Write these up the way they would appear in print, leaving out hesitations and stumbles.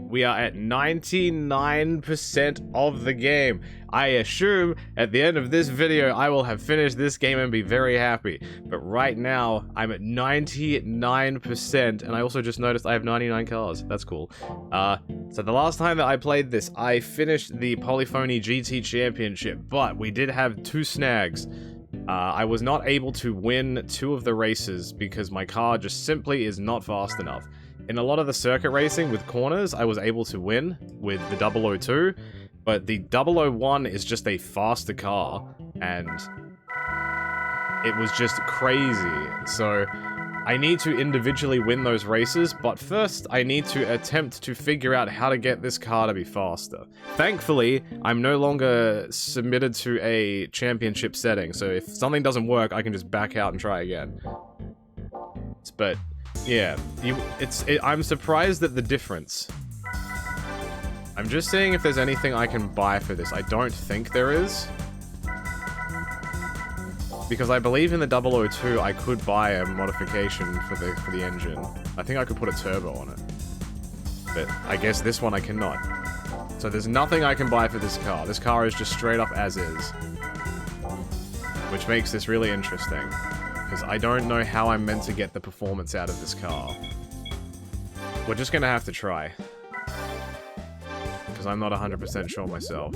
We are at 99% of the game. I assume at the end of this video, I will have finished this game and be very happy. But right now, I'm at 99%, and I also just noticed I have 99 cars. That's cool. So the last time that I played this, I finished the Polyphony GT Championship, but we did have 2 snags. I was not able to win 2 of the races because my car just simply is not fast enough. In a lot of the circuit racing with corners, I was able to win with the 002, but the 001 is just a faster car, and it was just crazy. So I need to individually win those races, but first I need to attempt to figure out how to get this car to be faster. Thankfully, I'm no longer submitted to a championship setting, so if something doesn't work, I can just back out and try again. But yeah, I'm surprised at the difference. I'm just seeing if there's anything I can buy for this. I don't think there is. Because I believe in the 002, I could buy a modification for the engine. I think I could put a turbo on it. But I guess this one I cannot. So there's nothing I can buy for this car. This car is just straight up as is. Which makes this really interesting. Because I don't know how I'm meant to get the performance out of this car. We're just gonna have to try. Because I'm not 100% sure myself.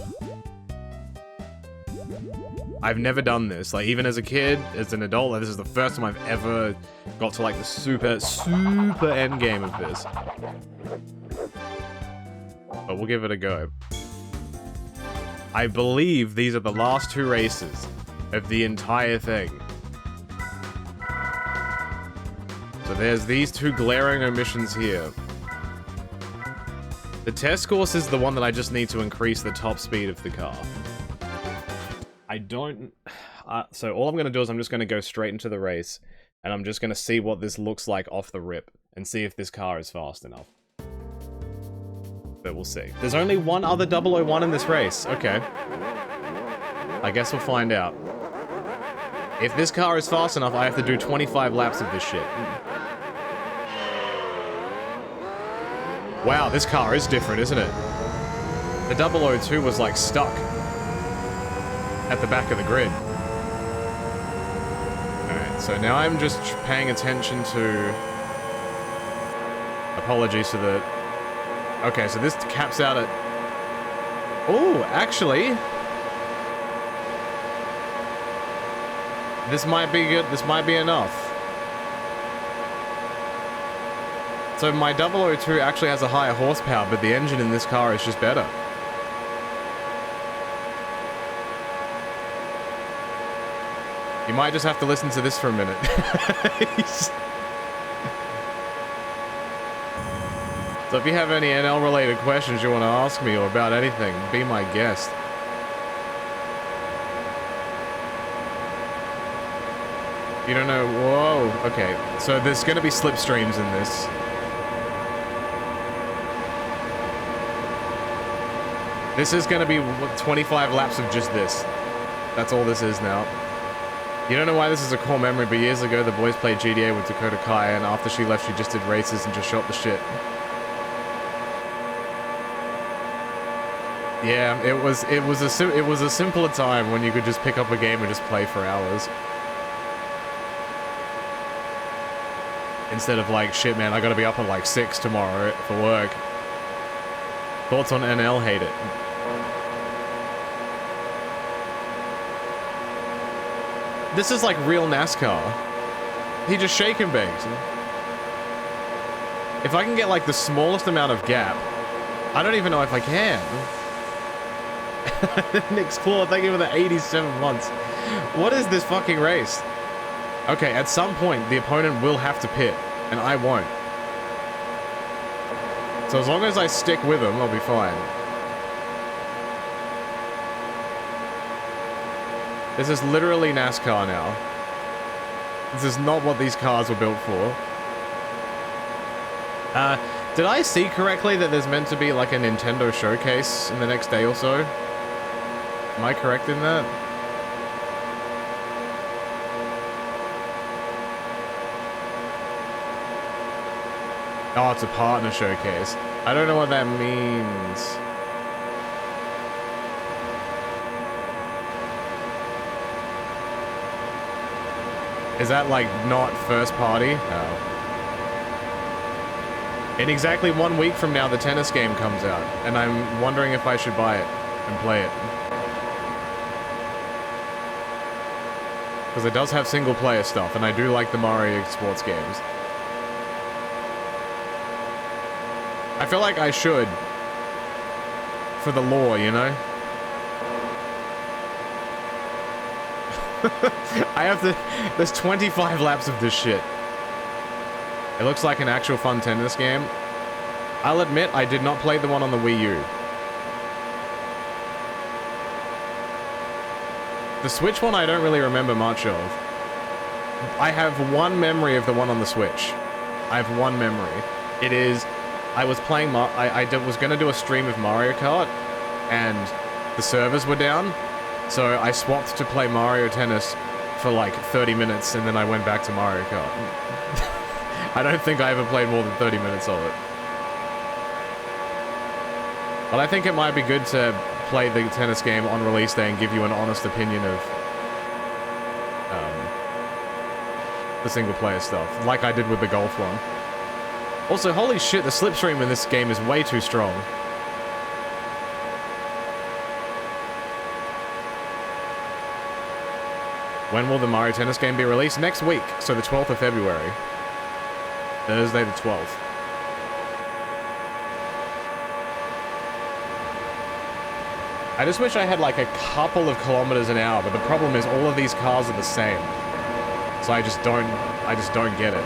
I've never done this. Like, even as a kid, as an adult, like, this is the first time I've ever got to, like, the super end game of this. But we'll give it a go. I believe these are the last 2 races of the entire thing. So there's these 2 glaring omissions here. The test course is the one that I just need to increase the top speed of the car. I don't... so all I'm going to do is I'm just going to go straight into the race, and I'm just going to see what this looks like off the rip, and see if this car is fast enough. But we'll see. There's only one other 001 in this race. Okay. I guess we'll find out. If this car is fast enough, I have to do 25 laps of this shit. Wow, this car is different, isn't it? The 002 was, like, stuck at the back of the grid. Alright, so now I'm just paying attention to... Apologies to the... Okay, so this caps out at... Oh, actually... This might be good. This might be enough. So my 002 actually has a higher horsepower, but the engine in this car is just better. You might just have to listen to this for a minute. So if you have any NL-related questions you want to ask me or about anything, be my guest. You don't know... Whoa. Okay, so there's going to be slipstreams in this. This is going to be 25 laps of just this. That's all this is now. You don't know why this is a core memory, but years ago the boys played GTA with Dakota Kai, and after she left she just did races and just shot the shit. Yeah, it was a simpler time when you could just pick up a game and just play for hours. Instead of like, shit man, I gotta be up at like 6 tomorrow for work. Thoughts on NL? Hate it. This is like real NASCAR. He just shake and bakes. If I can get like the smallest amount of gap, I don't even know if I can. Nick's Claw, thank you for the 87 months. What is this fucking race? Okay, at some point, the opponent will have to pit, and I won't. So as long as I stick with them, I'll be fine. This is literally NASCAR now. This is not what these cars were built for. Did I see correctly that there's meant to be like a Nintendo showcase in the next day or so? Am I correct in that? Oh, it's a partner showcase. I don't know what that means. Is that, like, not first party? Oh. In exactly 1 week from now, the tennis game comes out, and I'm wondering if I should buy it and play it. Because it does have single-player stuff, and I do like the Mario sports games. I feel like I should. For the lore, you know? I have to... There's 25 laps of this shit. It looks like an actual fun tennis game. I'll admit, I did not play the one on the Wii U. The Switch one I don't really remember much of. I have one memory of the one on the Switch. I have one memory. It is... I was playing... I was going to do a stream of Mario Kart, and the servers were down, so I swapped to play Mario Tennis for like 30 minutes, and then I went back to Mario Kart. I don't think I ever played more than 30 minutes of it. But I think it might be good to play the tennis game on release day and give you an honest opinion of the single-player stuff, like I did with the golf one. Also, holy shit, the slipstream in this game is way too strong. When will the Mario Tennis game be released? Next week, so the 12th of February. Thursday the 12th. I just wish I had like a couple of kilometers an hour, but the problem is all of these cars are the same. So I just don't get it.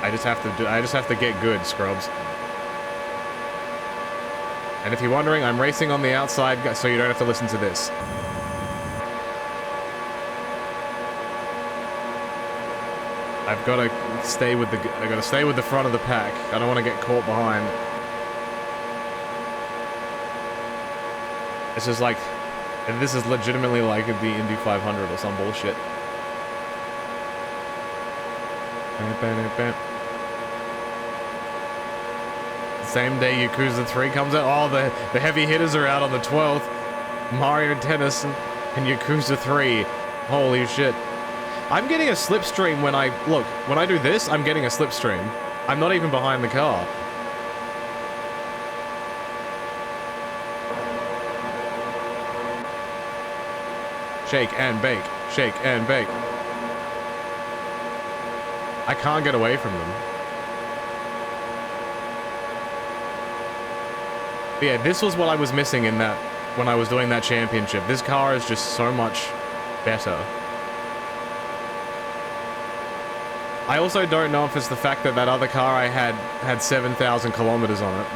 I just have to get good, scrubs. And if you're wondering, I'm racing on the outside so you don't have to listen to this. I've got to stay with the front of the pack. I don't want to get caught behind. It's just like, and this is legitimately like the Indy 500 or some bullshit. Same day Yakuza 3 comes out. Oh, the heavy hitters are out on the 12th. Mario Tennis and Yakuza 3. Holy shit. I'm getting a slipstream when when I do this, I'm getting a slipstream. I'm not even behind the car. Shake and bake. Shake and bake. I can't get away from them. But yeah, this was what I was missing in that, when I was doing that championship. This car is just so much better. I also don't know if it's the fact that that other car I had 7,000 kilometers on it.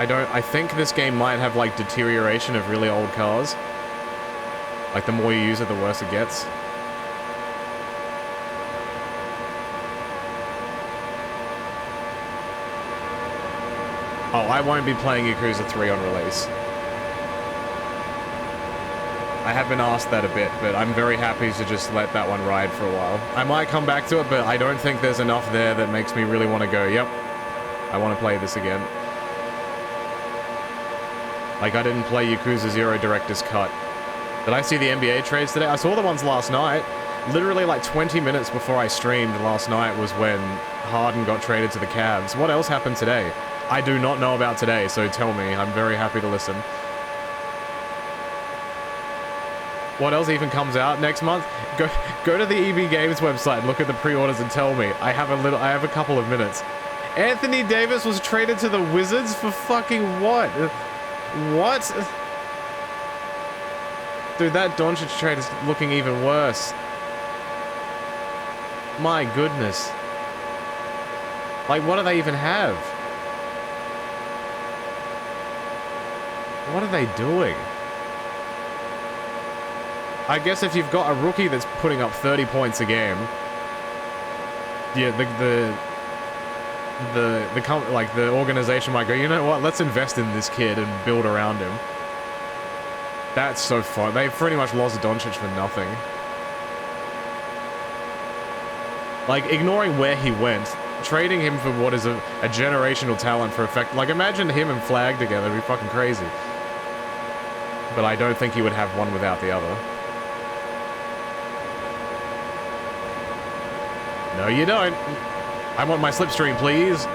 I think this game might have like deterioration of really old cars. Like the more you use it, the worse it gets. Oh, I won't be playing Yakuza 3 on release. I have been asked that a bit, but I'm very happy to just let that one ride for a while. I might come back to it, but I don't think there's enough there that makes me really want to go, yep, I want to play this again. Like, I didn't play Yakuza 0 Director's Cut. Did I see the NBA trades today? I saw the ones last night. Literally like 20 minutes before I streamed last night was when Harden got traded to the Cavs. What else happened today? I do not know about today, so tell me. I'm very happy to listen. What else even comes out next month? Go to the EB Games website and look at the pre-orders and tell me. I have a couple of minutes. Anthony Davis was traded to the Wizards for fucking what? What? Dude, that Doncic trade is looking even worse. My goodness. Like, what do they even have? What are they doing? I guess if you've got a rookie that's putting up 30 points a game, yeah, the organization might go, you know what, let's invest in this kid and build around him. That's so fun. They pretty much lost Doncic for nothing. Like, ignoring where he went, trading him for what is a generational talent for effect. Like, imagine him and Flag together, it'd be fucking crazy. But I don't think he would have one without the other. No, you don't. I want my slipstream, please.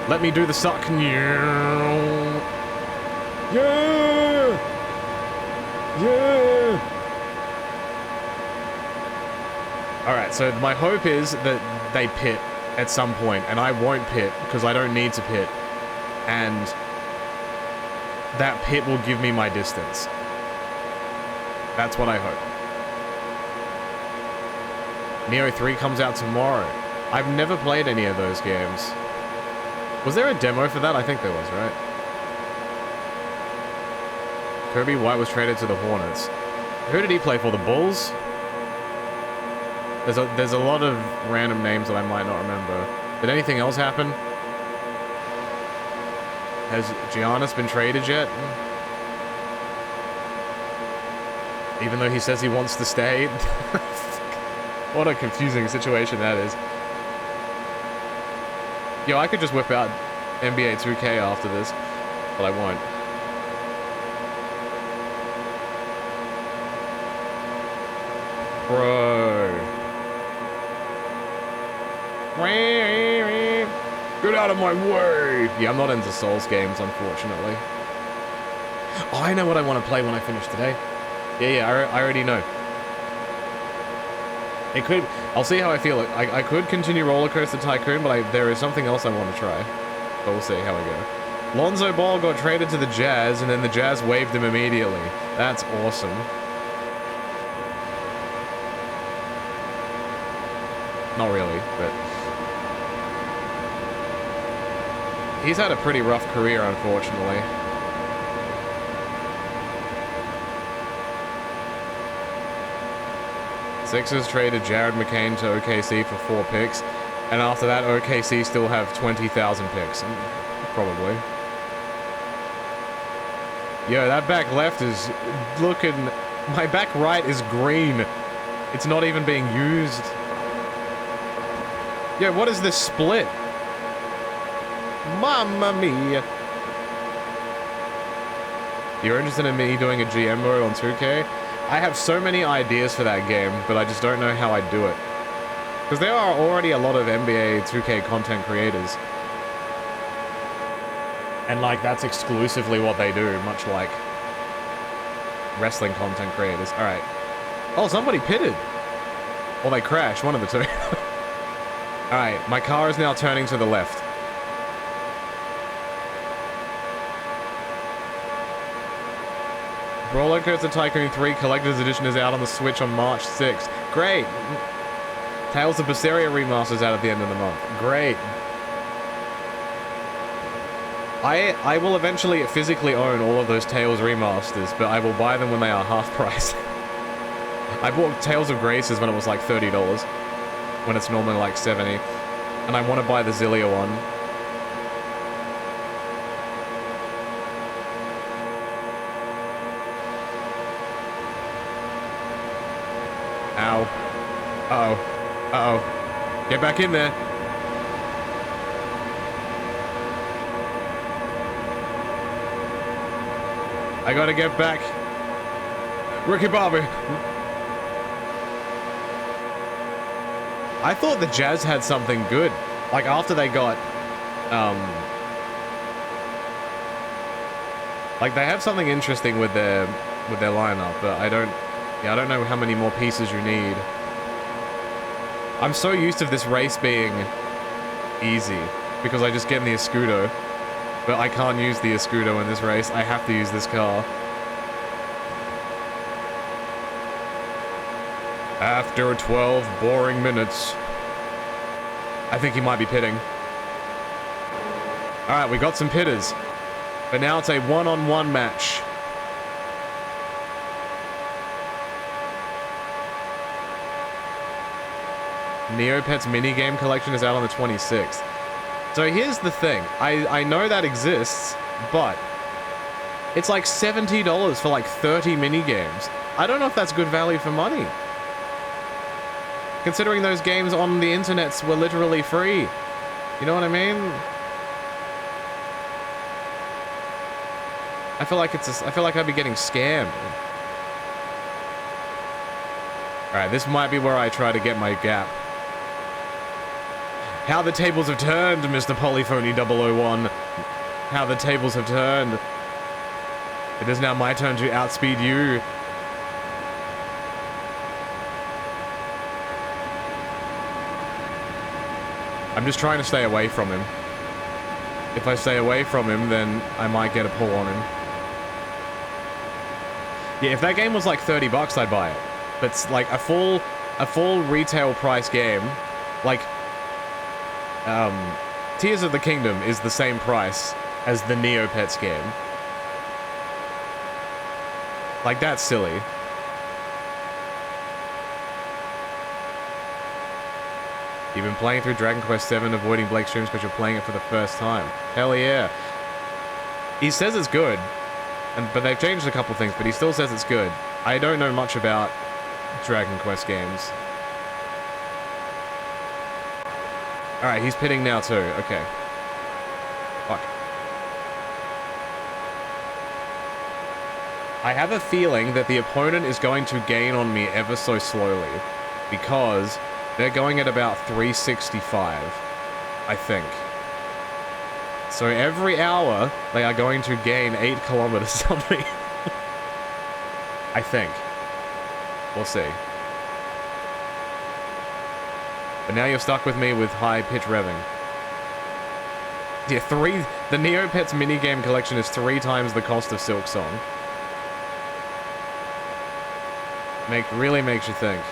Let me do the suck. Yeah! Yeah! Alright, so my hope is that they pit at some point, and I won't pit, because I don't need to pit. And that pit will give me my distance. That's what I hope. Neo 3 comes out tomorrow. I've never played any of those games. Was there a demo for that? I think there was, right? Kirby White was traded to the Hornets. Who did he play for? The Bulls? There's a lot of random names that I might not remember. Did anything else happen? Has Giannis been traded yet? Even though he says he wants to stay? What a confusing situation that is. Yo, I could just whip out NBA 2K after this, but I won't. Bro. Get out of my way! Yeah, I'm not into Souls games, unfortunately. Oh, I know what I want to play when I finish today. Yeah, I already know. It could... I'll see how I feel. I could continue Roller Coaster Tycoon, but there is something else I want to try. But we'll see how I go. Lonzo Ball got traded to the Jazz, and then the Jazz waived him immediately. That's awesome. Not really, but... He's had a pretty rough career, unfortunately. Sixers traded Jared McCain to OKC for 4 picks, and after that, OKC still have 20,000 picks. Probably. Yo, that back left is looking... My back right is green. It's not even being used. Yo, what is this split? Mamma mia. You're interested in me doing a GM mode on 2K? I have so many ideas for that game, but I just don't know how I'd do it. Because there are already a lot of NBA 2K content creators. And, like, that's exclusively what they do, much like wrestling content creators. Alright. Oh, somebody pitted! Or they crashed, one of the two. Alright, my car is now turning to the left. Roller Coaster Tycoon 3 Collector's Edition is out on the Switch on March 6th. Great! Tales of Berseria Remaster's out at the end of the month. Great. I will eventually physically own all of those Tales remasters, but I will buy them when they are half price. I bought Tales of Graces when it was like $30, when it's normally like 70, and I want to buy the Zillia one. Ow. Uh-oh. Uh-oh. Get back in there. I gotta get back. Ricky Bobby. I thought the Jazz had something good. Like, after they got, like, they have something interesting with their lineup, but I don't know how many more pieces you need. I'm so used to this race being easy, because I just get in the Escudo. But I can't use the Escudo in this race. I have to use this car. After 12 boring minutes. I think he might be pitting. Alright, we got some pitters. But now it's a one-on-one match. Neopets minigame collection is out on the 26th. So here's the thing. I know that exists, but it's like $70 for like 30 minigames. I don't know if that's good value for money. Considering those games on the internets were literally free. You know what I mean? I feel like I'd be getting scammed. Alright, this might be where I try to get my gap. How the tables have turned, Mr. Polyphony 001. How the tables have turned. It is now my turn to outspeed you. I'm just trying to stay away from him. If I stay away from him, then I might get a pull on him. Yeah, if that game was like 30 bucks, I'd buy it. But it's like a full retail price game, like, Tears of the Kingdom is the same price as the Neopets game. Like, that's silly. You've been playing through Dragon Quest VII, avoiding Blake's streams because you're playing it for the first time. Hell yeah. He says it's good, but they've changed a couple things, but he still says it's good. I don't know much about Dragon Quest games. Alright, he's pitting now too. Okay. Fuck. I have a feeling that the opponent is going to gain on me ever so slowly, because they're going at about 365, I think. So every hour, they are going to gain 8 kilometers on me. I think. We'll see. But now you're stuck with me with high pitch revving. Yeah, the Neopets minigame collection is 3 times the cost of Silk Song. Really makes you think.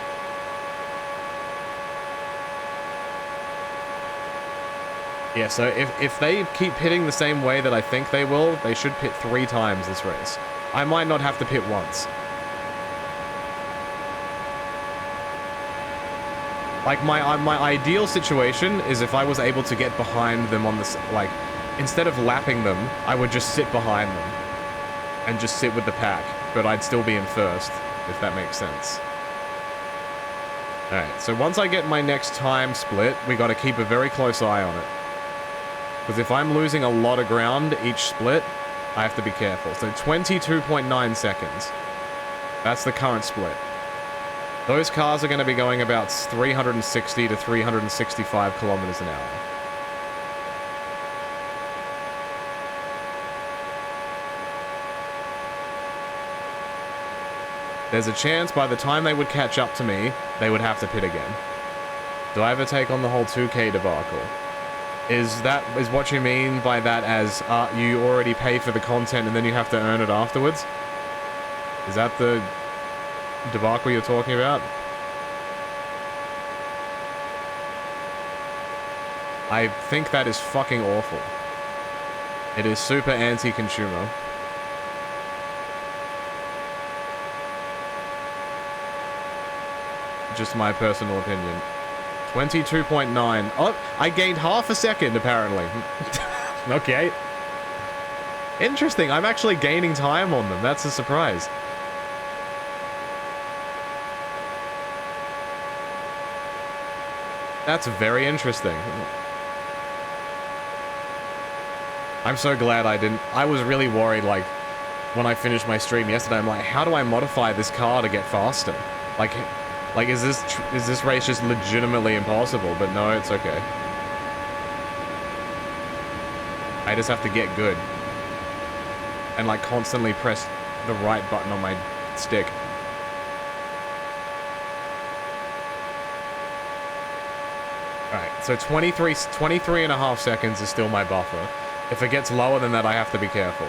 Yeah, so if they keep pitting the same way that I think they will, they should pit 3 times this race. I might not have to pit once. Like, my ideal situation is if I was able to get behind them on this, like, instead of lapping them, I would just sit behind them. And just sit with the pack, but I'd still be in first, if that makes sense. Alright, so once I get my next time split, we gotta keep a very close eye on it. Because if I'm losing a lot of ground each split, I have to be careful. So 22.9 seconds. That's the current split. Those cars are going to be going about 360 to 365 kilometers an hour. There's a chance by the time they would catch up to me, they would have to pit again. Do I ever take on the whole 2K debacle? Is what you mean by that as you already pay for the content and then you have to earn it afterwards? Is that the debacle you're talking about? I think that is fucking awful. It is super anti-consumer. Just my personal opinion. 22.9. Oh, I gained half a second, apparently. Okay. Interesting, I'm actually gaining time on them. That's a surprise. That's very interesting. I'm so glad I didn't... I was really worried, like, when I finished my stream yesterday, I'm like, how do I modify this car to get faster? Like, is this race just legitimately impossible? But no, it's okay. I just have to get good. And, like, constantly press the right button on my stick. Alright, so 23 and a half seconds is still my buffer. If it gets lower than that, I have to be careful.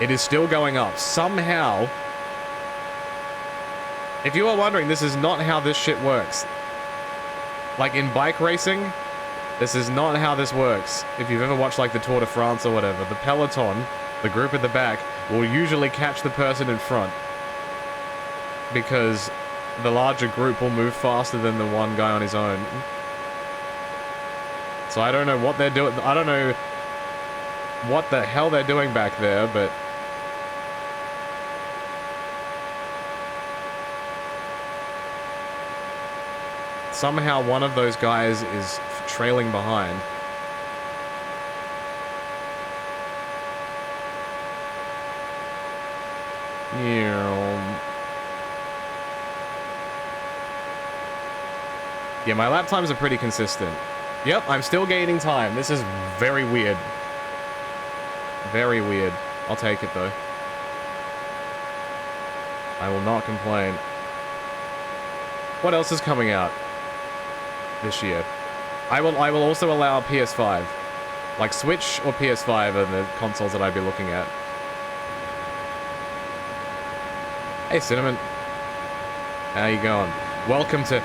It is still going up. Somehow... If you are wondering, this is not how this shit works. Like, in bike racing, this is not how this works. If you've ever watched, like, the Tour de France or whatever, the peloton, the group at the back, will usually catch the person in front. Because the larger group will move faster than the one guy on his own. So I don't know what they're doing. I don't know what the hell they're doing back there, but... somehow one of those guys is trailing behind. Yeah, my lap times are pretty consistent. Yep, I'm still gaining time. This is very weird. Very weird. I'll take it, though. I will not complain. What else is coming out this year? I will also allow PS5. Like, Switch or PS5 are the consoles that I'd be looking at. Hey, Cinnamon. How you going? Welcome to...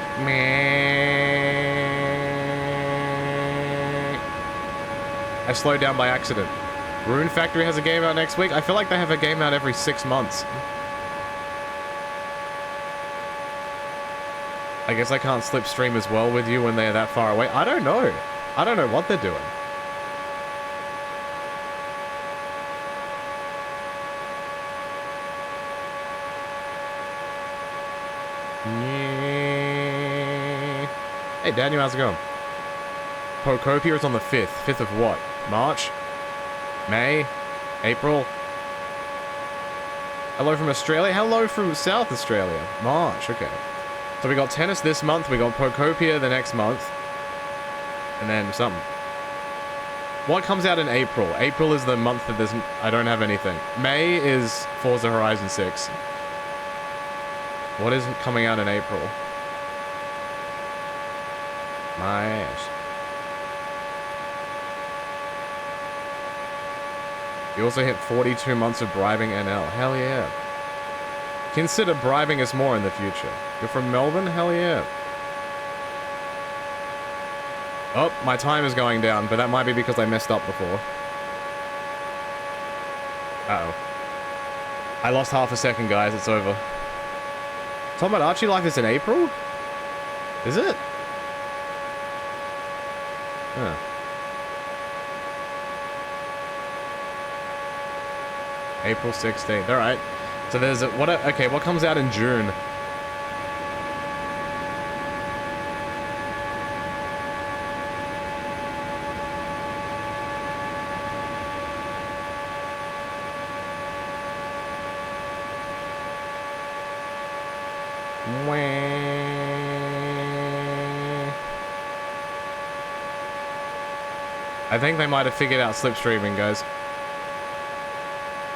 I slowed down by accident. Rune Factory has a game out next week. I feel like they have a game out every 6 months. I guess I can't slipstream as well with you when they're that far away. I don't know. I don't know what they're doing. Hey, Daniel, how's it going? Pocopia is on the 5th. 5th of what? March? May? April? Hello from Australia? Hello from South Australia. March, okay. So we got tennis this month, we got Pocopia the next month. And then something. What comes out in April? April is the month that I don't have anything. May is Forza Horizon 6. What is coming out in April? My ass. You also hit 42 months of bribing NL. Hell yeah. Consider bribing us more in the future. You're from Melbourne? Hell yeah. Oh, my time is going down, but that might be because I messed up before. Uh-oh. I lost half a second, guys. It's over. Talking about Archie Life is in April? Is it? Huh. April 16th. Alright. So there's a... Okay, what comes out in June? I think they might have figured out slipstreaming, guys.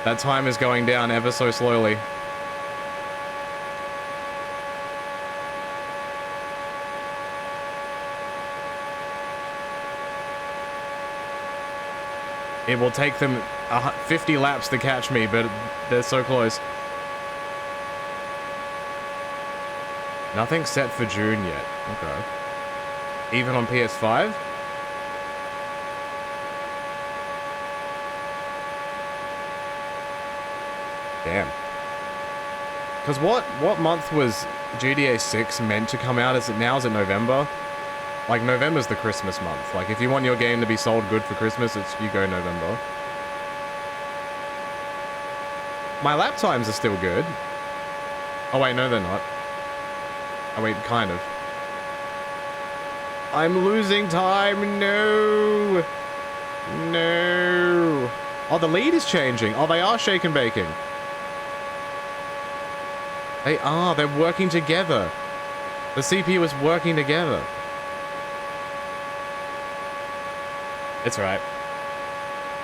That time is going down ever so slowly. It will take them 50 laps to catch me, but they're so close. Nothing set for June yet. Okay. Even on PS5? Damn. Because what month was GTA 6 meant to come out? Is it now? Is it November? Like, November's the Christmas month. Like, if you want your game to be sold good for Christmas, you go November. My lap times are still good. Oh, wait, no, they're not. Oh, wait, kind of. I'm losing time. No. No. Oh, the lead is changing. Oh, they are shake and baking. They are. They're working together. The CPU is working together. It's alright.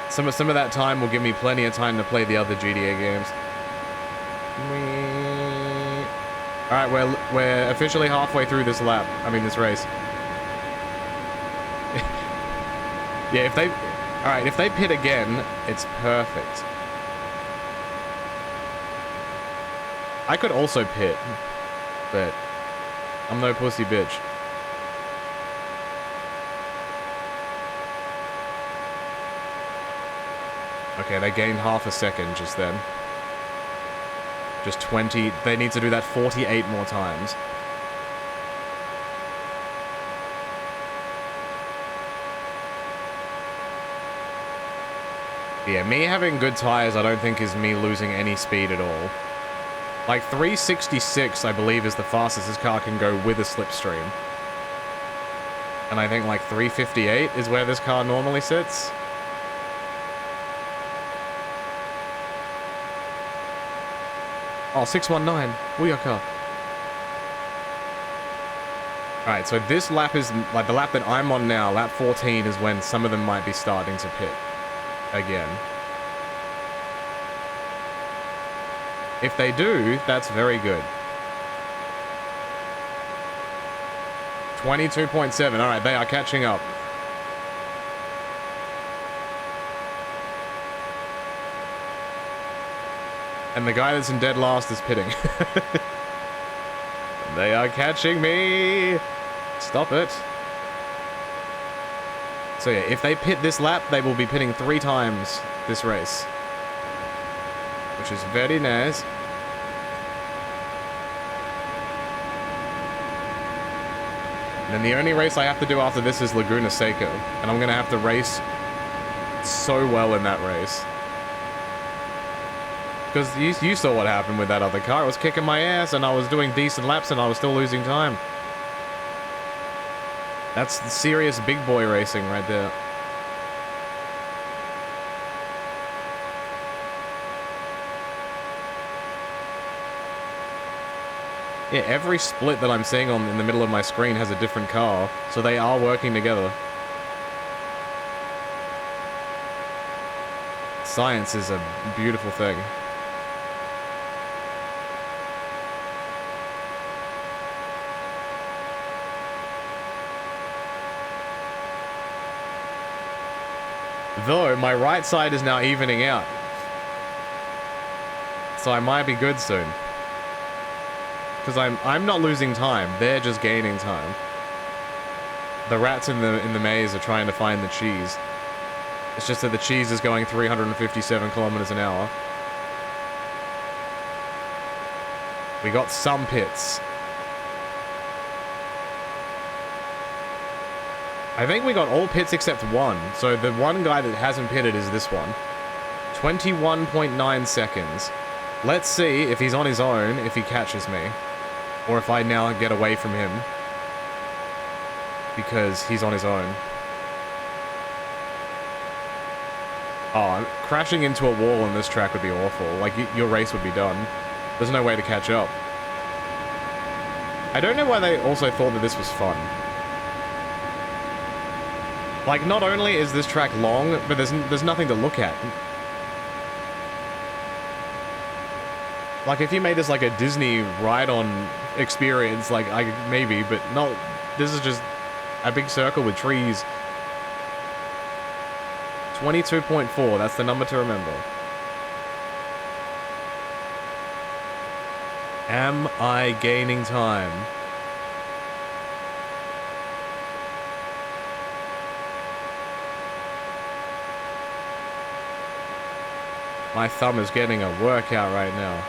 Some of that time will give me plenty of time to play the other GTA games. Alright, we're officially halfway through this lap. I mean, this race. Yeah, if they... Alright, if they pit again, it's perfect. I could also pit, but I'm no pussy bitch. Okay, they gained half a second just then. Just 20. They need to do that 48 more times. Yeah, me having good tires I don't think is me losing any speed at all. Like 366, I believe, is the fastest this car can go with a slipstream. And I think like 358 is where this car normally sits. Oh, 619. Booyaka. Alright, so this lap is, like the lap that I'm on now, lap 14 is when some of them might be starting to pit again. If they do, that's very good. 22.7. Alright, they are catching up. And the guy that's in dead last is pitting. They are catching me! Stop it. So yeah, if they pit this lap, they will be pitting 3 times this race. Which is very nice. And then the only race I have to do after this is Laguna Seca. And I'm going to have to race so well in that race. Because you saw what happened with that other car. It was kicking my ass and I was doing decent laps and I was still losing time. That's serious big boy racing right there. Yeah, every split that I'm seeing in the middle of my screen has a different car, so they are working together. Science is a beautiful thing. Though, my right side is now evening out. So I might be good soon. Because I'm not losing time, they're just gaining time. The rats in the maze are trying to find the cheese. It's just that the cheese is going 357 kilometers an hour. We got some pits. I think we got all pits except one. So the one guy that hasn't pitted is this one. 21.9 seconds. Let's see if he's on his own, if he catches me. Or if I now get away from him. Because he's on his own. Oh, crashing into a wall on this track would be awful. Like, your race would be done. There's no way to catch up. I don't know why they also thought that this was fun. Like, not only is this track long, but there's nothing to look at. Like, if you made this like a Disney ride-on experience, like, maybe, but not... This is just a big circle with trees. 22.4, that's the number to remember. Am I gaining time? My thumb is getting a workout right now.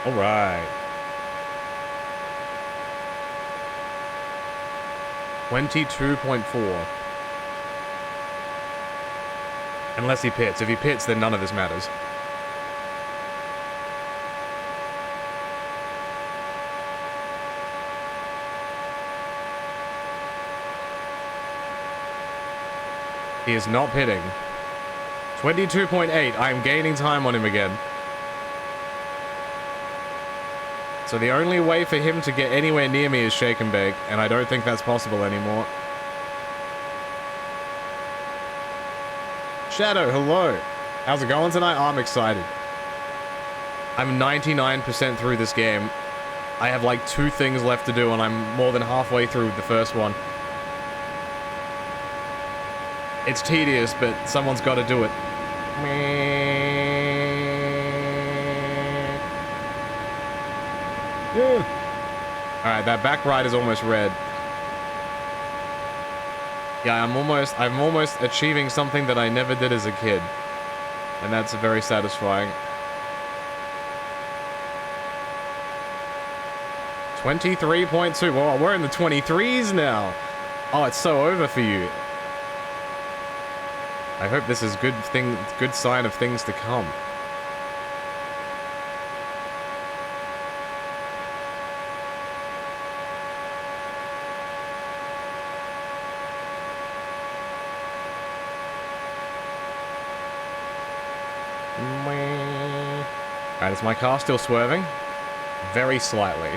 All right. 22.4. Unless he pits. If he pits, then none of this matters. He is not pitting. 22.8. I'm gaining time on him again. So the only way for him to get anywhere near me is shake and bake, and I don't think that's possible anymore. Shadow, hello. How's it going tonight? Oh, I'm excited. I'm 99% through this game. I have like 2 things left to do, and I'm more than halfway through the first one. It's tedious, but someone's got to do it. Alright, that back right is almost red. Yeah, I'm almost achieving something that I never did as a kid. And that's very satisfying. 23.2. Well, we're in the 23s now. Oh, it's so over for you. I hope this is good sign of things to come. Alright, is my car still swerving? Very slightly.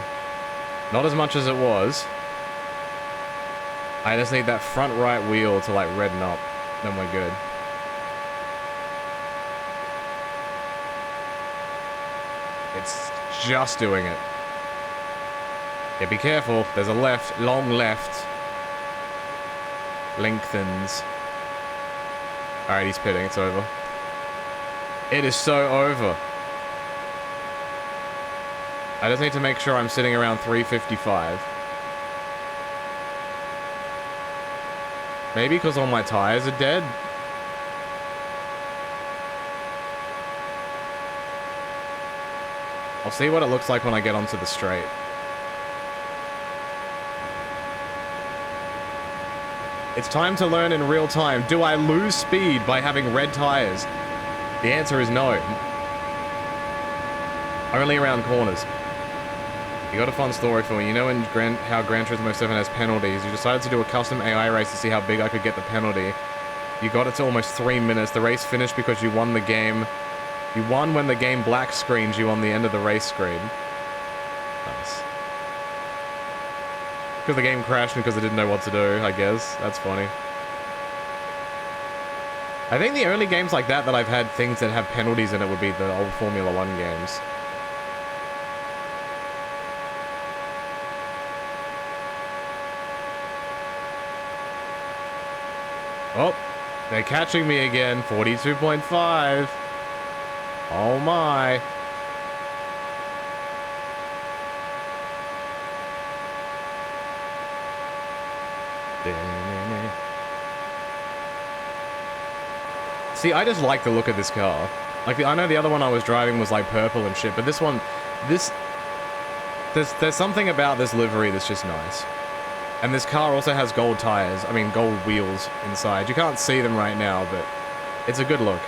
Not as much as it was. I just need that front right wheel to like redden up. Then we're good. It's just doing it. Yeah, be careful. There's a left, long left. Lengthens. Alright, he's pitting. It's over. It is so over. I just need to make sure I'm sitting around 355. Maybe because all my tires are dead? I'll see what it looks like when I get onto the straight. It's time to learn in real time. Do I lose speed by having red tires? The answer is no. Only around corners. You got a fun story for me. You know in how Gran Turismo 7 has penalties? You decided to do a custom AI race to see how big I could get the penalty. You got it to almost 3 minutes. The race finished because you won the game. You won when the game black screens you on the end of the race screen. Nice. Because the game crashed and because I didn't know what to do, I guess. That's funny. I think the only games like that I've had things that have penalties in it would be the old Formula 1 games. Oh, they're catching me again. 42.5. Oh my. See, I just like the look of this car. Like, I know the other one I was driving was like purple and shit, but this one, there's something about this livery that's just nice. And this car also has gold tires, I mean gold wheels inside. You can't see them right now, but it's a good look.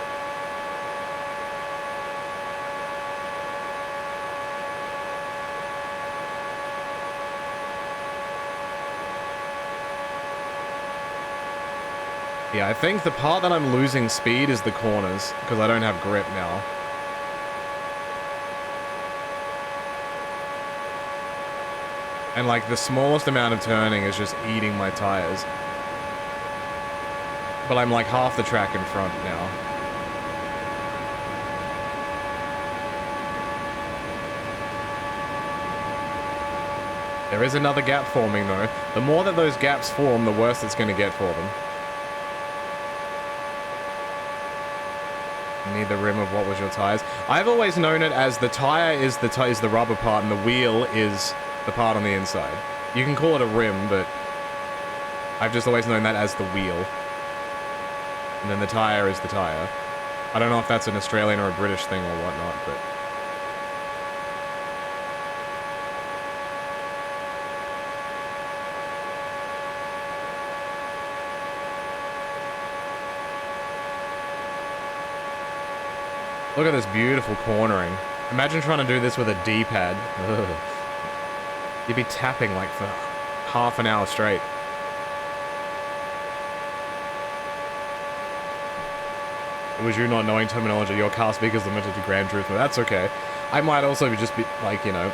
Yeah, I think the part that I'm losing speed is the corners, because I don't have grip now. And like the smallest amount of turning is just eating my tires. But I'm like half the track in front now. There is another gap forming though. The more that those gaps form, the worse it's going to get for them. Need the rim of what was your tires. I've always known it as the tire is the rubber part and the wheel is the part on the inside. You can call it a rim, but I've just always known that as the wheel. And then the tire is the tire. I don't know if that's an Australian or a British thing or whatnot, but... Look at this beautiful cornering. Imagine trying to do this with a D-pad. You'd be tapping like for half an hour straight. It was you not knowing terminology. Your car speaker's limited to Gran Turismo. That's okay. I might also be just be like, you know,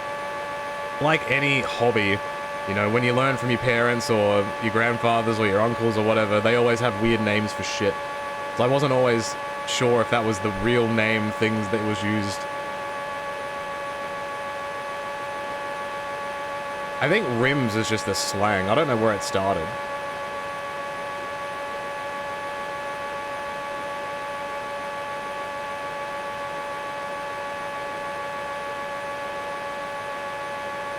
like any hobby, you know, when you learn from your parents or your grandfathers or your uncles or whatever, they always have weird names for shit. So I wasn't always sure if that was the real name things that was used. I think rims is just a slang. I don't know where it started.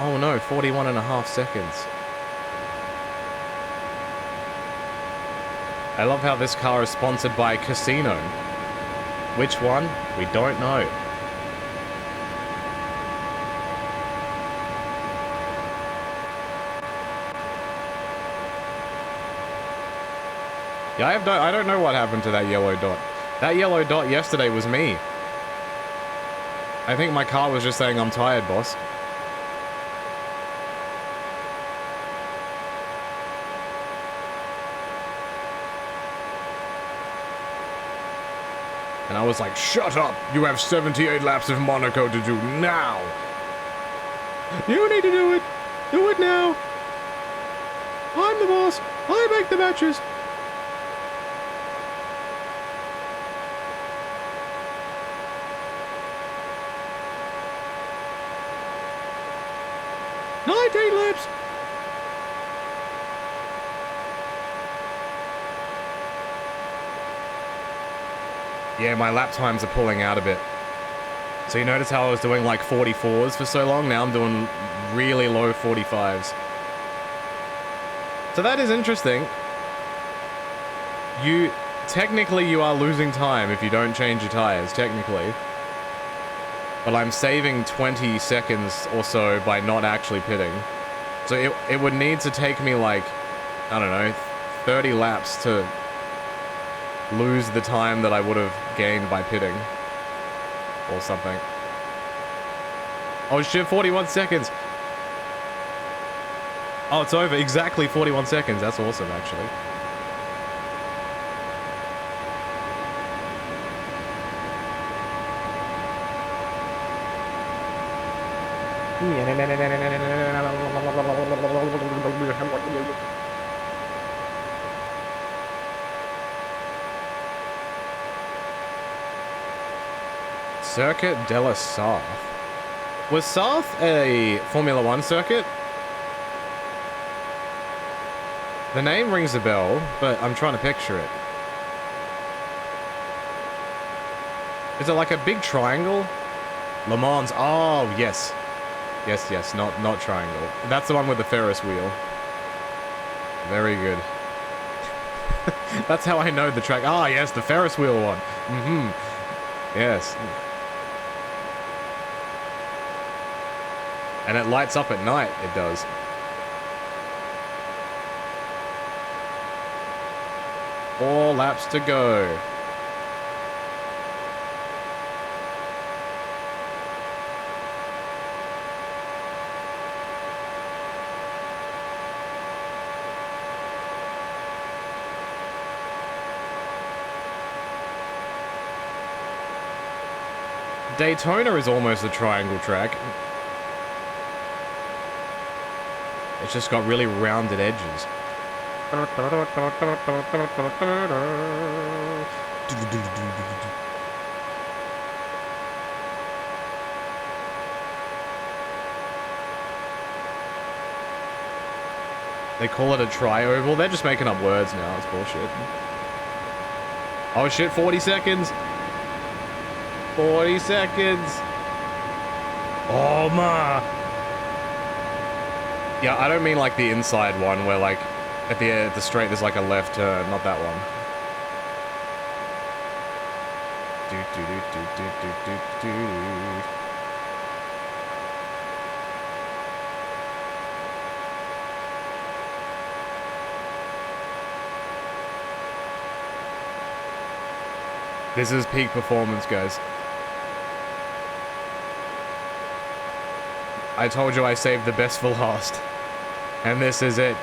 Oh no, 41.5 seconds. I love how this car is sponsored by Casino. Which one? We don't know. Yeah, I don't know what happened to that yellow dot. That yellow dot yesterday was me. I think my car was just saying, I'm tired, boss. And I was like, shut up! You have 78 laps of Monaco to do now! You need to do it! Do it now! I'm the boss! I make the matches! Laps. Yeah, my lap times are pulling out a bit. So you notice how I was doing like 44s for so long? Now I'm doing really low 45s. So that is interesting. Technically you are losing time if you don't change your tires, technically. But I'm saving 20 seconds or so by not actually pitting. So it would need to take me like, I don't know, 30 laps to lose the time that I would have gained by pitting. Or something. Oh shit, 41 seconds! Oh, it's over. Exactly 41 seconds. That's awesome, actually. Circuit de la Sarthe. Was Sarthe a Formula 1 circuit? The name rings a bell, but I'm trying to picture it. Is it like a big triangle? Le Mans. Oh, yes. Yes, not triangle. That's the one with the Ferris wheel. Very good. That's how I know the track. Ah, yes, the Ferris wheel one. Mm-hmm. Yes. And it lights up at night, it does. Four laps to go. Daytona is almost a triangle track. It's just got really rounded edges. They call it a tri-oval. They're just making up words now. It's bullshit. Oh shit, 40 seconds. 40 seconds. Oh ma. Yeah, I don't mean like the inside one where like at the straight there's like a left turn, not that one. This is peak performance, guys. I told you I saved the best for last. And this is it.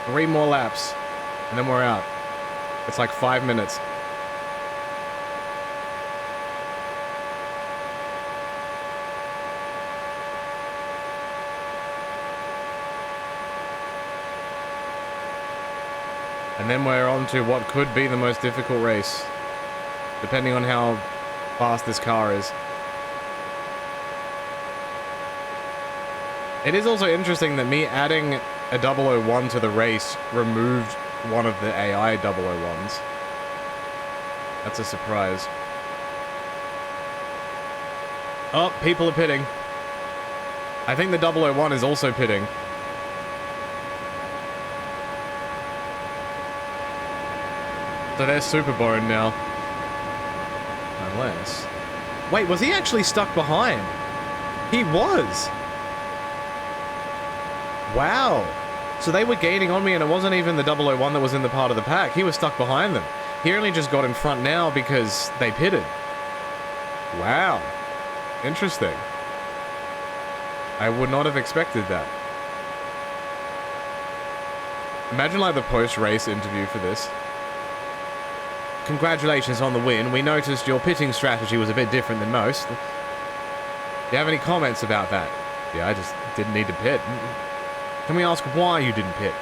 Three more laps, and then we're out. It's like 5 minutes. And then we're on to what could be the most difficult race, depending on how fast this car is. It is also interesting that me adding a 001 to the race removed one of the AI 001s. That's a surprise. Oh, people are pitting. I think the 001 is also pitting. So they're super boned now. Unless... Wait, was he actually stuck behind? He was! Wow. So they were gaining on me and it wasn't even the 001 that was in the part of the pack. He was stuck behind them. He only just got in front now because they pitted. Wow. Interesting. I would not have expected that. Imagine like the post-race interview for this. Congratulations on the win. We noticed your pitting strategy was a bit different than most. Do you have any comments about that? Yeah, I just didn't need to pit. Can we ask why you didn't pit?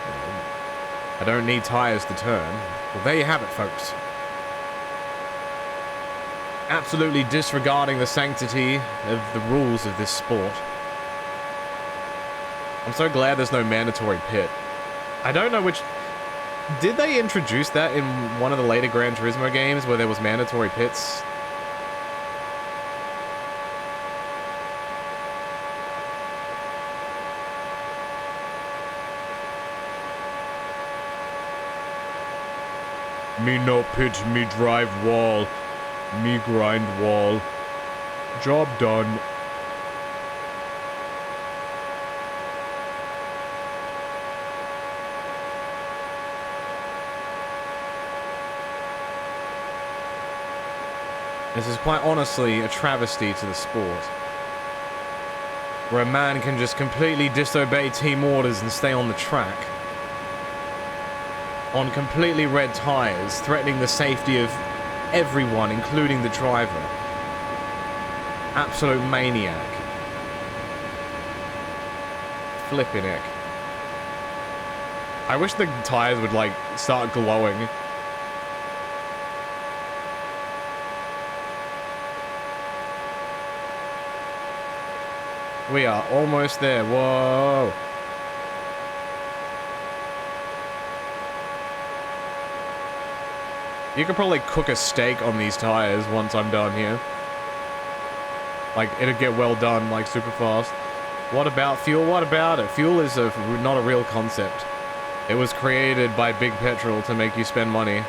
I don't need tires to turn. Well, there you have it, folks. Absolutely disregarding the sanctity of the rules of this sport. I'm so glad there's no mandatory pit. I don't know which... Did they introduce that in one of the later Gran Turismo games where there was mandatory pits? Me no pit, me drive wall. Me grind wall. Job done. This is quite honestly a travesty to the sport. Where a man can just completely disobey team orders and stay on the track. On completely red tires, threatening the safety of everyone, including the driver. Absolute maniac. Flipping heck. I wish the tires would, like, start glowing. We are almost there. Whoa. You could probably cook a steak on these tires once I'm done here. Like, it'd get well done, like, super fast. What about fuel? What about it? Fuel is not a real concept. It was created by Big Petrol to make you spend money.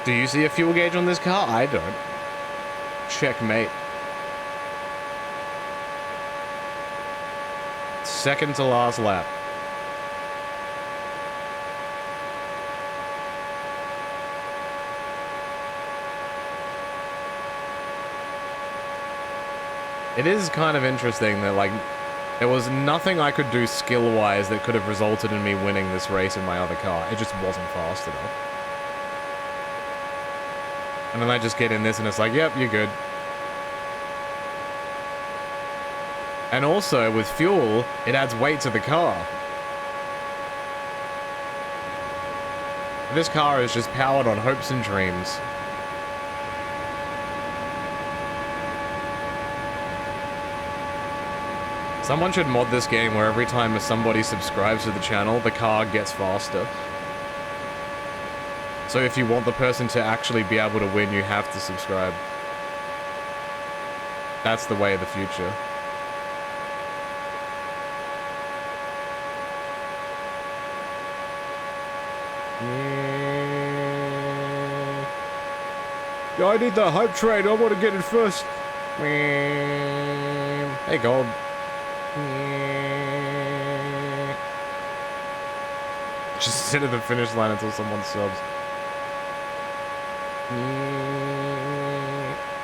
Do you see a fuel gauge on this car? I don't. Checkmate. Second to last lap. It is kind of interesting that, like, there was nothing I could do skill-wise that could have resulted in me winning this race in my other car. It just wasn't fast enough. And then I just get in this and it's like, yep, you're good. And also, with fuel, it adds weight to the car. This car is just powered on hopes and dreams. Someone should mod this game where every time somebody subscribes to the channel, the car gets faster. So if you want the person to actually be able to win, you have to subscribe. That's the way of the future. Yeah, I need the hype train. I want to get it first. Hey, gold. Just sit at the finish line until someone subs.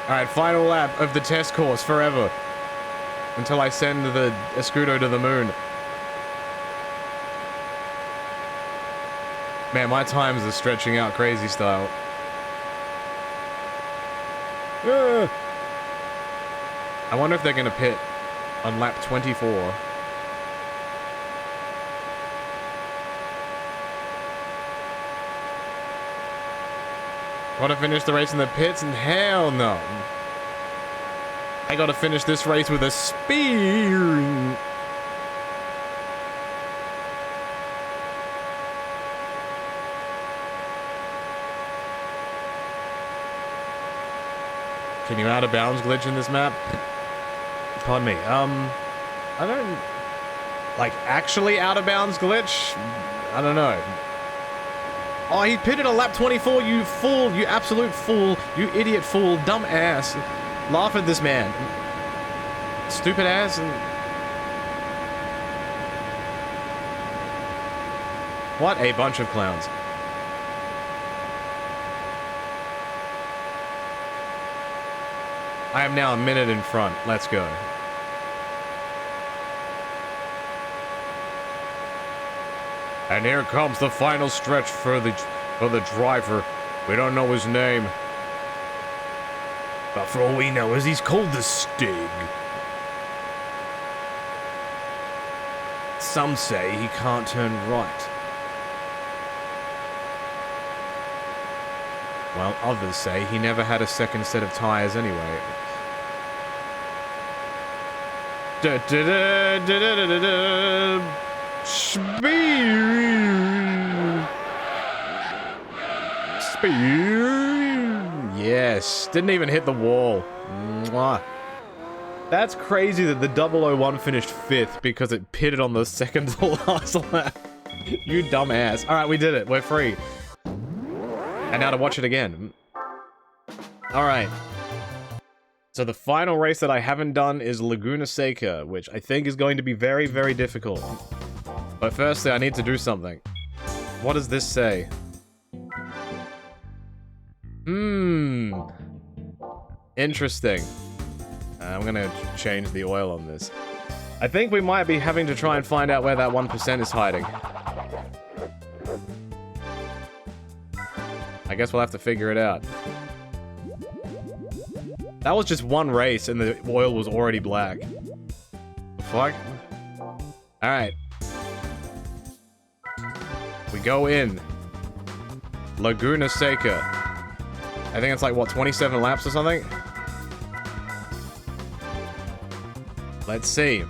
Alright, final lap of the test course forever. Until I send the Escudo to the moon. Man, my times are stretching out crazy style. I wonder if they're gonna pit on lap 24. Want to finish the race in the pits? And hell no. I gotta finish this race with a spear. Can you out of bounds glitch in this map? Pardon me. I don't... Like, actually out of bounds glitch? I don't know. Oh, he pitted a lap 24, you fool, you absolute fool, you idiot fool, dumb ass. Laugh at this man. Stupid ass. What a bunch of clowns. I am now a minute in front. Let's go. And here comes the final stretch for the driver. We don't know his name. But for all we know is he's called the Stig. Some say he can't turn right. While others say he never had a second set of tires anyway. Yes, didn't even hit the wall. Mwah. That's crazy that the 001 finished 5th because it pitted on the second to last lap. You dumbass. Alright, we did it. We're free. And now to watch it again. Alright. So the final race that I haven't done is Laguna Seca, which I think is going to be very, very difficult. But firstly, I need to do something. What does this say? Interesting. I'm gonna change the oil on this. I think we might be having to try and find out where that 1% is hiding. I guess we'll have to figure it out. That was just one race and the oil was already black. Fuck. Alright. We go in. Laguna Seca. I think it's like, what, 27 laps or something? Let's see.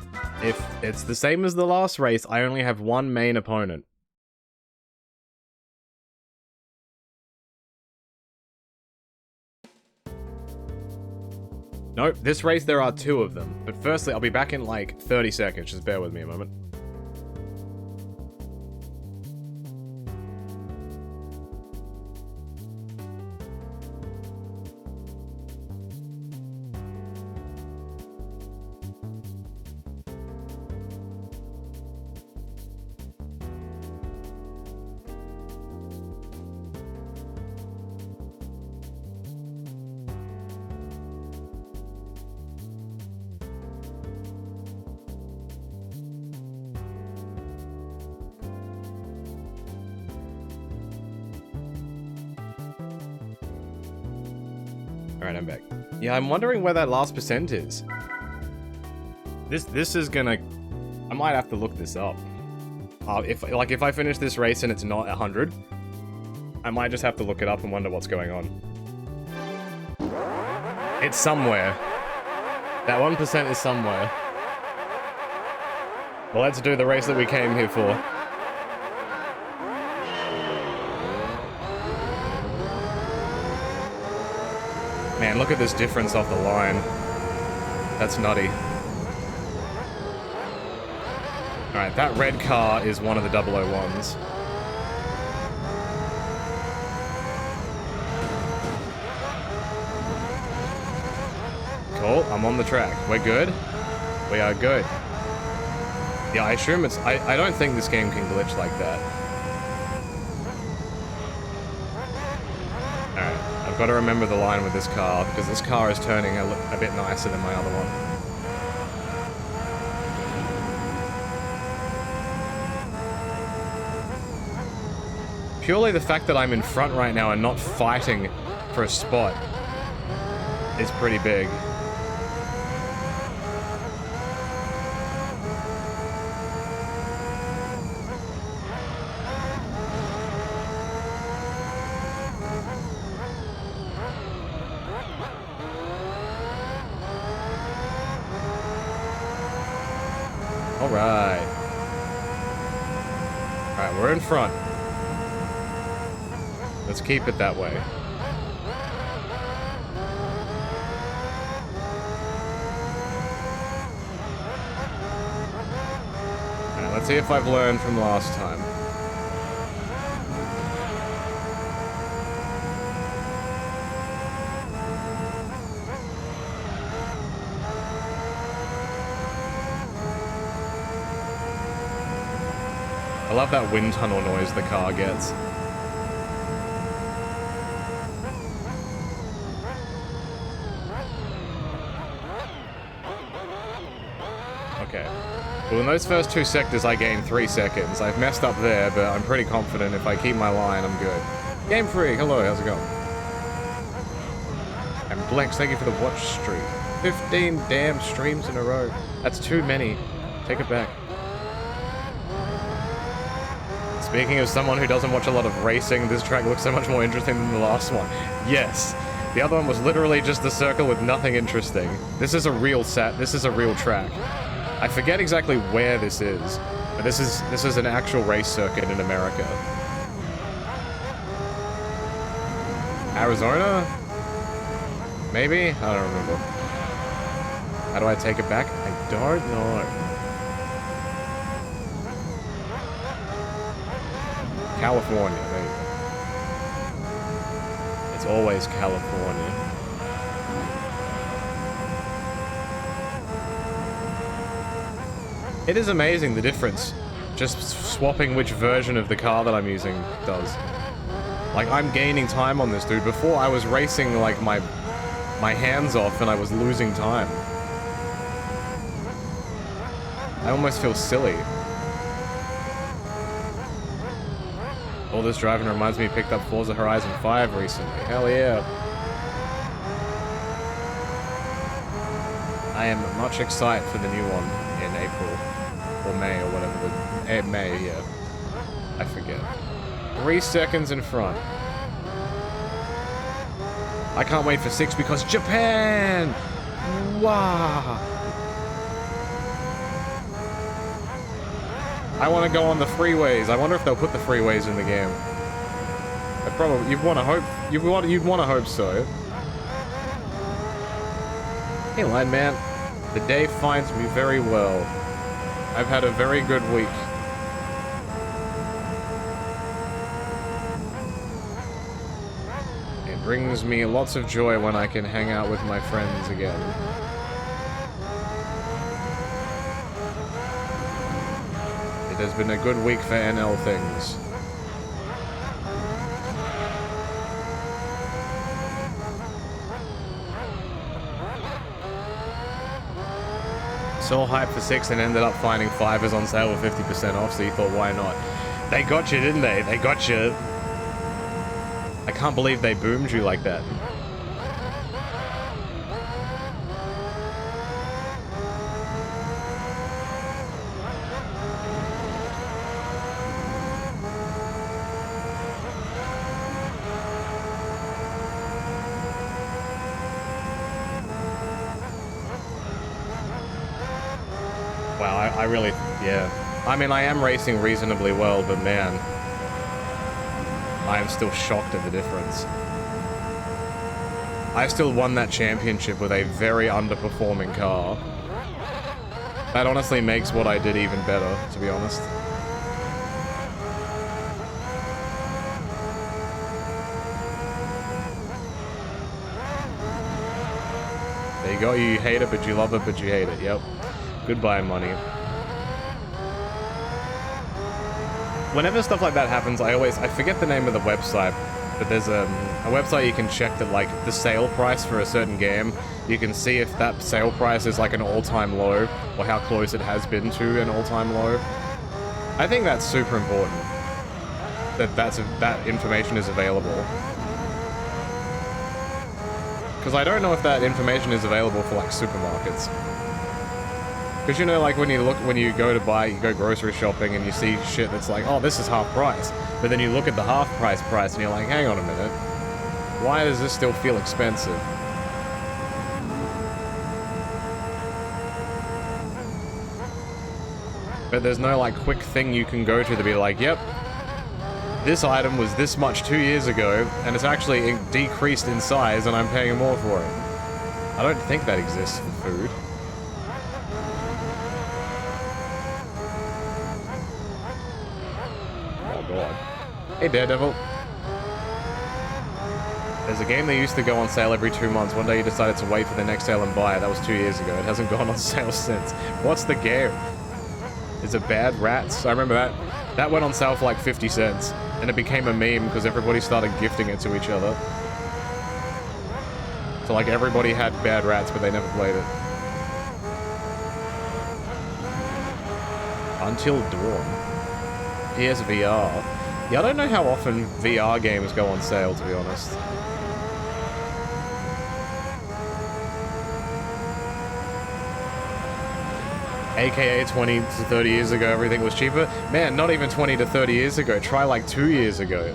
If it's the same as the last race, I only have one main opponent. Nope, this race there are 2 of them. But firstly, I'll be back in like 30 seconds. Just bear with me a moment. Alright, I'm back. Yeah, I'm wondering where that last percent is. This is gonna... I might have to look this up. If I finish this race and it's not 100, I might just have to look it up and wonder what's going on. It's somewhere. That 1% is somewhere. Well, let's do the race that we came here for. Man, look at this difference off the line. That's nutty. Alright, that red car is one of the 001s. Cool, I'm on the track. We're good? We are good. Yeah, I assume it's... I don't think this game can glitch like that. Alright. I've got to remember the line with this car, because this car is turning a bit nicer than my other one. Purely the fact that I'm in front right now and not fighting for a spot is pretty big. Alright. Alright, we're in front. Let's keep it that way. Alright, let's see if I've learned from last time. I love that wind tunnel noise the car gets. Okay. Well, in those first 2 sectors, I gained 3 seconds. I've messed up there, but I'm pretty confident if I keep my line, I'm good. Game Freak, hello, how's it going? And Blex, thank you for the watch stream. 15 damn streams in a row. That's too many. Take it back. Speaking of someone who doesn't watch a lot of racing, this track looks so much more interesting than the last one. Yes. The other one was literally just a circle with nothing interesting. This is a real this is a real track. I forget exactly where this is, but this is an actual race circuit in America. Arizona? Maybe? I don't remember. How do I take it back? I don't know. California, there you go. It's always California. It is amazing the difference just swapping which version of the car that I'm using does. Like, I'm gaining time on this, dude. Before, I was racing, like, my hands off and I was losing time. I almost feel silly. All this driving reminds me, picked up Forza Horizon 5 recently. Hell yeah. I am much excited for the new one in April. Or May, or whatever. May, yeah. I forget. 3 seconds in front. I can't wait for 6 because Japan! Wow! I want to go on the freeways. I wonder if they'll put the freeways in the game. They probably. You'd want to hope. You'd want to hope so. Hey, line man. The day finds me very well. I've had a very good week. It brings me lots of joy when I can hang out with my friends again. It has been a good week for NL things. So hyped for 6 and ended up finding 5 is on sale with 50% off, so you thought, why not? They got you, didn't they? They got you. I can't believe they boomed you like that. I really, yeah. I mean, I am racing reasonably well, but man, I am still shocked at the difference. I still won that championship with a very underperforming car. That honestly makes what I did even better, to be honest. There you go, you hate it, but you love it, but you hate it, yep. Goodbye, money. Whenever stuff like that happens, I forget the name of the website, but there's a website you can check that, like, the sale price for a certain game. You can see if that sale price is, like, an all-time low, or how close it has been to an all-time low. I think that's super important, that information is available. Because I don't know if that information is available for, like, supermarkets. Because, you know, like, when you go grocery shopping and you see shit that's like, oh, this is half price. But then you look at the half price and you're like, hang on a minute. Why does this still feel expensive? But there's no, like, quick thing you can go to be like, yep, this item was this much 2 years ago, and it's actually decreased in size, and I'm paying more for it. I don't think that exists for food. Hey, Daredevil. There's a game that used to go on sale every 2 months. One day you decided to wait for the next sale and buy it. That was 2 years ago. It hasn't gone on sale since. What's the game? Is it Bad Rats? I remember that. That went on sale for like 50 cents, and it became a meme because everybody started gifting it to each other. So like everybody had Bad Rats, but they never played it. Until Dawn. PSVR. Yeah, I don't know how often VR games go on sale, to be honest. AKA 20 to 30 years ago, everything was cheaper. Man, not even 20 to 30 years ago. Try like 2 years ago.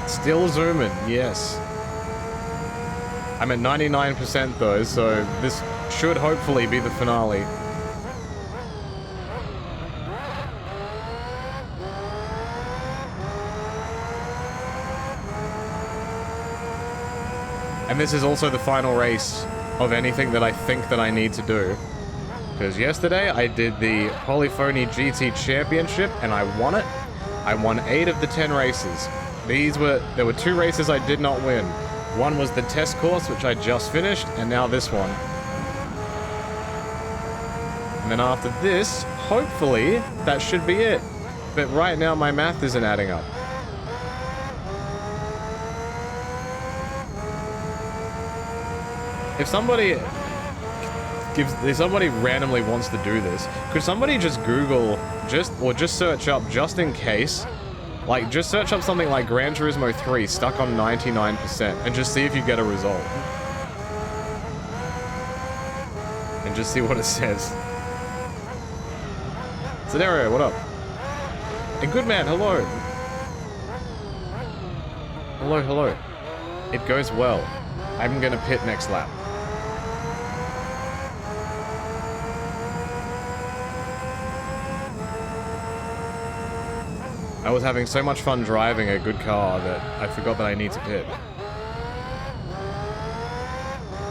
Still zooming, yes. I'm at 99% though, so this should hopefully be the finale. And this is also the final race of anything that I think that I need to do. Because yesterday I did the Polyphony GT Championship and I won it. I won 8 of the 10 races. There were 2 races I did not win. One was the test course, which I just finished, and now this one. And then after this, hopefully, that should be it. But right now my math isn't adding up. If somebody randomly wants to do this, could somebody just Google, or just search up, just in case, like, just search up something like Gran Turismo 3 stuck on 99% and just see if you get a result. And just see what it says. Scenario, what up? And good man, hello. Hello, hello. It goes well. I'm gonna pit next lap. I was having so much fun driving a good car that I forgot that I need to pit.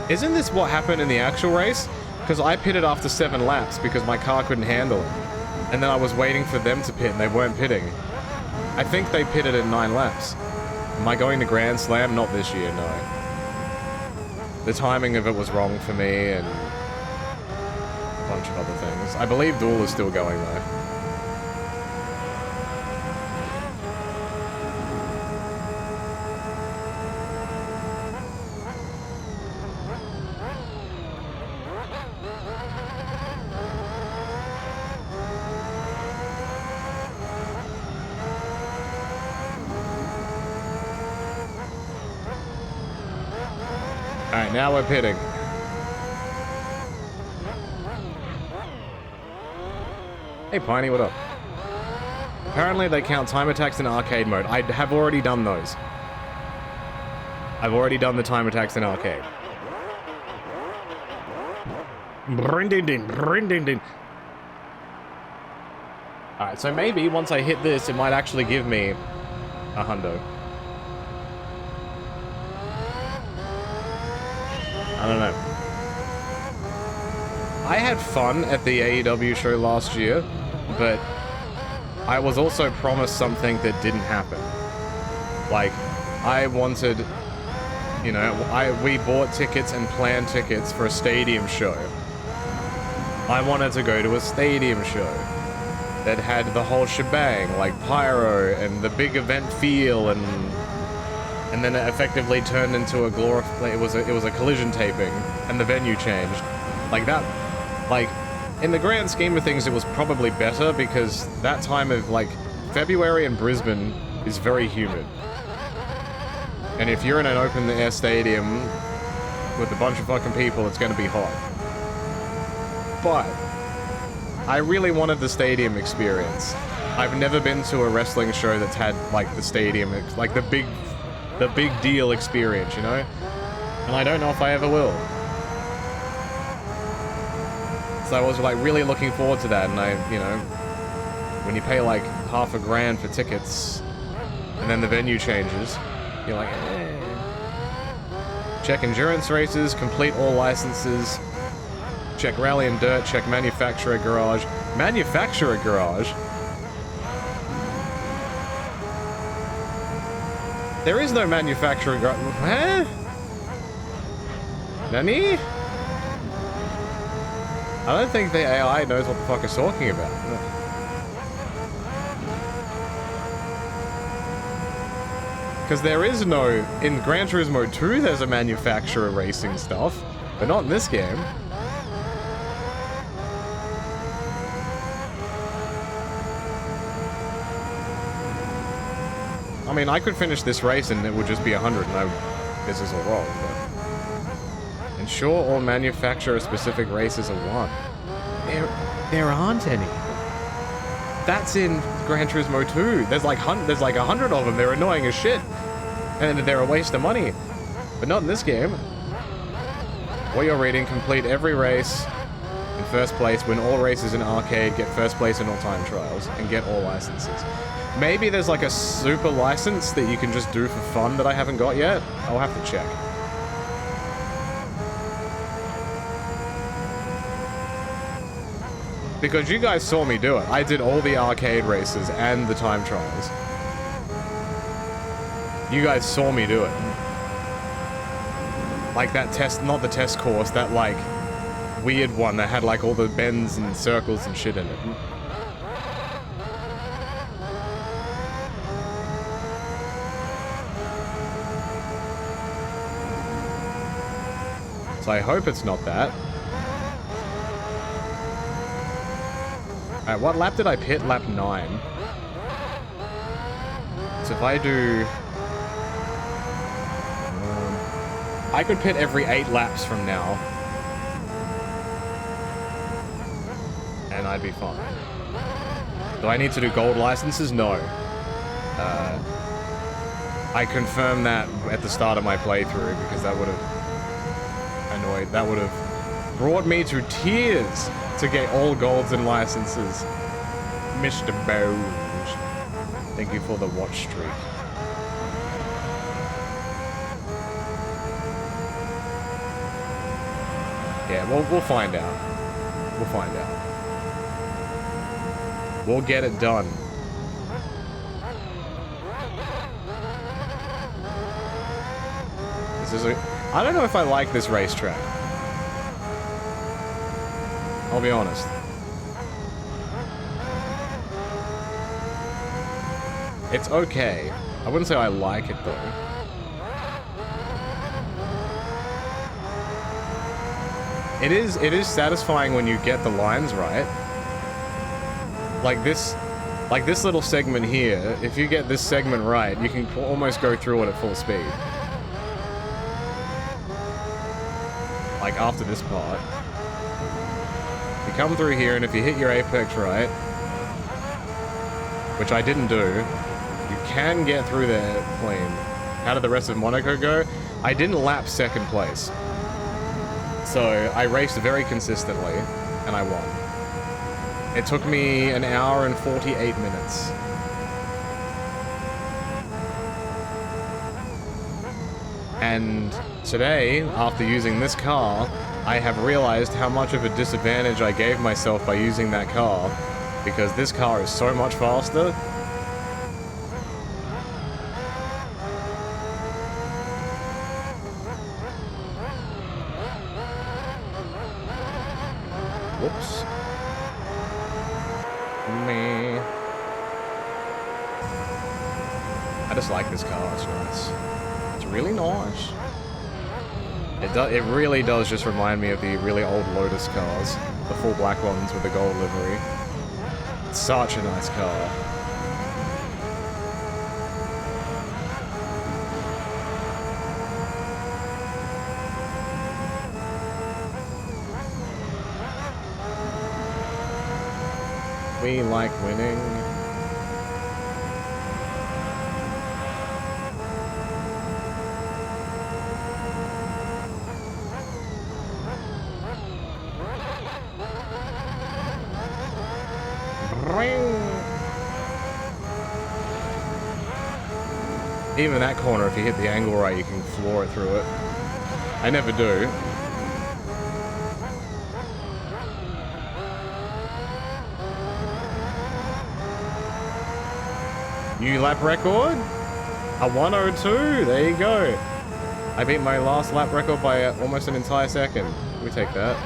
Isn't this what happened in the actual race? Because I pitted after 7 laps because my car couldn't handle it. And then I was waiting for them to pit and they weren't pitting. I think they pitted at 9 laps. Am I going to Grand Slam? Not this year, no. The timing of it was wrong for me and a bunch of other things. I believe Duel is still going though. Alright, now we're pitting. Hey Piney, what up? Apparently they count time attacks in arcade mode. I have already done those. I've already done the time attacks in arcade. Alright, so maybe once I hit this, it might actually give me a hundo. I don't know. I had fun at the AEW show last year, but I was also promised something that didn't happen. Like, I wanted, you know, we bought tickets and planned tickets for a stadium show. I wanted to go to a stadium show that had the whole shebang, like pyro and the big event feel, and then it effectively turned into a it was a collision taping, and the venue changed. Like that, like, in the grand scheme of things, it was probably better because that time of, like, February in Brisbane is very humid. And if you're in an open-air stadium with a bunch of fucking people, it's gonna be hot. But I really wanted the stadium experience. I've never been to a wrestling show that's had, like, the stadium, like, the big deal experience, you know? And I don't know if I ever will. So I was, like, really looking forward to that, and I, you know, when you pay, like, $half grand for tickets, and then the venue changes, you're like, eh. Check endurance races, complete all licenses, check rally and dirt, check manufacturer garage. Manufacturer garage? There is no manufacturer garage. Huh? Nani? I don't think the AI knows what the fuck it's talking about. Because there is no... In Gran Turismo 2, there's a manufacturer racing stuff, but not in this game. I mean, I could finish this race and it would just be 100 and this is all wrong, but... Ensure all manufacturer-specific races are won. There aren't any. That's in Gran Turismo 2. There's like 100 of them. They're annoying as shit. And they're a waste of money. But not in this game. What you're reading, complete every race in first place, win all races in arcade, get first place in all time trials, and get all licenses. Maybe there's like a super license that you can just do for fun that I haven't got yet. I'll have to check. Because you guys saw me do it. I did all the arcade races and the time trials. You guys saw me do it. Like that test, not the test course, that like weird one that had like all the bends and circles and shit in it. So I hope it's not that. Alright, what lap did I pit? Lap 9. So if I do... I could pit every 8 laps from now. And I'd be fine. Do I need to do gold licenses? No. I confirmed that at the start of my playthrough because that would have annoyed... That would have brought me to tears to get all golds and licenses. Mr. Bones. Thank you for the watch streak. Yeah, we'll find out. We'll find out. We'll get it done. This is a... I don't know if I like this racetrack. I'll be honest. It's okay. I wouldn't say I like it though. It is satisfying when you get the lines right. Like this little segment here, if you get this segment right, you can almost go through it at full speed. Like after this part. You come through here, and if you hit your apex right, which I didn't do, you can get through there clean. How did the rest of Monaco go? I didn't lap second place. So I raced very consistently, and I won. It took me an hour and 48 minutes. And today, after using this car, I have realized how much of a disadvantage I gave myself by using that car, because this car is so much faster. Whoops. Meh. I just like this car, it's nice. It's really nice. It really does just remind me of the really old Lotus cars. The full black ones with the gold livery. It's such a nice car. We like winning. Even that corner, if you hit the angle right, you can floor it through it. I never do. New lap record? A 102, there you go. I beat my last lap record by almost an entire second. We take that.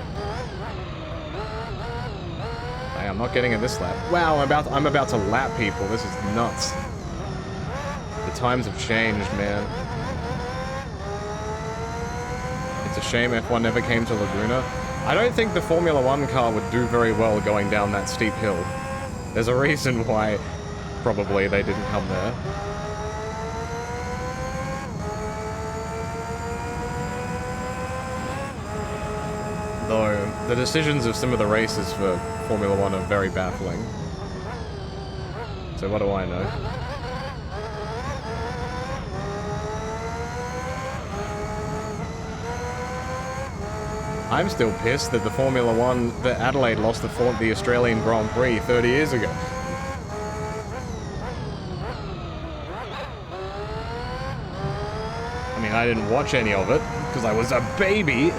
Hey, I'm not getting it this lap. Wow, I'm about to lap people. This is nuts. The times have changed, man. It's a shame F1 never came to Laguna. I don't think the Formula 1 car would do very well going down that steep hill. There's a reason why probably they didn't come there. Though, the decisions of some of the races for Formula 1 are very baffling. So what do I know? I'm still pissed that the Formula 1, that Adelaide lost the Australian Grand Prix 30 years ago. I mean, I didn't watch any of it, because I was a baby.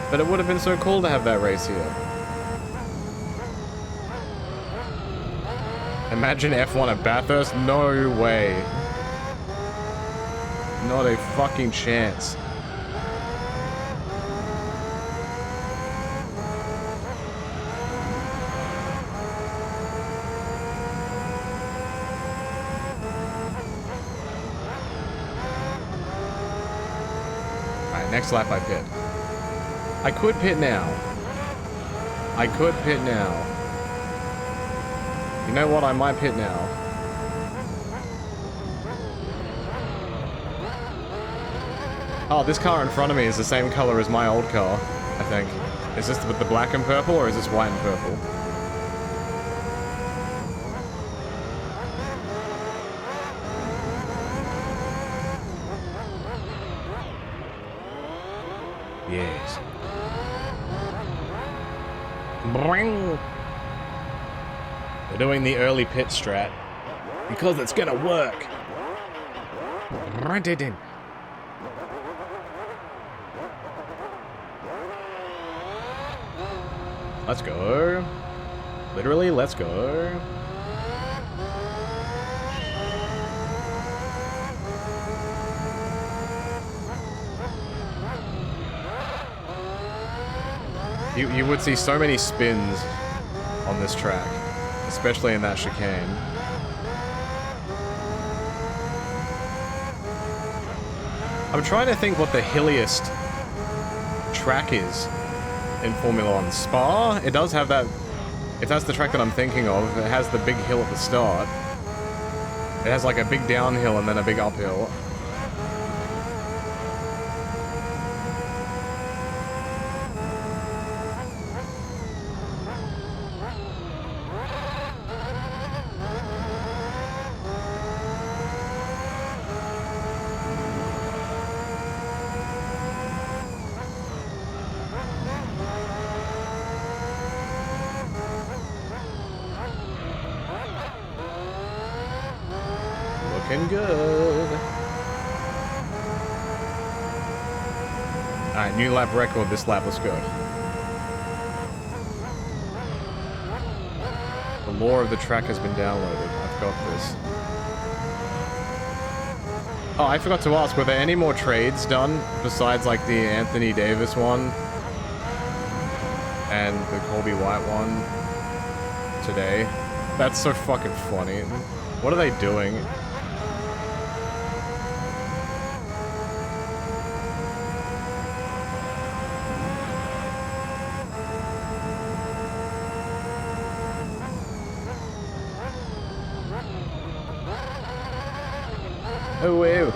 But it would have been so cool to have that race here. Imagine F1 at Bathurst? No way. Not a fucking chance. Alright, next lap I pit. I could pit now. I could pit now. You know what? I might pit now. Oh, this car in front of me is the same color as my old car, I think. Is this with the black and purple, or is this white and purple? Yes. Bring. We're doing the early pit strat because it's gonna work. Right it in. Let's go. Literally, let's go. You would see so many spins on this track, especially in that chicane. I'm trying to think what the hilliest track is in Formula 1. Spa? It does have that... If that's the track that I'm thinking of, it has the big hill at the start. It has like a big downhill and then a big uphill. Looking good. Alright, new lap record. This lap was good. The lore of the track has been downloaded. I've got this. Oh, I forgot to ask, were there any more trades done besides like the Anthony Davis one and the Colby White one today? That's so fucking funny. What are they doing? Oh, ew.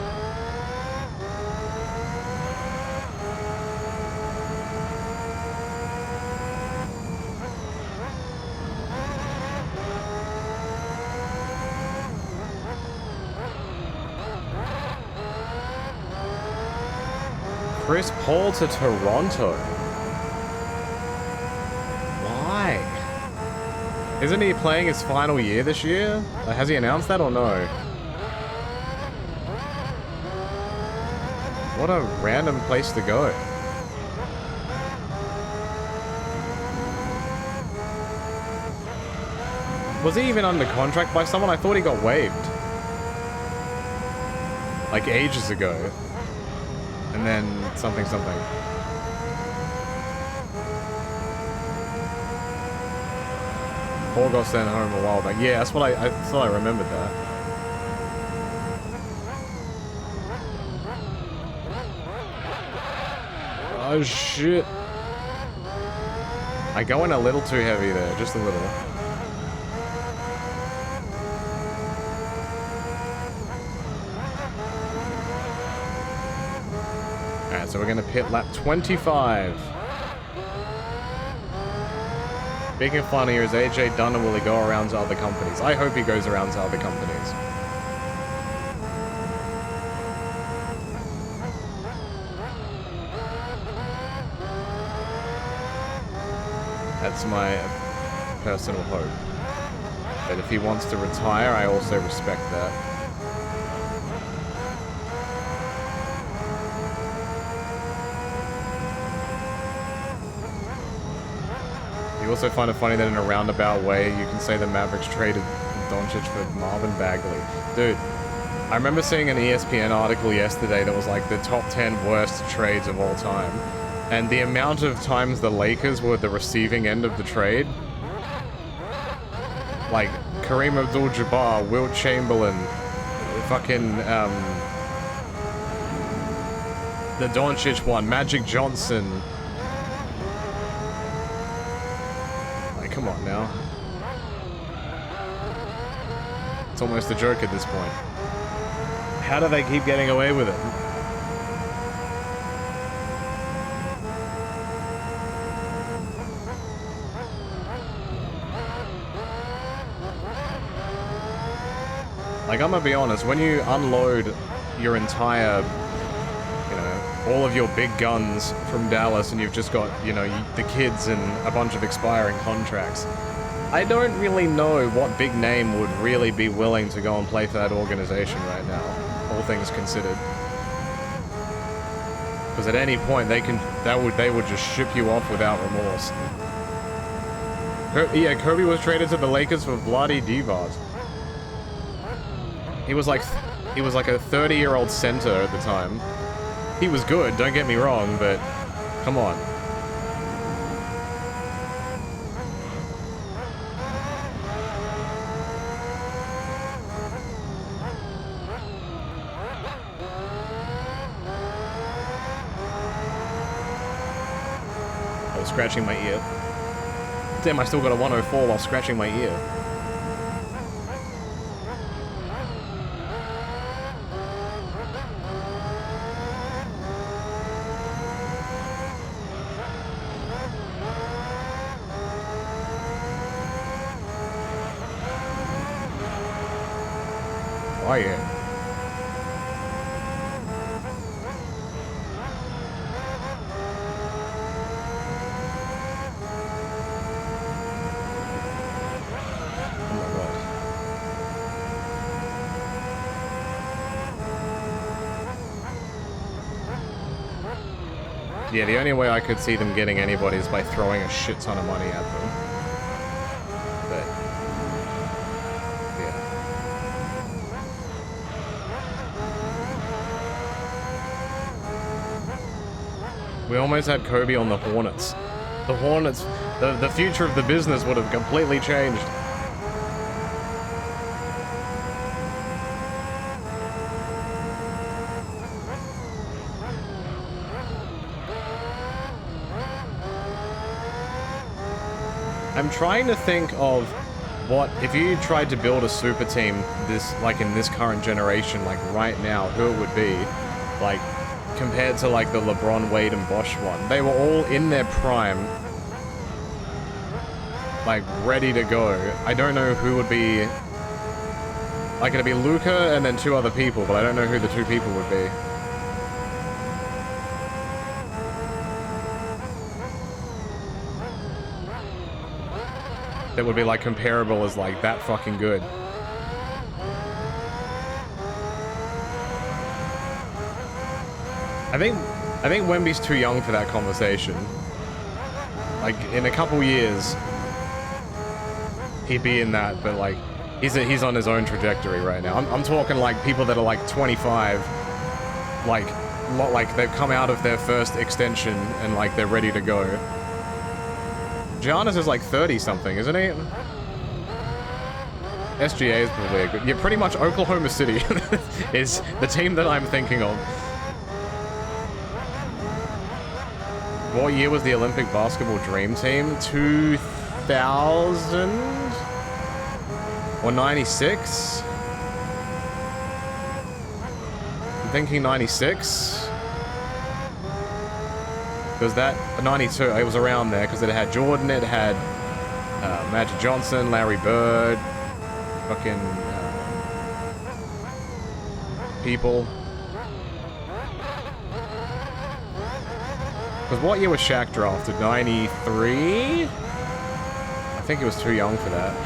Chris Paul to Toronto. Why? Isn't he playing his final year this year? Has he announced that or no? What a random place to go. Was he even under contract by someone? I thought he got waived. like ages ago. And then something. Paul got sent home a while back. Yeah, that's what I thought I remembered that. Oh shit. I go in a little too heavy there, just a little. Alright, so we're gonna pit lap 25. Speaking of fun here, is AJ done or will he go around to other companies? I hope he goes around to other companies. That's my personal hope. But if he wants to retire, I also respect that. You also find it funny that in a roundabout way, you can say the Mavericks traded Doncic for Marvin Bagley. Dude, I remember seeing an ESPN article yesterday that was like the top 10 worst trades of all time. And the amount of times the Lakers were the receiving end of the trade. Like, Kareem Abdul-Jabbar, Wilt Chamberlain, fucking, the Doncic one, Magic Johnson. Like, come on now. It's almost a joke at this point. How do they keep getting away with it? Like, I'm gonna be honest, when you unload your entire, you know, all of your big guns from Dallas and you've just got, you know, the kids and a bunch of expiring contracts, I don't really know what big name would really be willing to go and play for that organization right now, all things considered. Because at any point, they would just ship you off without remorse. Yeah, Kobe was traded to the Lakers for Vlade Divac. He was like a 30-year-old center at the time. He was good, don't get me wrong, but come on. I was scratching my ear. Damn, I still got a 104 while scratching my ear. Oh yeah. Oh my god. Yeah, the only way I could see them getting anybody is by throwing a shit ton of money at them. But yeah. We almost had Kobe on the Hornets. The Hornets, the future of the business would have completely changed. I'm trying to think of what, if you tried to build a super team this, like in this current generation, like right now, who it would be, like, compared to like the LeBron, Wade, and Bosch one. They were all in their prime, like ready to go. I don't know who would be, like it'd be Luka and then two other people, but I don't know who the two people would be. That would be like comparable as like that fucking good. I think Wemby's too young for that conversation. Like, in a couple years, he'd be in that, but like, He's on his own trajectory right now. I'm talking like people that are like 25, like they've come out of their first extension and like they're ready to go. Giannis is like 30 something, isn't he? SGA is probably a good. Yeah, pretty much Oklahoma City is the team that I'm thinking of. What year was the Olympic basketball dream team? 2000 or 96? I'm thinking 96. Was that 92? It was around there because it had Jordan, it had Magic Johnson, Larry Bird, fucking people. Because what year was Shaq drafted? 93? I think he was too young for that.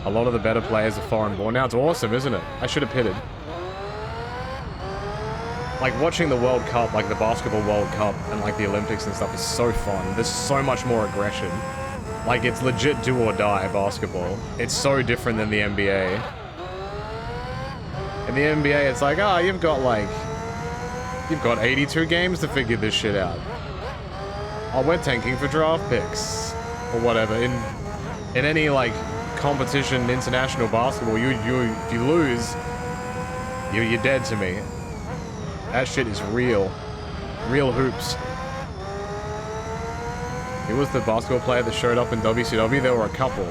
A lot of the better players are foreign born. Now it's awesome, isn't it? I should have pitted. Like, watching the World Cup, like the basketball World Cup and like the Olympics and stuff is so fun. There's so much more aggression. Like, it's legit do or die basketball. It's so different than the NBA. In the NBA, it's like, oh, you've got 82 games to figure this shit out. Oh, we're tanking for draft picks. Or whatever. In any, like, competition, international basketball, if you lose, you're dead to me. That shit is real. Real hoops. Who was the basketball player that showed up in WCW? There were a couple.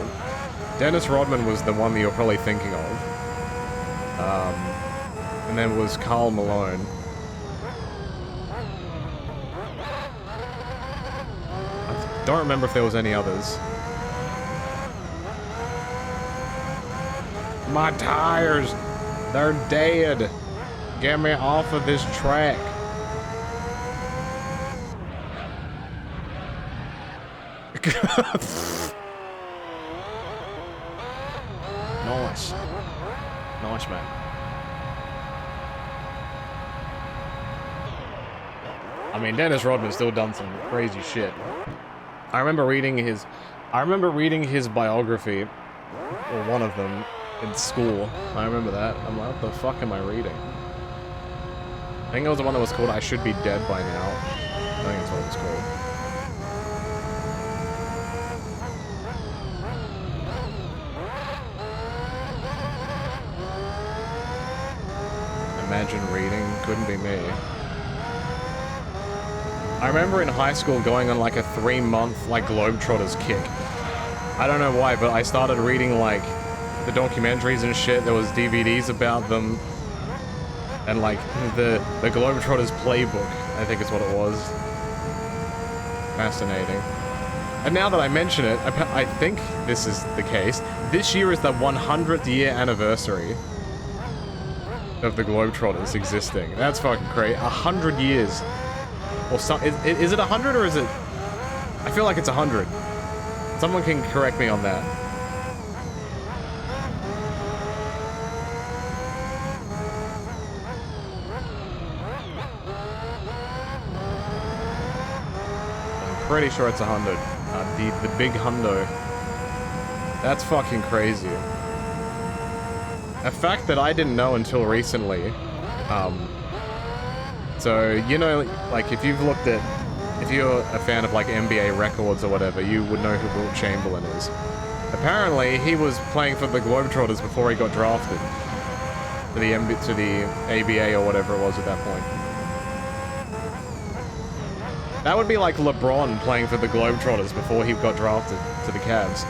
Dennis Rodman was the one that you're probably thinking of. And then was Karl Malone. I don't remember if there was any others. My tires, they're dead. Get me off of this track. Nice. Nice, man. I mean, Dennis Rodman's still done some crazy shit. I remember reading his biography, or one of them, in school. I remember that. I'm like, what the fuck am I reading? I think it was the one that was called I Should Be Dead by Now. I think that's what it was called. Imagine reading. Couldn't be me. I remember in high school going on like a 3-month like Globetrotters kick. I don't know why, but I started reading like the documentaries and shit. There was DVDs about them. And like the Globetrotters playbook, I think is what it was. Fascinating. And now that I mention it, I think this is the case. This year is the 100th year anniversary of the Globetrotters existing. That's fucking crazy. 100 years. Or some, is it 100 or is it? I feel like it's 100. Someone can correct me on that. I'm pretty sure it's 100. The big hundo. That's fucking crazy. A fact that I didn't know until recently. So, you know, like, if you're a fan of, like, NBA records or whatever, you would know who Wilt Chamberlain is. Apparently, he was playing for the Globetrotters before he got drafted to the ABA or whatever it was at that point. That would be like LeBron playing for the Globetrotters before he got drafted to the Cavs.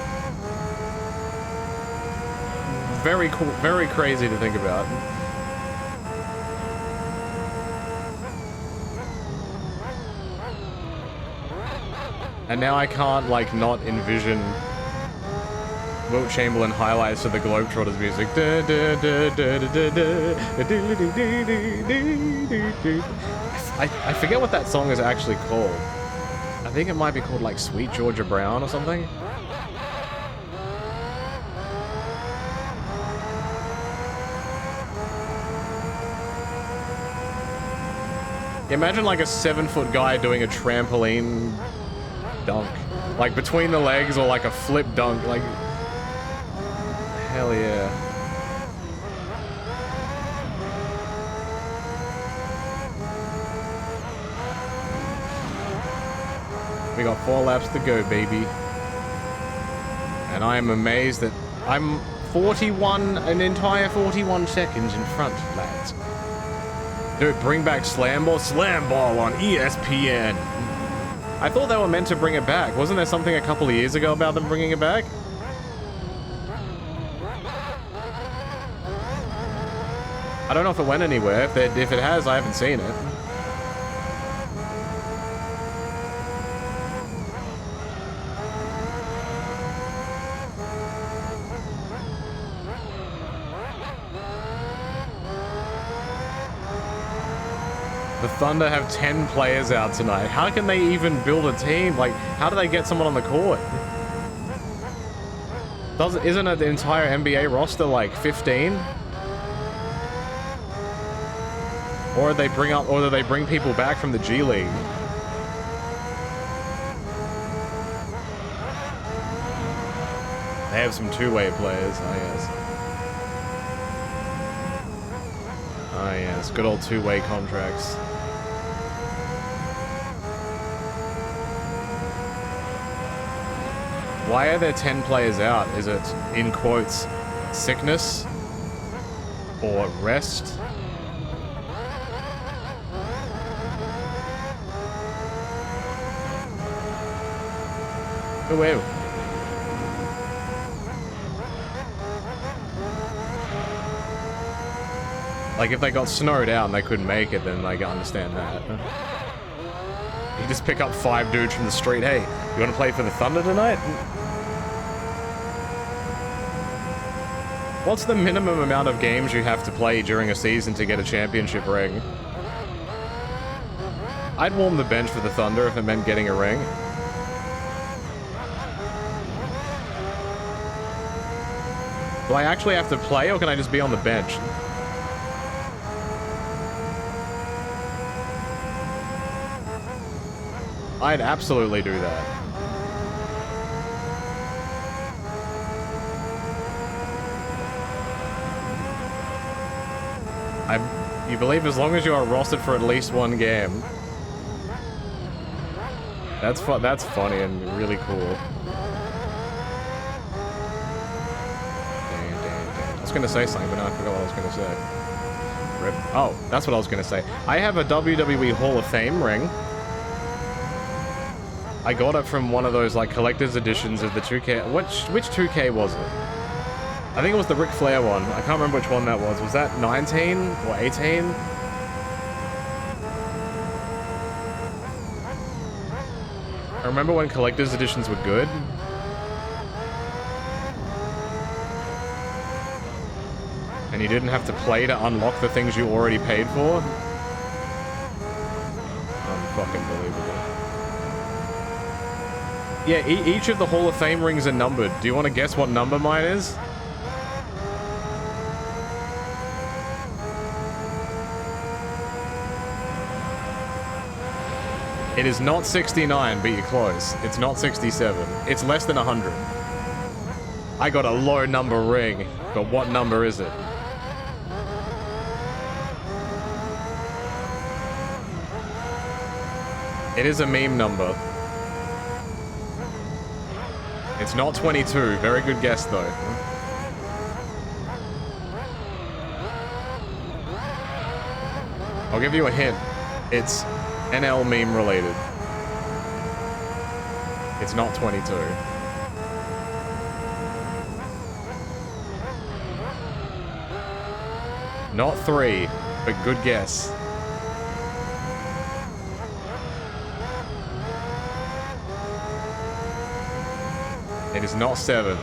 Very cool, very crazy to think about. And now I can't, like, not envision Wilt Chamberlain highlights to the Globetrotters music. I forget what that song is actually called. I think it might be called, like, Sweet Georgia Brown or something. Imagine like a 7-foot guy doing a trampoline dunk. Like between the legs or like a flip dunk. Like, hell yeah. We got 4 laps to go, baby. And I am amazed that I'm 41, an entire 41 seconds in front, lads. Dude, bring back Slam Ball. Slam Ball on ESPN. I thought they were meant to bring it back. Wasn't there something a couple of years ago about them bringing it back? I don't know if it went anywhere. If it has, I haven't seen it. The Thunder have 10 players out tonight. How can they even build a team? Like, how do they get someone on the court? Isn't it the entire NBA roster like 15? Or do they bring people back from the G League? They have some two-way players, oh yes. Oh yes, good old two-way contracts. Why are there 10 players out? Is it, in quotes, sickness? Or rest? Oh, wow. Like, if they got snowed out and they couldn't make it, then, like, I understand that. You just pick up 5 dudes from the street. Hey, you want to play for the Thunder tonight? What's the minimum amount of games you have to play during a season to get a championship ring? I'd warm the bench for the Thunder if it meant getting a ring. Do I actually have to play, or can I just be on the bench? I'd absolutely do that. You believe as long as you are rostered for at least 1 game. That's funny and really cool. I was gonna say something, but now I forgot what I was gonna say. Rip. Oh, that's what I was gonna say. I have a WWE Hall of Fame ring. I got it from one of those like collector's editions of the 2K. Which 2K was it? I think it was the Ric Flair one. I can't remember which one that was. Was that 19 or 18? I remember when collector's editions were good. And you didn't have to play to unlock the things you already paid for. Unfucking believable. Yeah, each of the Hall of Fame rings are numbered. Do you want to guess what number mine is? It is not 69, but you're close. It's not 67. It's less than 100. I got a low number ring, but what number is it? It is a meme number. It's not 22. Very good guess, though. I'll give you a hint. It's NL meme related. It's not 22. Not 3, but good guess. It is not 7.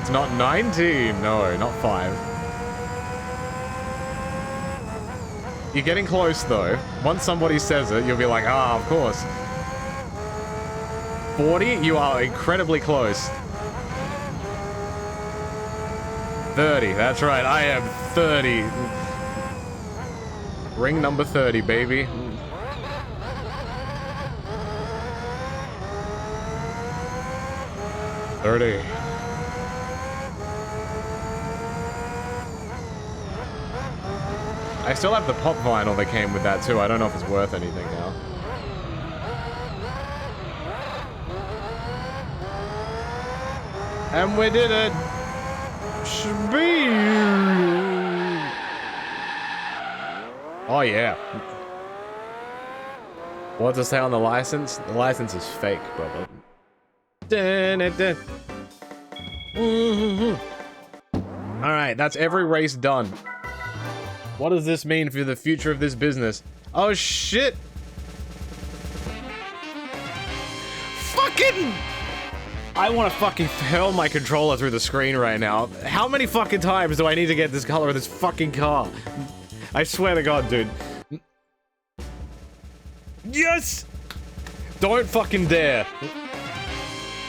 It's not 19. No, not 5. You're getting close, though. Once somebody says it, you'll be like, ah, of course. 40? You are incredibly close. 30. That's right. I am 30. Ring number 30, baby. 30. I still have the pop vinyl that came with that too. I don't know if it's worth anything now. And we did it! Speed! Oh yeah. What does it say on the license? The license is fake, brother. Alright, that's every race done. What does this mean for the future of this business? Oh shit! Fucking! I want to fucking hurl my controller through the screen right now. How many fucking times do I need to get this color of this fucking car? I swear to God, dude. Yes! Don't fucking dare.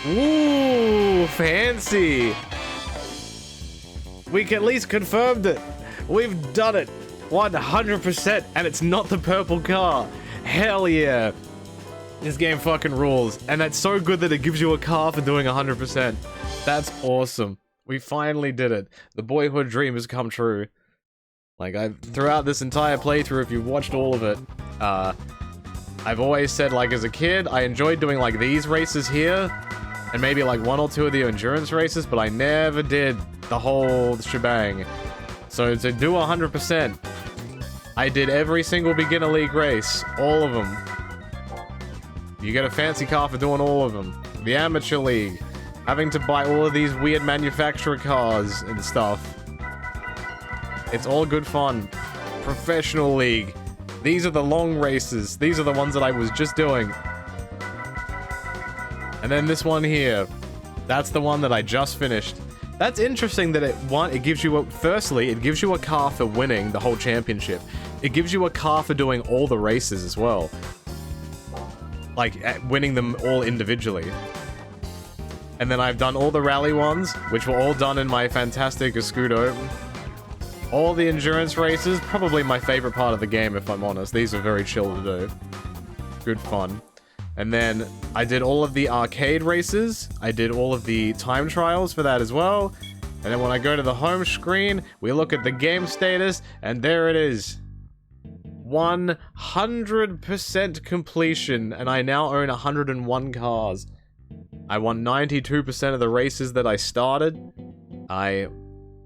Ooh, fancy. We at least confirmed it. We've done it. 100%, and it's not the purple car. Hell yeah. This game fucking rules, and that's so good that it gives you a car for doing 100%. That's awesome. We finally did it. The boyhood dream has come true. Like, throughout this entire playthrough, if you've watched all of it, I've always said, like, as a kid, I enjoyed doing, like, these races here, and maybe, like, 1 or 2 of the endurance races, but I never did the whole shebang. So, to do 100%, I did every single beginner league race. All of them. You get a fancy car for doing all of them. The amateur league. Having to buy all of these weird manufacturer cars and stuff. It's all good fun. Professional league. These are the long races. These are the ones that I was just doing. And then this one here. That's the one that I just finished. That's interesting that it gives you firstly, it gives you a car for winning the whole championship. It gives you a car for doing all the races as well. Like, winning them all individually. And then I've done all the rally ones, which were all done in my fantastic Escudo. All the endurance races, probably my favorite part of the game, if I'm honest. These are very chill to do. Good fun. And then I did all of the arcade races. I did all of the time trials for that as well. And then when I go to the home screen, we look at the game status, and there it is. 100% completion, and I now own 101 cars. I won 92% of the races that I started. I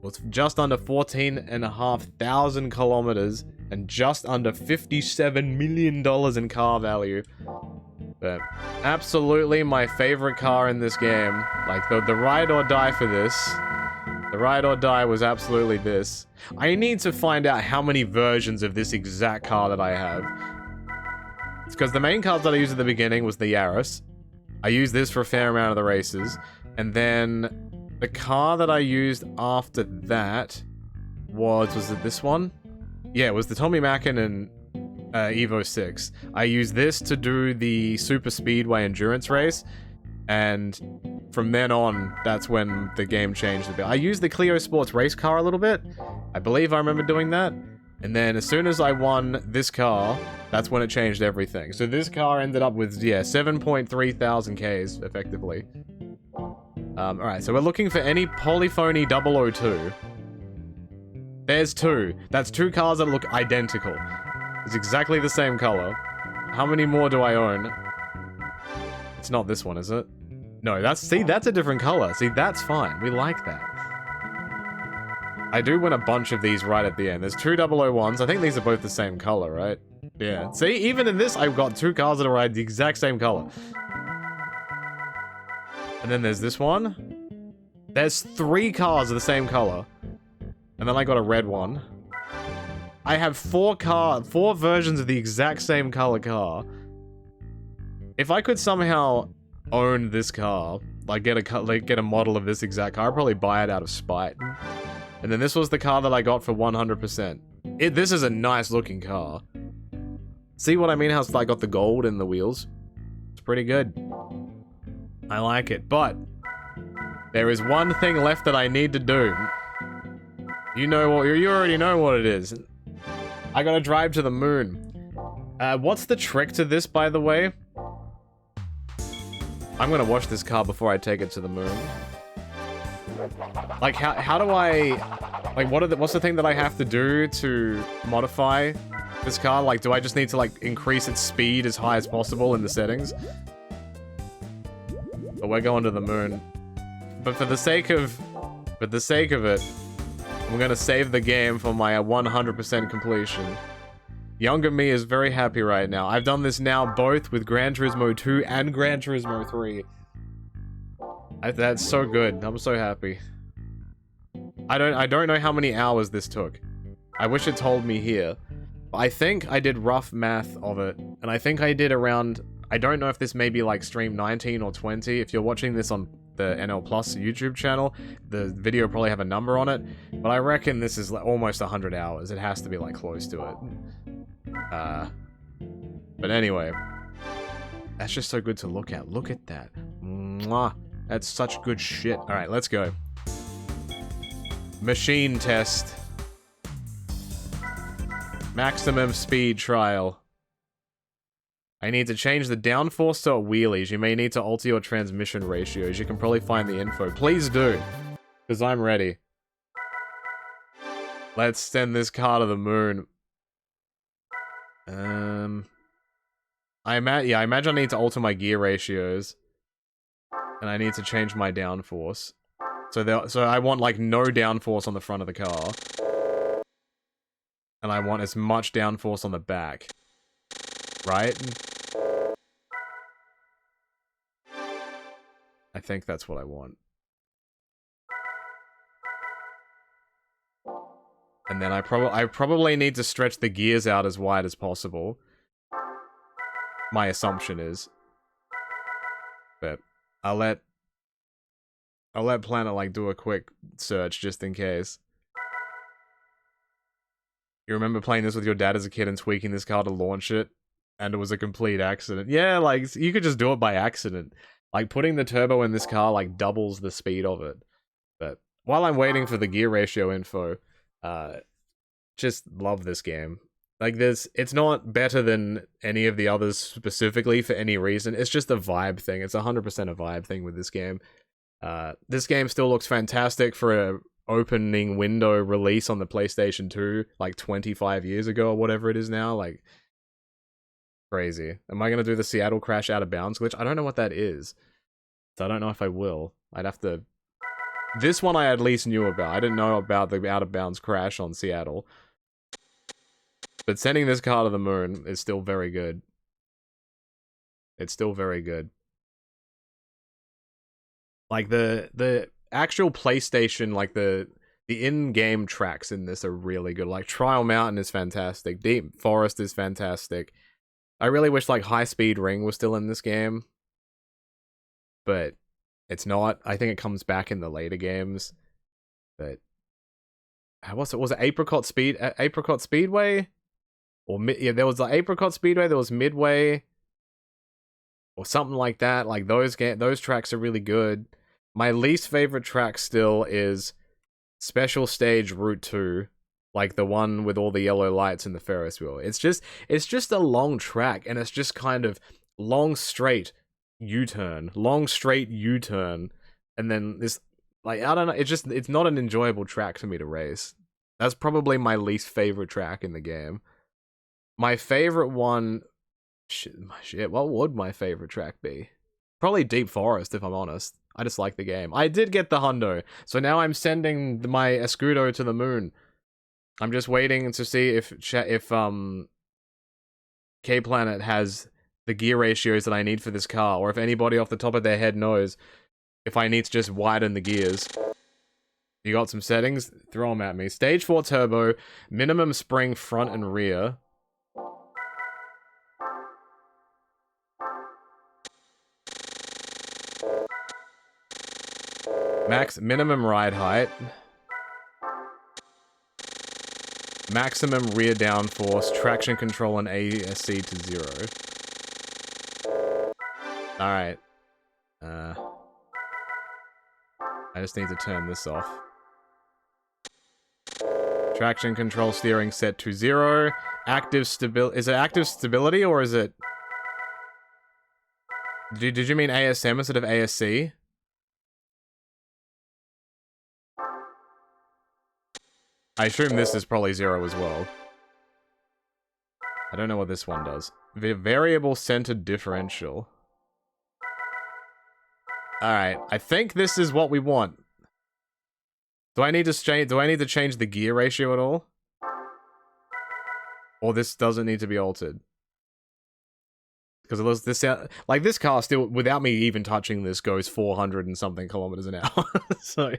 was just under 14,500 kilometers and just under $57 million in car value. But absolutely my favorite car in this game. Like, the ride or die for this. The ride or die was absolutely this. I need to find out how many versions of this exact car that I have. It's because the main cars that I used at the beginning was the Yaris. I used this for a fair amount of the races. And then the car that I used after that was it this one? Yeah, it was the Tommy Mackin Evo 6. I used this to do the Super Speedway Endurance race. And from then on, that's when the game changed a bit. I used the Clio Sports race car a little bit. I believe I remember doing that. And then as soon as I won this car, that's when it changed everything. So this car ended up with, yeah, 7.3 thousand Ks, effectively. Alright, so we're looking for any Polyphony 002. There's 2. That's 2 cars that look identical. It's exactly the same color. How many more do I own? It's not this one, is it? No, that's a different color. See, that's fine. We like that. I do win a bunch of these right at the end. There's 2 001s. I think these are both the same color, right? Yeah. See, even in this, I've got 2 cars that are the exact same color. And then there's this one. There's 3 cars of the same color. And then I got a red one. I have 4 versions of the exact same color car. If I could somehow own this car, like get a model of this exact car, I'd probably buy it out of spite. And then this was the car that I got for 100%. This is a nice looking car. See what I mean? How it's like got the gold in the wheels? It's pretty good. I like it, but there is one thing left that I need to do. You already know what it is. I gotta drive to the moon. What's the trick to this, by the way? I'm gonna wash this car before I take it to the moon. Like, how do I... Like, what's the thing that I have to do to modify this car? Like, do I just need to, like, increase its speed as high as possible in the settings? But we're going to the moon. But for the sake of... it, I'm gonna save the game for my 100% completion. Younger me is very happy right now. I've done this now both with Gran Turismo 2 and Gran Turismo 3. That's so good. I'm so happy. I don't know how many hours this took. I wish it told me here. I think I did rough math of it, and I think I did around... I don't know if this may be like stream 19 or 20. If you're watching this on the NL Plus YouTube channel, the video will probably have a number on it, but I reckon this is like almost 100 hours. It has to be like close to it. But anyway, that's just so good to look at. Look at that. Mwah. That's such good shit. Alright, let's go. Machine test. Maximum speed trial. I need to change the downforce to wheelies. You may need to alter your transmission ratios. You can probably find the info. Please do. Because I'm ready. Let's send this car to the moon. I imagine I need to alter my gear ratios. And I need to change my downforce. So I want, like, no downforce on the front of the car. And I want as much downforce on the back. Right? I think that's what I want. And then I probably need to stretch the gears out as wide as possible. My assumption is. But I'll let Planet, like, do a quick search just in case. You remember playing this with your dad as a kid and tweaking this car to launch it? And it was a complete accident. Yeah, like, you could just do it by accident. Like, putting the turbo in this car, like, doubles the speed of it. But while I'm waiting for the gear ratio info, just love this game. Like, it's not better than any of the others specifically for any reason. It's just a vibe thing. It's 100% a vibe thing with this game. This game still looks fantastic for a opening window release on the PlayStation 2, like 25 years ago or whatever it is now. Like, crazy. Am I gonna do the Seattle crash out of bounds glitch? I don't know what that is. So I don't know if I will. I'd have to... This one I at least knew about. I didn't know about the out of bounds crash on Seattle. But sending this car to the moon is still very good. It's still very good. Like, the actual PlayStation, like, the in-game tracks in this are really good. Like, Trial Mountain is fantastic. Deep Forest is fantastic. I really wish, like, High Speed Ring was still in this game. But it's not. I think it comes back in the later games. But... Was it Apricot Speedway? Or yeah, there was the Apricot Speedway, there was Midway. Or something like that. Like, those tracks are really good. My least favorite track still is Special Stage Route 2. Like, the one with all the yellow lights and the Ferris wheel. It's just a long track, and it's just kind of long straight U-turn. Long straight U-turn. And then this, like, I don't know, it's not an enjoyable track for me to race. That's probably my least favorite track in the game. My favorite one... Shit, what would my favorite track be? Probably Deep Forest, if I'm honest. I just like the game. I did get the hundo, so now I'm sending my Escudo to the moon. I'm just waiting to see if K-Planet has the gear ratios that I need for this car, or if anybody off the top of their head knows if I need to just widen the gears. You got some settings? Throw them at me. Stage 4 turbo, minimum spring front and rear. Max minimum ride height. Maximum rear downforce, traction control, and ASC to 0. Alright. I just need to turn this off. Traction control steering set to 0. Active stability. Is it active stability or is it... Did you mean ASM instead of ASC? I assume this is probably 0 as well. I don't know what this one does. Variable centered differential. Alright, I think this is what we want. Do I need to change the gear ratio at all? Or this doesn't need to be altered? Because it was this, like, this car still, without me even touching this, goes 400 and something kilometers an hour. So,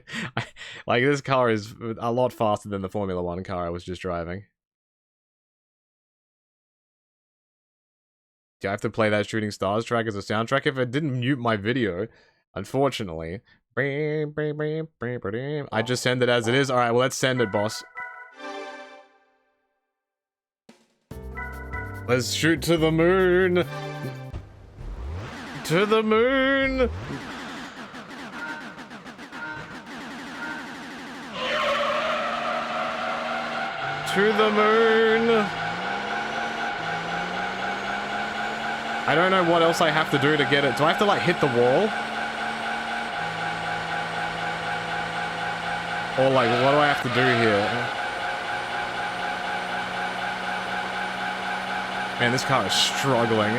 like, this car is a lot faster than the Formula 1 car I was just driving. Do I have to play that Shooting Stars track as a soundtrack? If it didn't mute my video, unfortunately. I just send it as it is. Alright, well, let's send it, boss. Let's shoot to the moon! To the moon! To the moon! I don't know what else I have to do to get it. Do I have to, like, hit the wall? Or, like, what do I have to do here? Man, this car is struggling.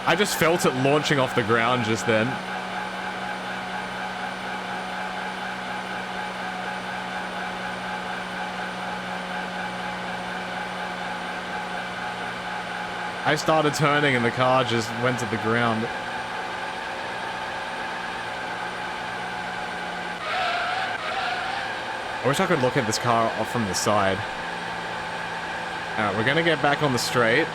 I just felt it launching off the ground just then. I started turning and the car just went to the ground. I wish I could look at this car off from the side. Alright, we're gonna get back on the straight.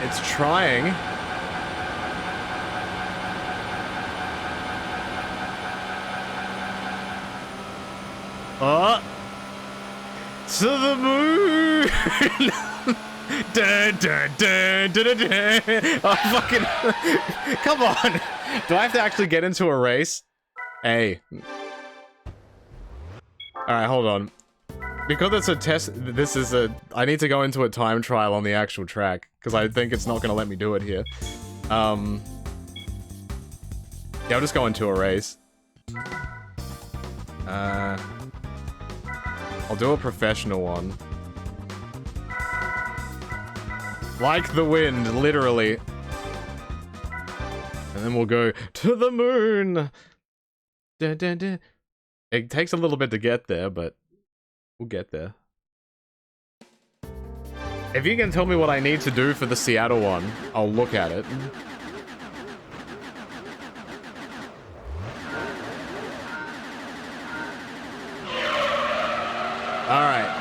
It's trying. To the moon! Dun, dun, dun, dun, dun, dun. Oh, fucking... Come on! Do I have to actually get into a race? Hey. Alright, hold on. Because it's a test, this is a... I need to go into a time trial on the actual track, because I think it's not gonna let me do it here. Yeah, I'll just go into a race. I'll do a professional one. Like the wind, literally. And then we'll go to the moon. Dun, dun, dun. It takes a little bit to get there, but we'll get there. If you can tell me what I need to do for the Seattle one, I'll look at it. Alright.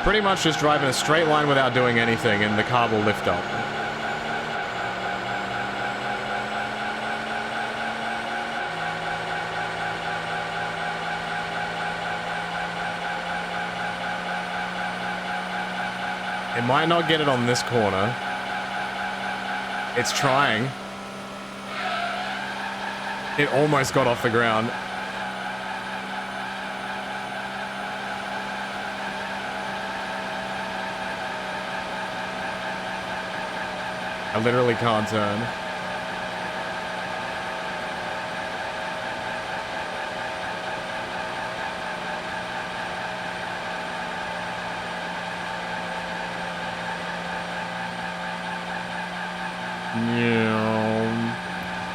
Pretty much just drive in a straight line without doing anything, and the car will lift up. It might not get it on this corner. It's trying. It almost got off the ground. I literally can't turn.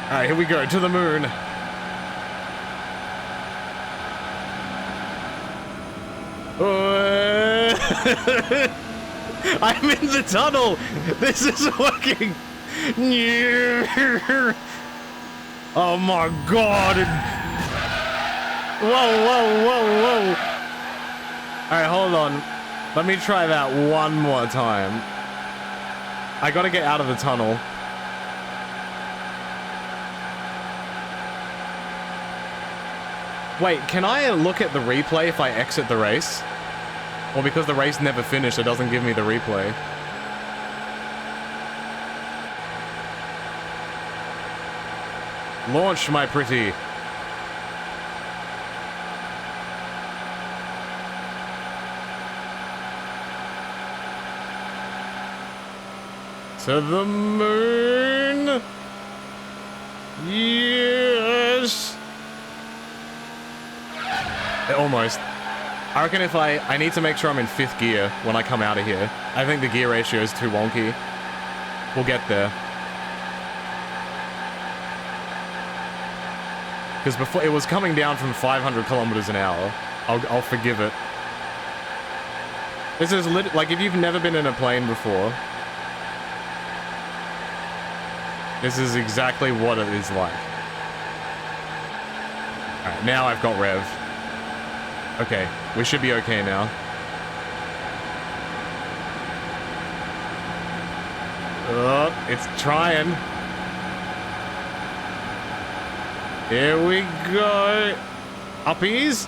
Alright, here we go, to the moon. I'm in the tunnel! This is working! Oh my god! Whoa, whoa, whoa, whoa! Alright, hold on. Let me try that one more time. I gotta get out of the tunnel. Wait, can I look at the replay if I exit the race? Or because the race never finished, it doesn't give me the replay? Launch, my pretty. To the moon. Yes. Almost. I reckon if I need to make sure I'm in 5th gear when I come out of here. I think the gear ratio is too wonky. We'll get there. Because before it was coming down from 500 kilometers an hour. I'll forgive it. This is like if you've never been in a plane before. This is exactly what it is like. Alright, now I've got rev. Okay, we should be okay now. Oh, it's trying. Here we go. Uppies.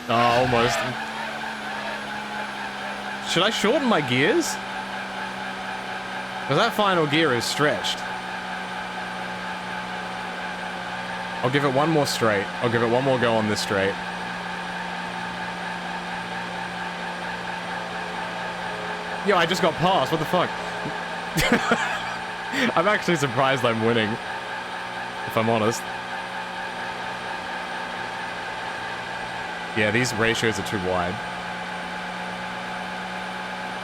Oh, almost. Should I shorten my gears? Because that final gear is stretched. I'll give it one more straight. I'll give it one more go on this straight. Yo, I just got passed. What the fuck? I'm actually surprised I'm winning. If I'm honest. Yeah, these ratios are too wide.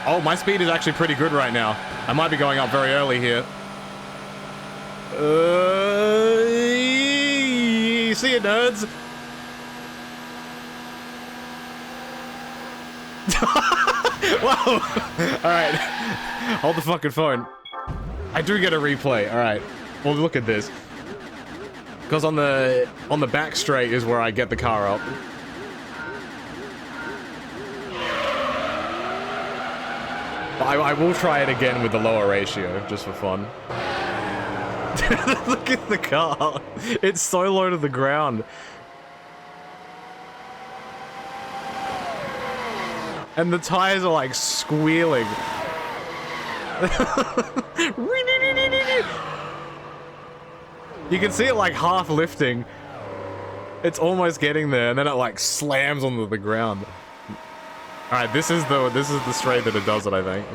Oh, my speed is actually pretty good right now. I might be going up very early here. See you, nerds. Whoa! Alright. Hold the fucking phone. I do get a replay. Alright. Well, look at this. Because on the back straight is where I get the car up. I will try it again with the lower ratio, just for fun. Look at the car. It's so low to the ground. And the tires are like squealing. You can see it like half lifting. It's almost getting there, and then it like slams onto the ground. Alright, this is the straight that it does it, I think.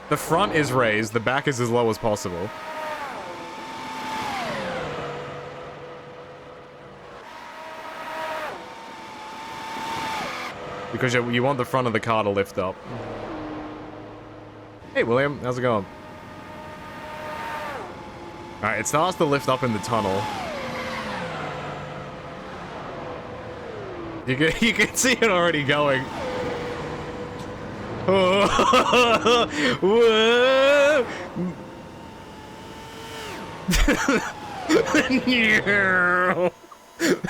The front is raised, the back is as low as possible. Because you want the front of the car to lift up. Hey William, how's it going? Alright, it starts to lift up in the tunnel. You can see it already going.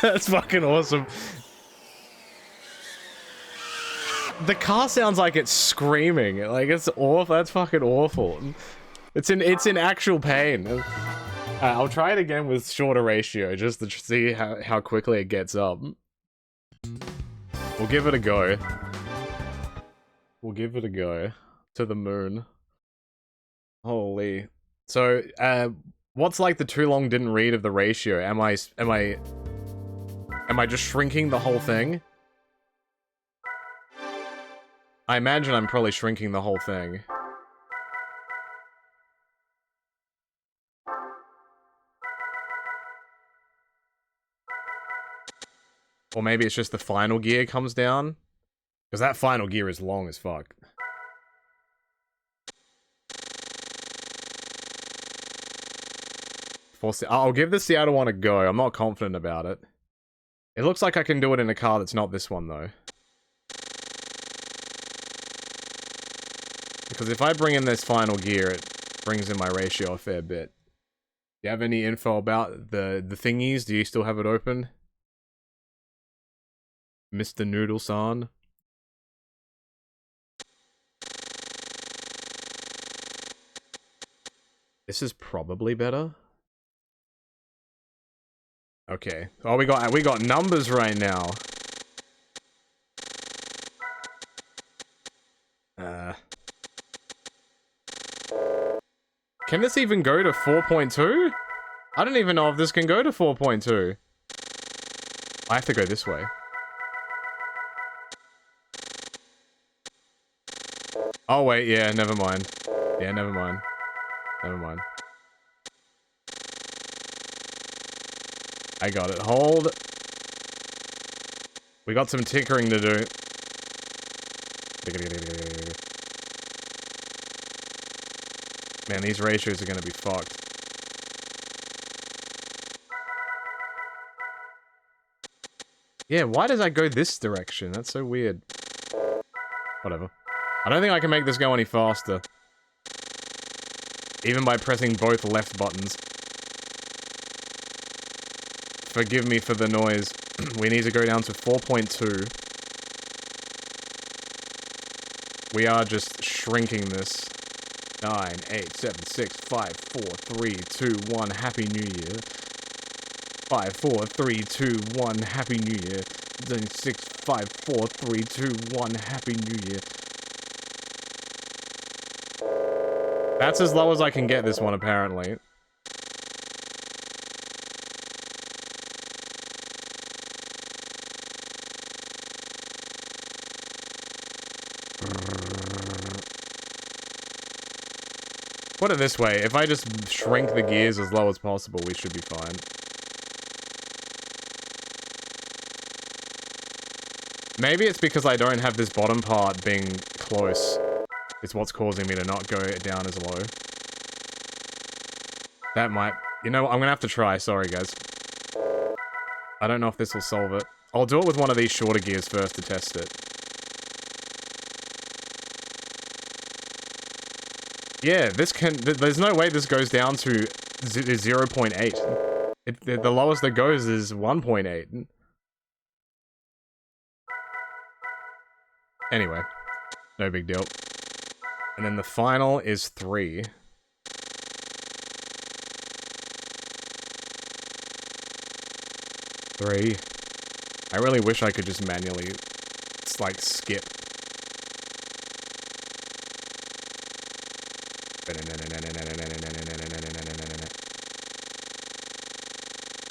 That's fucking awesome. The car sounds like it's screaming. Like it's awful. That's fucking awful. It's in actual pain. I'll try it again with shorter ratio just to see how quickly it gets up. We'll give it a go. We'll give it a go. To the moon. Holy. So, what's like the too long didn't read of the ratio? Am I just shrinking the whole thing? I imagine I'm probably shrinking the whole thing. Or maybe it's just the final gear comes down. Because that final gear is long as fuck. I'll give the Seattle one a go. I'm not confident about it. It looks like I can do it in a car that's not this one, though. Because if I bring in this final gear, it brings in my ratio a fair bit. Do you have any info about the thingies? Do you still have it open? Mr. Noodle-san? This is probably better. Okay. Oh, we got numbers right now. Can this even go to 4.2? I don't even know if this can go to 4.2. I have to go this way. Oh, wait, yeah, never mind. Yeah, never mind. Never mind. I got it. Hold. We got some tinkering to do. Man, these ratios are gonna be fucked. Yeah, why does I go this direction? That's so weird. Whatever. I don't think I can make this go any faster. Even by pressing both left buttons. Forgive me for the noise. We need to go down to 4.2. We are just shrinking this. 9, 8, 7, 6, 5, 4, 3, 2, 1, Happy New Year. 5, 4, 3, 2, 1, Happy New Year. 6, 5, 4, 3, 2, 1, Happy New Year. That's as low as I can get this one, apparently. Put it this way, if I just shrink the gears as low as possible, we should be fine. Maybe it's because I don't have this bottom part being close. It's what's causing me to not go down as low. That might... You know, I'm gonna have to try, sorry guys. I don't know if this will solve it. I'll do it with one of these shorter gears first to test it. Yeah, this can... There's no way this goes down to 0.8. The lowest that goes is 1.8. Anyway, no big deal. And then the final is 3. I really wish I could just manually, like, skip.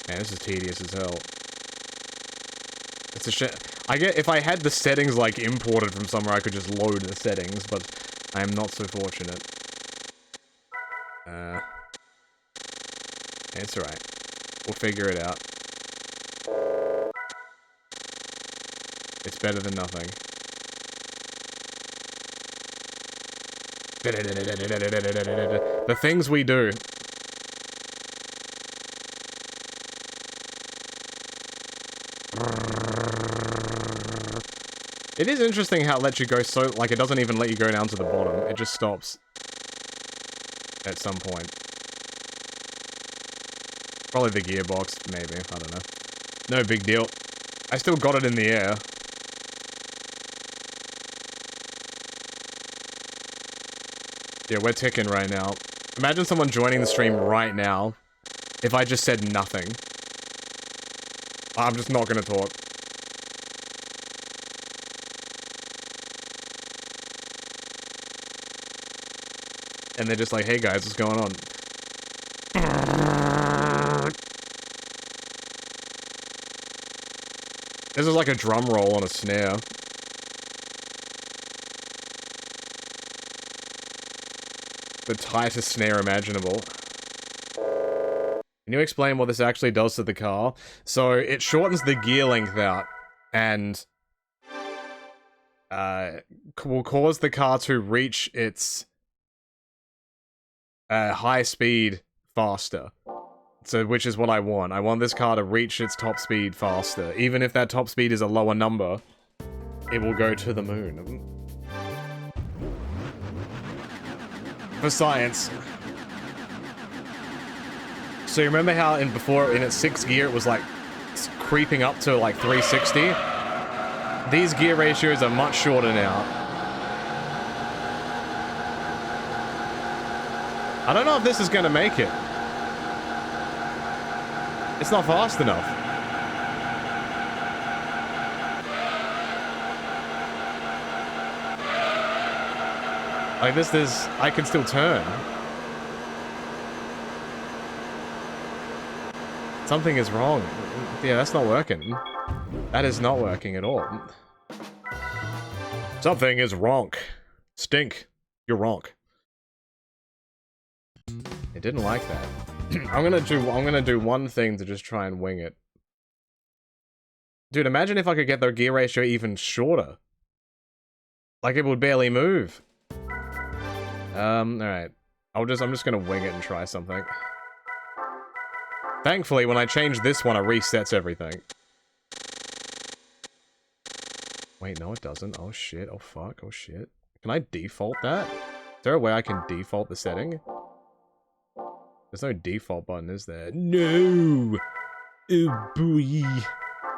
Man, this is tedious as hell. It's a shit. I get, if I had the settings, like, imported from somewhere, I could just load the settings, but I am not so fortunate. It's alright. We'll figure it out. It's better than nothing. The things we do. It is interesting how it lets you go so... Like, it doesn't even let you go down to the bottom. It just stops. At some point. Probably the gearbox, maybe. I don't know. No big deal. I still got it in the air. Yeah, we're ticking right now. Imagine someone joining the stream right now. If I just said nothing. I'm just not gonna talk. And they're just like, hey guys, what's going on? This is like a drum roll on a snare. The tightest snare imaginable. Can you explain what this actually does to the car? So, it shortens the gear length out, and will cause the car to reach its high speed faster. So, which is what I want. I want this car to reach its top speed faster. Even if that top speed is a lower number, it will go to the moon. For science. So you remember how in its 6th gear it was like creeping up to like 360? These gear ratios are much shorter now. I don't know if this is gonna make it. It's not fast enough. Like this, I can still turn. Something is wrong. Yeah, that's not working. That is not working at all. Something is wrong. Stink. You're wrong. It didn't like that. I'm gonna do one thing to just try and wing it. Dude, imagine if I could get the gear ratio even shorter. Like it would barely move. Alright. I'm just gonna wing it and try something. Thankfully, when I change this one, it resets everything. Wait, no it doesn't. Oh shit, oh fuck, oh shit. Can I default that? Is there a way I can default the setting? There's no default button, is there? No! Oh boy.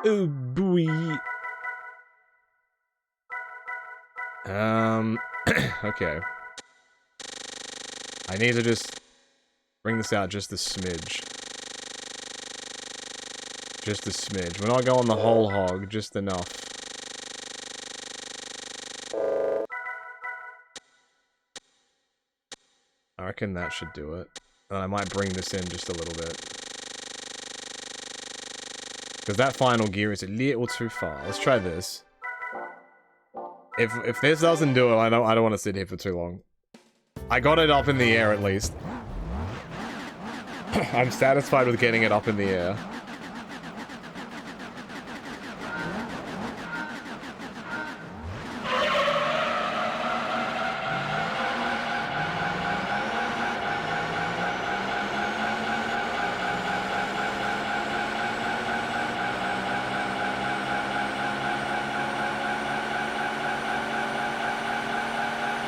Oh boy. Okay. I need to just bring this out just a smidge. Just a smidge. We're not going the whole hog, just enough. I reckon that should do it. And I might bring this in just a little bit. Because that final gear is a little too far. Let's try this. If this doesn't do it, I don't want to sit here for too long. I got it up in the air at least. I'm satisfied with getting it up in the air.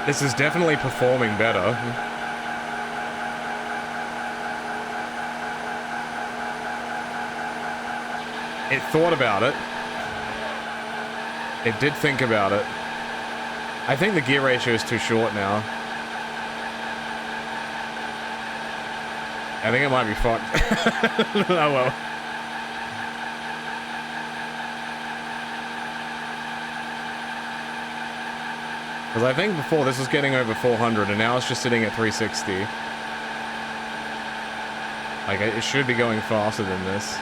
This is definitely performing better. It thought about it. It did think about it. I think the gear ratio is too short now. I think it might be fucked. Oh well. Because I think before this was getting over 400 and now it's just sitting at 360. Like, it should be going faster than this.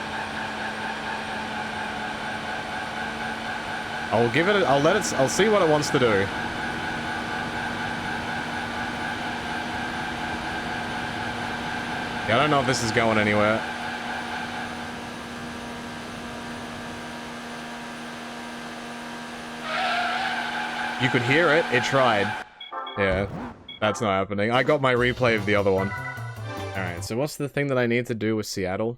I'll give it I'll see what it wants to do. Yeah, I don't know if this is going anywhere. You could hear it. It tried. Yeah, that's not happening. I got my replay of the other one. Alright, so what's the thing that I need to do with Seattle?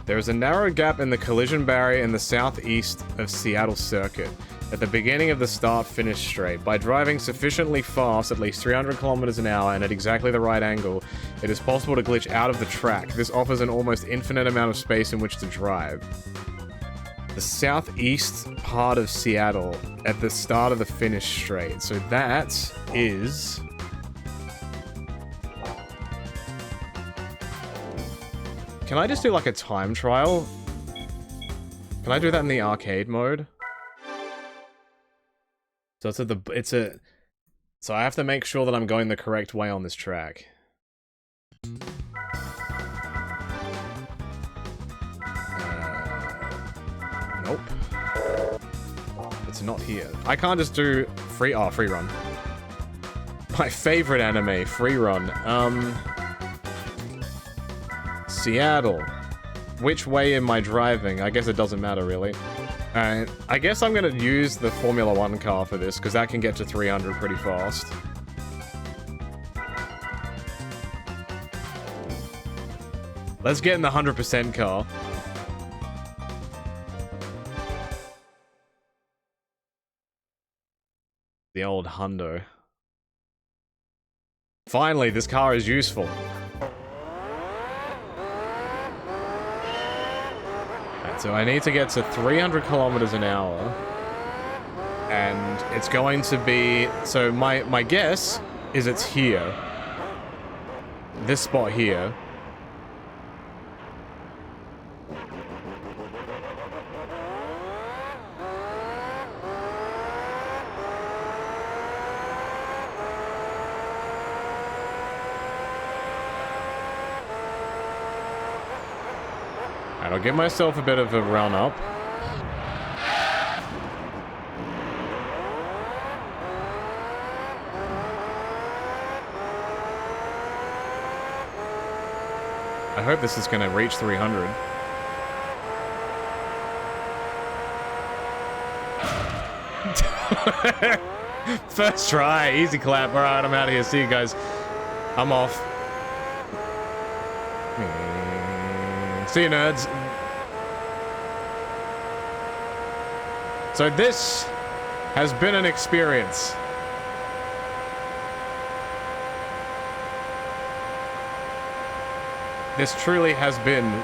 There is a narrow gap in the collision barrier in the southeast of Seattle Circuit at the beginning of the start-finish straight. By driving sufficiently fast, at least 300 kilometers an hour, and at exactly the right angle, it is possible to glitch out of the track. This offers an almost infinite amount of space in which to drive. The southeast part of Seattle at the start of the finish straight. So that is... Can I just do like a time trial? Can I do that in the arcade mode? So so I have to make sure that I'm going the correct way on this track. Nope. It's not here. I can't just do free run. My favorite anime, free run. Seattle. Which way am I driving? I guess it doesn't matter, really. Alright, I guess I'm gonna use the Formula 1 car for this, because that can get to 300 pretty fast. Let's get in the 100% car. The old hundo. Finally, this car is useful. So I need to get to 300 kilometers an hour, and it's going to be, so my guess is it's here. This spot here. Alright, I'll give myself a bit of a run up. I hope this is going to reach 300. First try, easy clap. Alright, I'm out of here. See you guys. I'm off. See you, nerds. So this has been an experience. This truly has been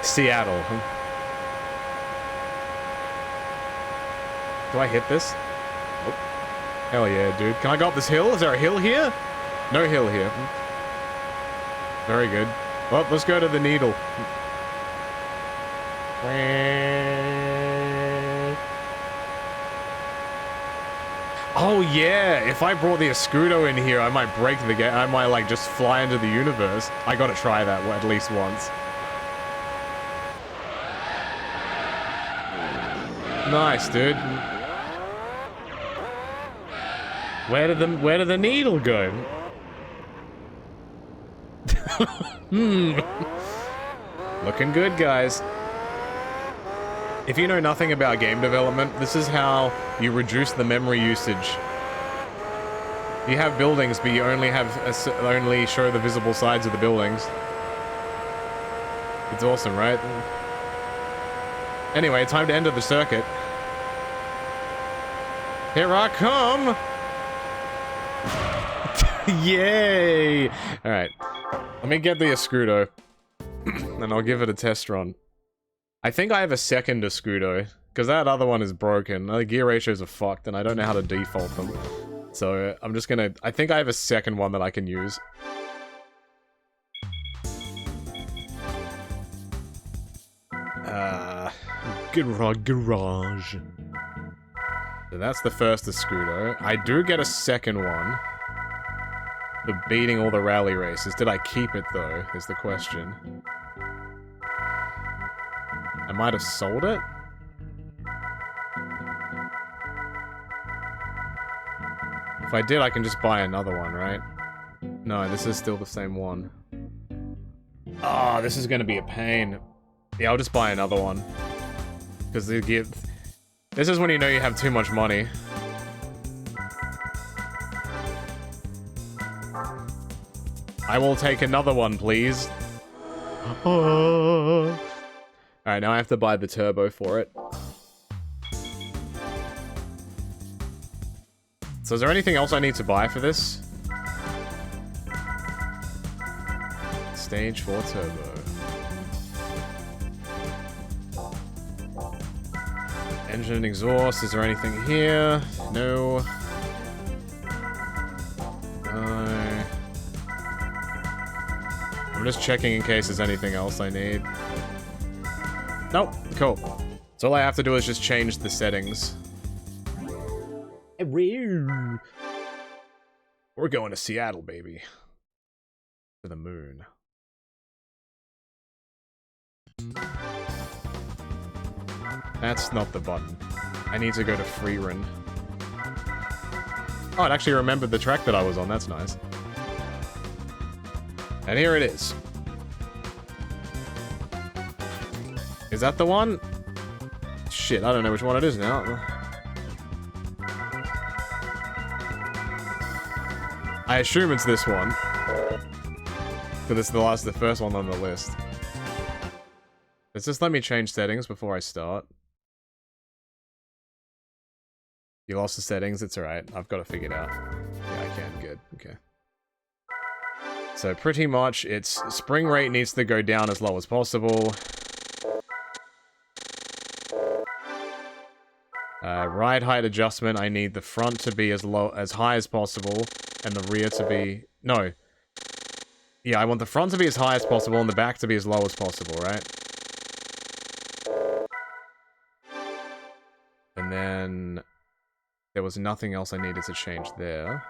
Seattle. Do I hit this? Oh. Hell yeah, dude. Can I go up this hill? Is there a hill here? No hill here. Very good. Well, let's go to the needle. Oh yeah, if I brought the Escudo in here, I might break the game. I might like just fly into the universe. I gotta try that at least once. Nice, dude. Where did the needle go? Looking good, guys. If you know nothing about game development, this is how you reduce the memory usage. You have buildings, but you only only show the visible sides of the buildings. It's awesome, right? Anyway, time to enter the circuit. Here I come! Yay! Alright. Let me get the Escudo. And I'll give it a test run. I think I have a second Escudo, because that other one is broken. The gear ratios are fucked, and I don't know how to default them. So, I'm just gonna... I think I have a second one that I can use. Garage. So that's the first Escudo. I do get a second one. For beating all the rally races. Did I keep it, though, is the question. I might have sold it? If I did, I can just buy another one, right? No, this is still the same one. Ah, oh, this is gonna be a pain. Yeah, I'll just buy another one. Because this is when you know you have too much money. I will take another one, please. Oh. Alright, now I have to buy the turbo for it. So is there anything else I need to buy for this? Stage 4 turbo. Engine and exhaust, is there anything here? No. No. I'm just checking in case there's anything else I need. Nope, cool. So all I have to do is just change the settings. We're going to Seattle, baby. To the moon. That's not the button. I need to go to Freerun. Oh, it actually remembered the track that I was on. That's nice. And here it is. Is that the one? Shit, I don't know which one it is now. I assume it's this one. Because it's the first one on the list. Let's just let me change settings before I start. You lost the settings, it's alright. I've got it figured out. Yeah, I can. Good. Okay. So pretty much, it's spring rate needs to go down as low as possible. Ride height adjustment, I need the front to be as high as possible, and the rear to be... No. Yeah, I want the front to be as high as possible, and the back to be as low as possible, right? And then... there was nothing else I needed to change there.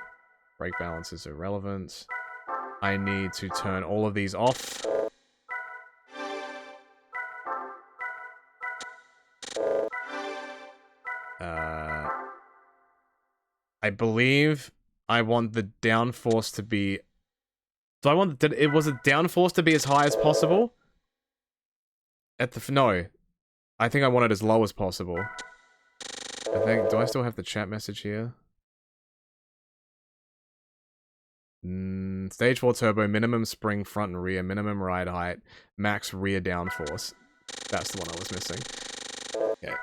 Brake balance is irrelevant. I need to turn all of these off. I believe I want the downforce to be... Do I want... Was it downforce to be as high as possible? No. I think I want it as low as possible. I think... Do I still have the chat message here? Stage 4 turbo, minimum spring front and rear, minimum ride height, max rear downforce. That's the one I was missing. Okay.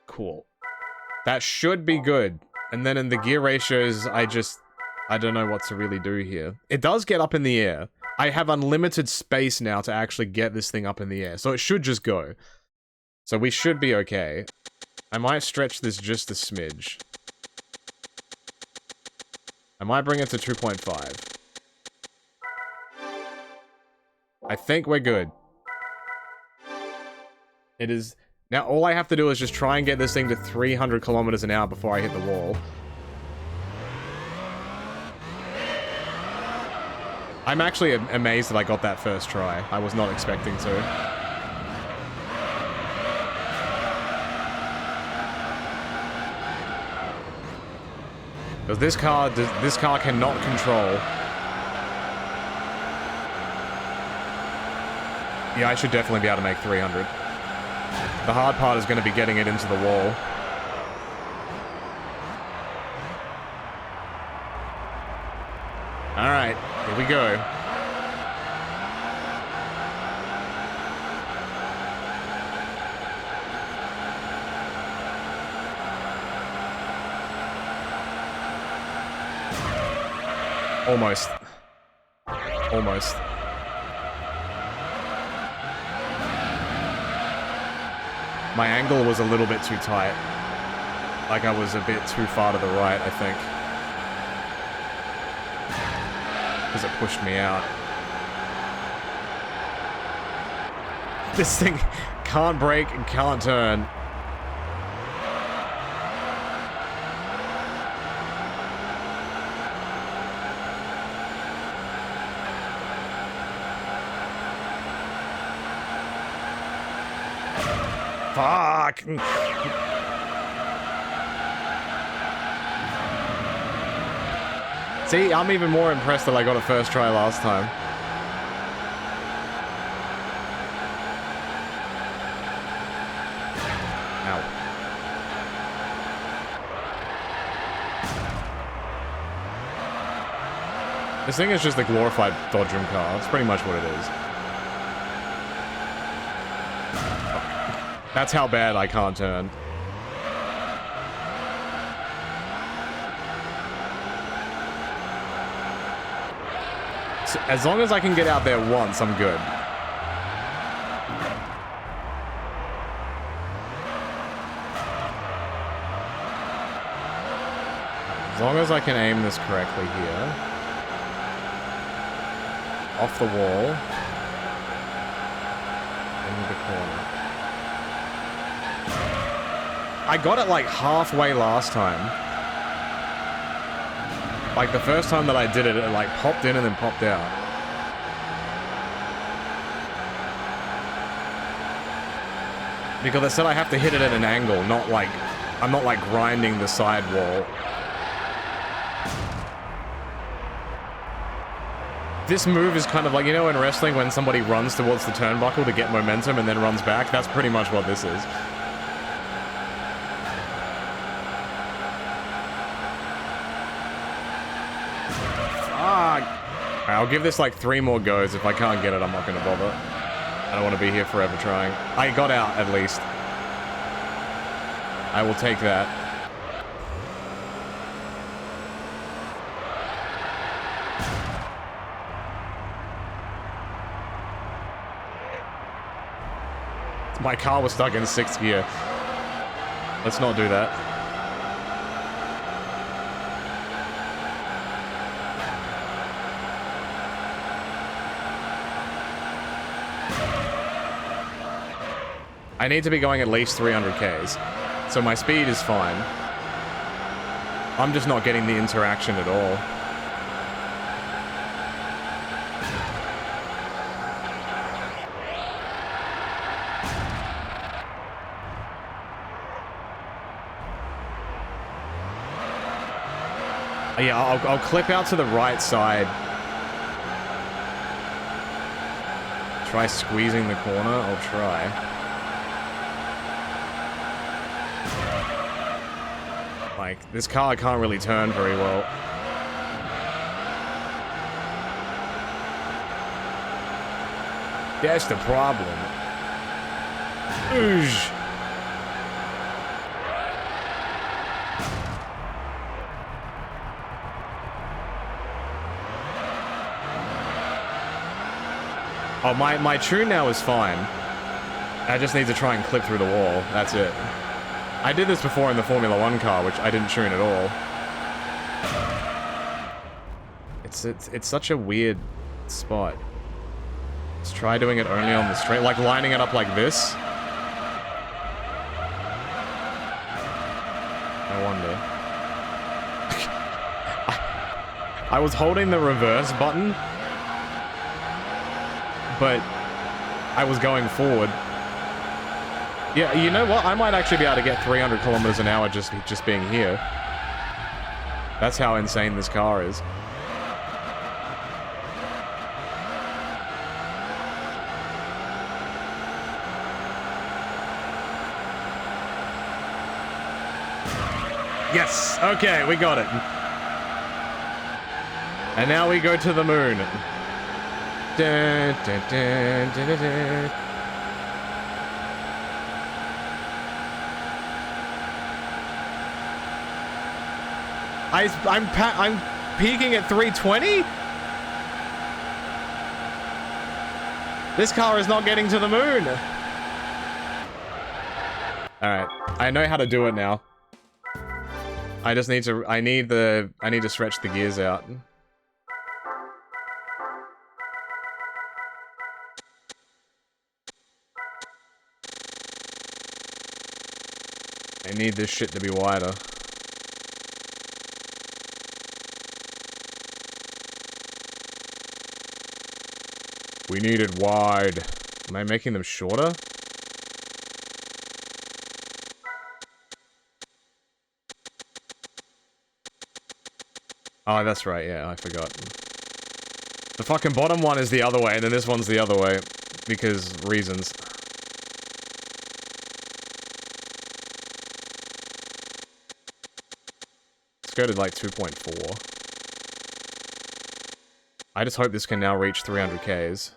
Cool. That should be good. And then in the gear ratios, I don't know what to really do here. It does get up in the air. I have unlimited space now to actually get this thing up in the air, so it should just go. So we should be okay. I might stretch this just a smidge. I might bring it to 2.5. I think we're good. It is... Now, all I have to do is just try and get this thing to 300 kilometers an hour before I hit the wall. I'm actually amazed that I got that first try. I was not expecting to. Because this car cannot control. Yeah, I should definitely be able to make 300. The hard part is going to be getting it into the wall. Alright, here we go. Almost. Almost. My angle was a little bit too tight. Like I was a bit too far to the right, I think. Because it pushed me out. This thing can't brake and can't turn. Fuck! See, I'm even more impressed that I got a first try last time. Ow. This thing is just a glorified dodgem car. That's pretty much what it is. That's how bad I can't turn. So, as long as I can get out there once, I'm good. As long as I can aim this correctly here. Off the wall. Into the corner. I got it like halfway last time. Like the first time that I did it, it like popped in and then popped out. Because I said I have to hit it at an angle, not like... I'm not like grinding the side wall. This move is kind of like, you know in wrestling when somebody runs towards the turnbuckle to get momentum and then runs back? That's pretty much what this is. I'll give this like 3 more goes. If I can't get it, I'm not going to bother. I don't want to be here forever trying. I got out, at least. I will take that. My car was stuck in 6th gear. Let's not do that. I need to be going at least 300 Ks, so my speed is fine. I'm just not getting the interaction at all. Yeah, I'll clip out to the right side. Try squeezing the corner. I'll try. Like, this car can't really turn very well. That's the problem. Oosh. Oh, my tune now is fine. I just need to try and clip through the wall. That's it. I did this before in the Formula 1 car, which I didn't tune at all. It's such a weird spot. Let's try doing it only on the straight, like lining it up like this. I wonder. I was holding the reverse button, but I was going forward. Yeah, you know what? I might actually be able to get 300 kilometers an hour just being here. That's how insane this car is. Yes! Okay, we got it. And now we go to the moon. Dun, dun, dun, dun, dun, dun. I'm peaking at 320? This car is not getting to the moon. Alright, I know how to do it now. I just need to, I need to stretch the gears out. I need this shit to be wider. We need it wide. Am I making them shorter? Oh, that's right, yeah, I forgot. The fucking bottom one is the other way, and then this one's the other way. Because reasons. Let's go to like 2.4. I just hope this can now reach 300 Ks.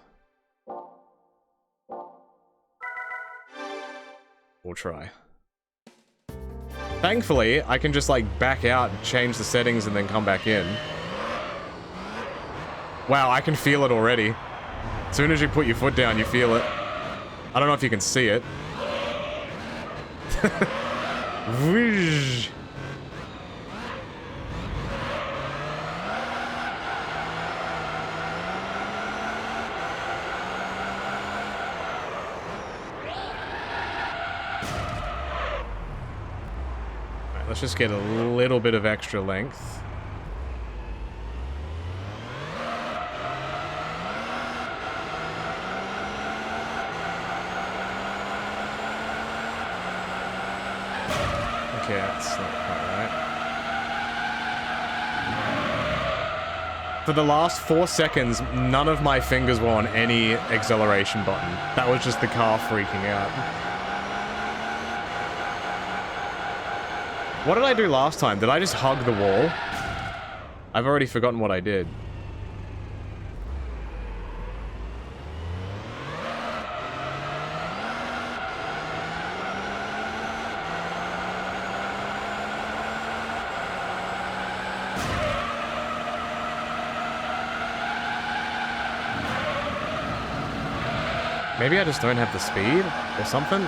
We'll try. Thankfully, I can just, like, back out, change the settings, and then come back in. Wow, I can feel it already. As soon as you put your foot down, you feel it. I don't know if you can see it. Whoosh. Let's just get a little bit of extra length. Okay, that's not quite right. For the last 4 seconds, none of my fingers were on any acceleration button. That was just the car freaking out. What did I do last time? Did I just hug the wall? I've already forgotten what I did. Maybe I just don't have the speed or something?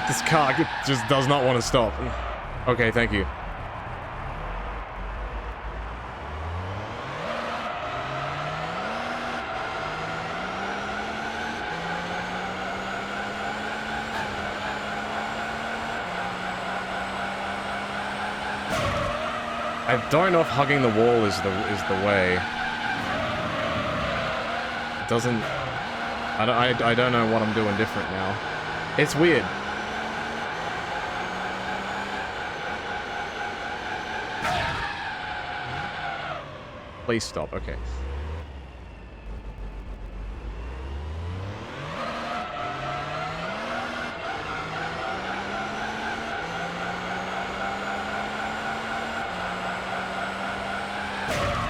This car just does not want to stop. Okay, thank you. I don't know if hugging the wall is the way. doesn't... I don't know what I'm doing different now. It's weird. Please stop, okay.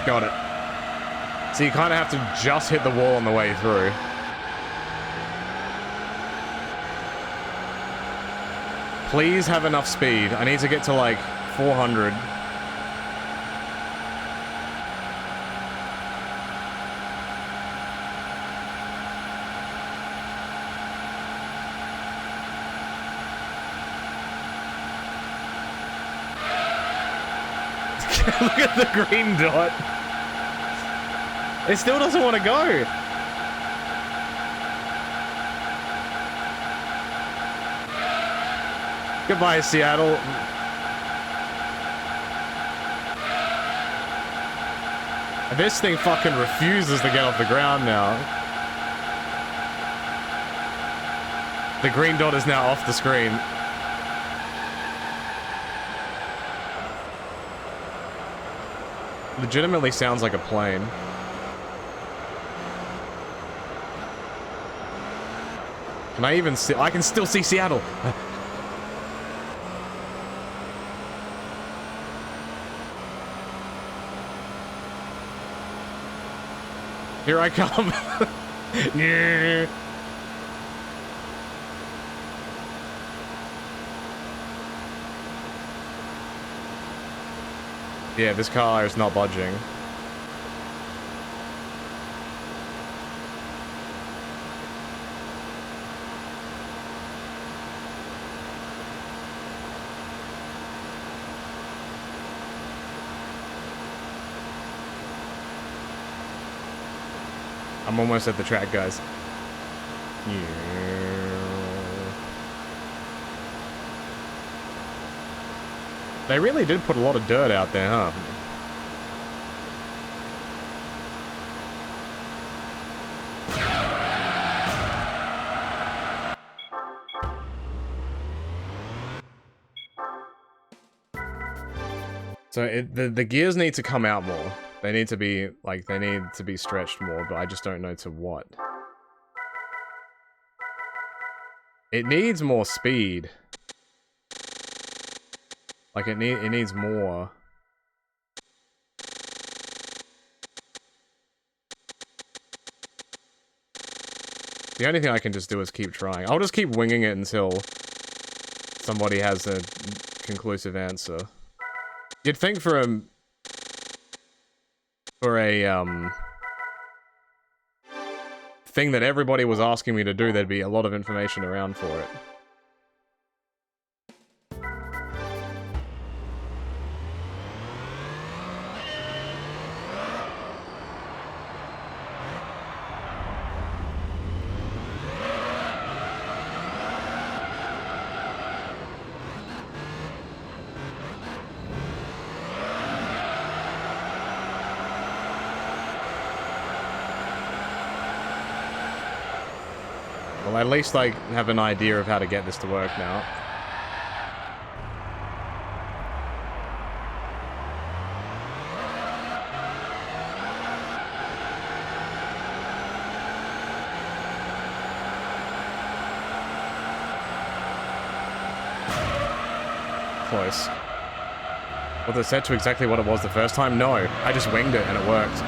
Got it. So you kind of have to just hit the wall on the way through. Please have enough speed. I need to get to like 400. Look at the green dot. It still doesn't want to go. Goodbye, Seattle. This thing fucking refuses to get off the ground now. The green dot is now off the screen. Legitimately sounds like a plane. Can I even see? I can still see Seattle. Here I come. Yeah. Yeah, this car is not budging. I'm almost at the track, guys. Yeah. They really did put a lot of dirt out there, huh? So the gears need to come out more. They need to be, like, they need to be stretched more, but I just don't know to what. It needs more speed. Like, it needs more. The only thing I can just do is keep trying. I'll just keep winging it until somebody has a conclusive answer. You'd think for a thing that everybody was asking me to do, there'd be a lot of information around for it. Well, at least I have an idea of how to get this to work now. Close. Was it set to exactly what it was the first time? No, I just winged it and it worked.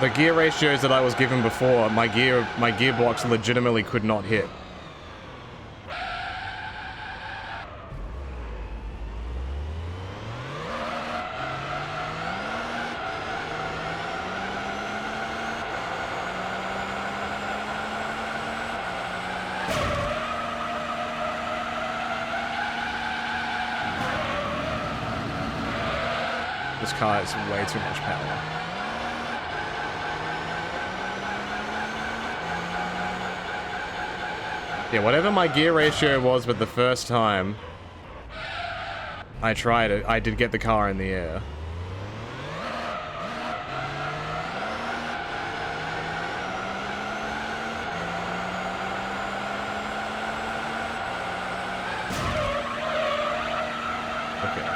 The gear ratios that I was given before, my gearbox legitimately could not hit. This car has way too much power. Yeah, whatever my gear ratio was with the first time I tried it, I did get the car in the air. Okay.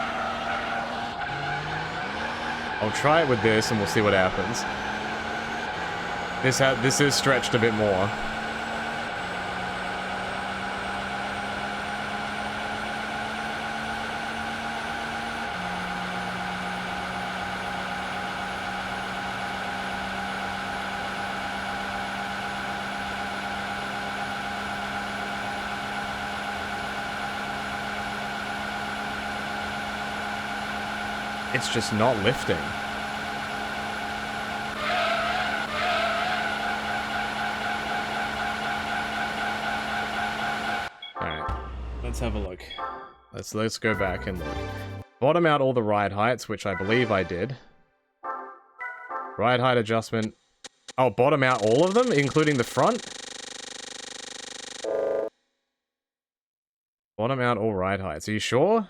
I'll try it with this and we'll see what happens. This is stretched a bit more. It's just not lifting. Alright, let's have a look. Let's go back and look. Bottom out all the ride heights, which I believe I did. Ride height adjustment. Oh, bottom out all of them, including the front? Bottom out all ride heights. Are you sure?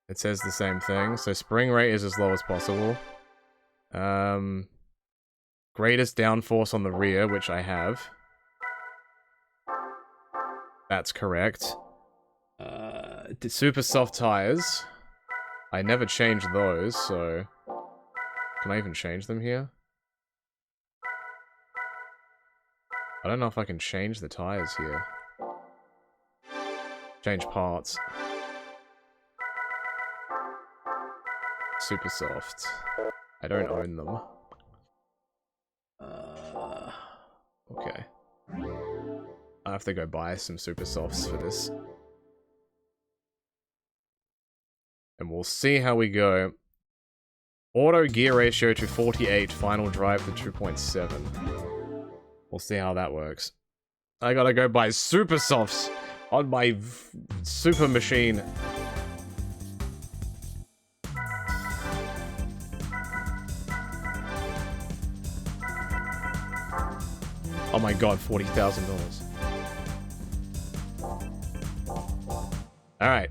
It says the same thing. So spring rate is as low as possible. Greatest downforce on the rear, which I have. That's correct. Super soft tires. I never changed those, so... Can I even change them here? I don't know if I can change the tires here. Change parts. Super soft. I don't own them. Okay. I have to go buy some super softs for this. And we'll see how we go. Auto gear ratio to 48, final drive to 2.7. We'll see how that works. I gotta go buy super softs on my super machine. Oh my god, $40,000. Alright.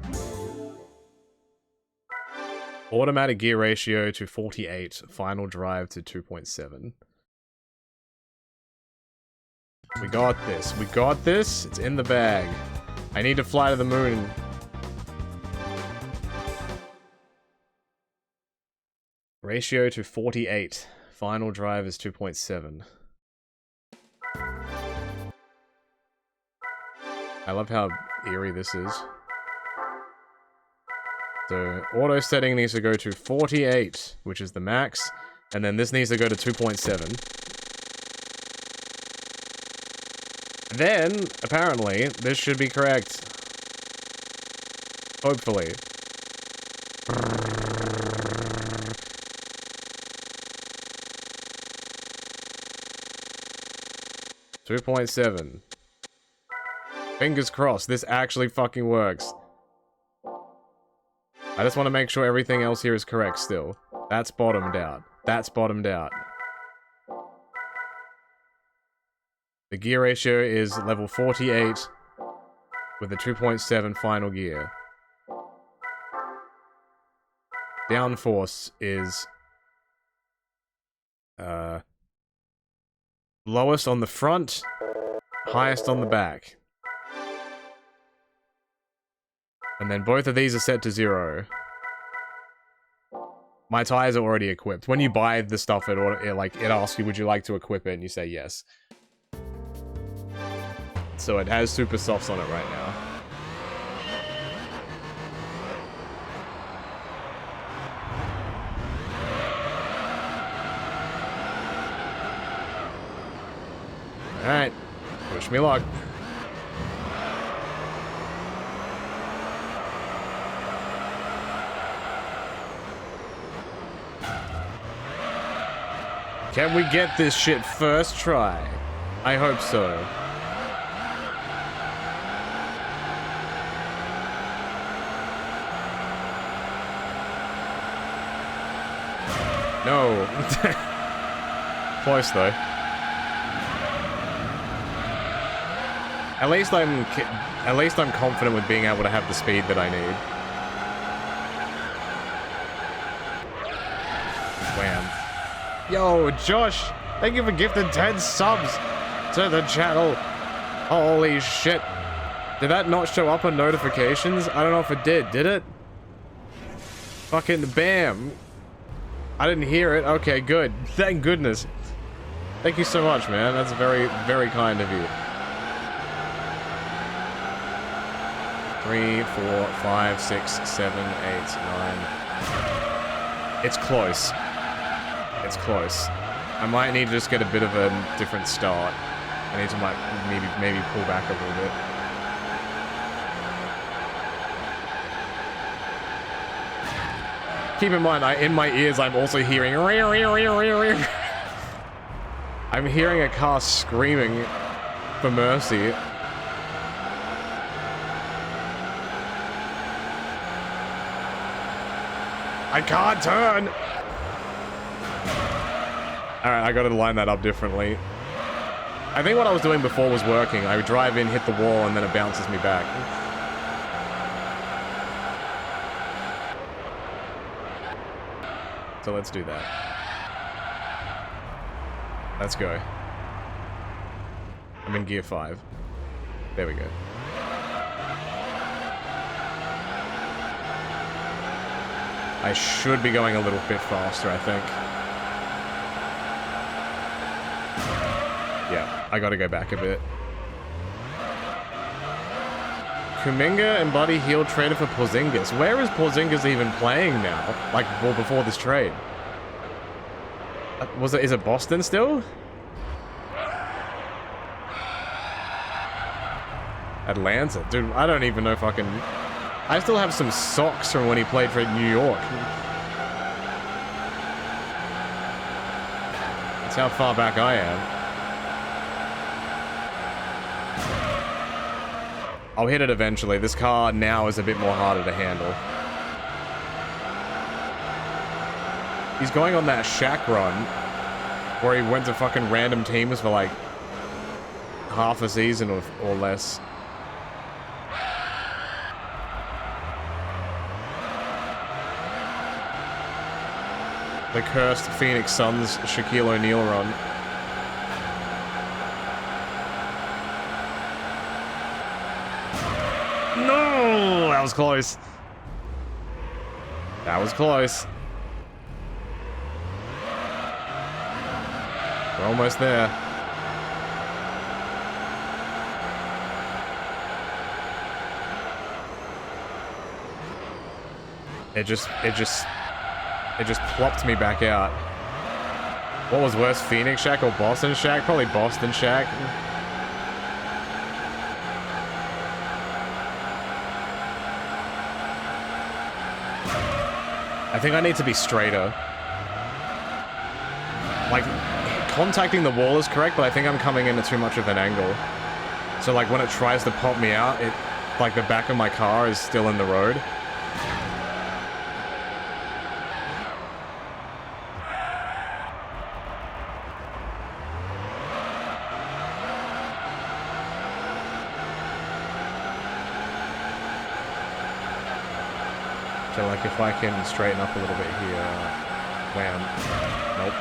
Automatic gear ratio to 48, final drive to 2.7. We got this. We got this. It's in the bag. I need to fly to the moon. Ratio to 48. Final drive is 2.7. I love how eerie this is. So, auto setting needs to go to 48, which is the max, and then this needs to go to 2.7. Then, apparently, this should be correct. Hopefully. $2.7. Fingers crossed, this actually fucking works. I just want to make sure everything else here is correct still. That's bottomed out. That's bottomed out. The gear ratio is level 48 with a 2.7 final gear. Downforce is lowest on the front, highest on the back. And then both of these are set to 0. My tires are already equipped. When you buy the stuff, it asks you, would you like to equip it? And you say yes. So it has super softs on it right now. Alright. Wish me luck. Can we get this shit first try? I hope so. No. Close though. At least I'm confident with being able to have the speed that I need. Wham. Yo, Josh! Thank you for gifting 10 subs to the channel. Holy shit. Did that not show up on notifications? I don't know if it did. Did it? Fucking bam. I didn't hear it. Okay, good. Thank goodness. Thank you so much, man. That's very, very kind of you. 3, 4, 5, 6, 7, 8, 9. It's close. It's close. I might need to just get a bit of a different start. I need to maybe pull back a little bit. Keep in mind, in my ears, I'm also hearing. I'm hearing a car screaming for mercy. I can't turn! Alright, I gotta line that up differently. I think what I was doing before was working. I would drive in, hit the wall, and then it bounces me back. So let's do that. Let's go. I'm in gear 5. There we go. I should be going a little bit faster, I think. Yeah, I gotta go back a bit. Kuminga and Buddy Hield traded for Porzingis. Where is Porzingis even playing now? Like, well, before this trade. Is it Boston still? Atlanta? Dude, I don't even know fucking... I still have some socks from when he played for New York. That's how far back I am. I'll hit it eventually. This car now is a bit more harder to handle. He's going on that Shaq run where he went to fucking random teams for like half a season or less. The cursed Phoenix Suns Shaquille O'Neal run. No! That was close. That was close. We're almost there. It just plopped me back out. What was worse, Phoenix Shaq or Boston Shaq? Probably Boston Shaq. I think I need to be straighter. Like, contacting the wall is correct, but I think I'm coming in at too much of an angle. So like when it tries to pop me out, like the back of my car is still in the road. So like if I can straighten up a little bit here, wham. Nope,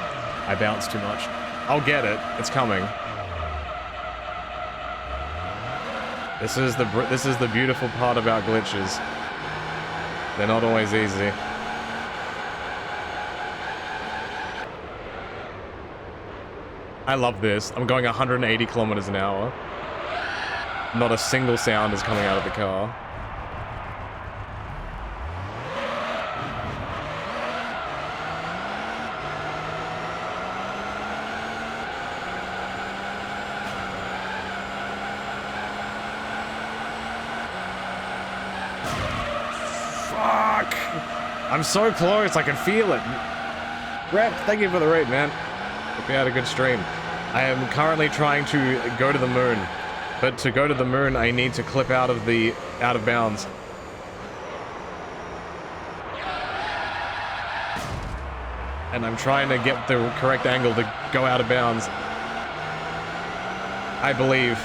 I bounced too much. I'll get it. It's coming. This is the beautiful part about glitches. They're not always easy. I love this. I'm going 180 kilometers an hour. Not a single sound is coming out of the car. I'm so close, I can feel it. Rep, thank you for the raid, man. Hope you had a good stream. I am currently trying to go to the moon, but to go to the moon, I need to clip out of bounds. And I'm trying to get the correct angle to go out of bounds. I believe.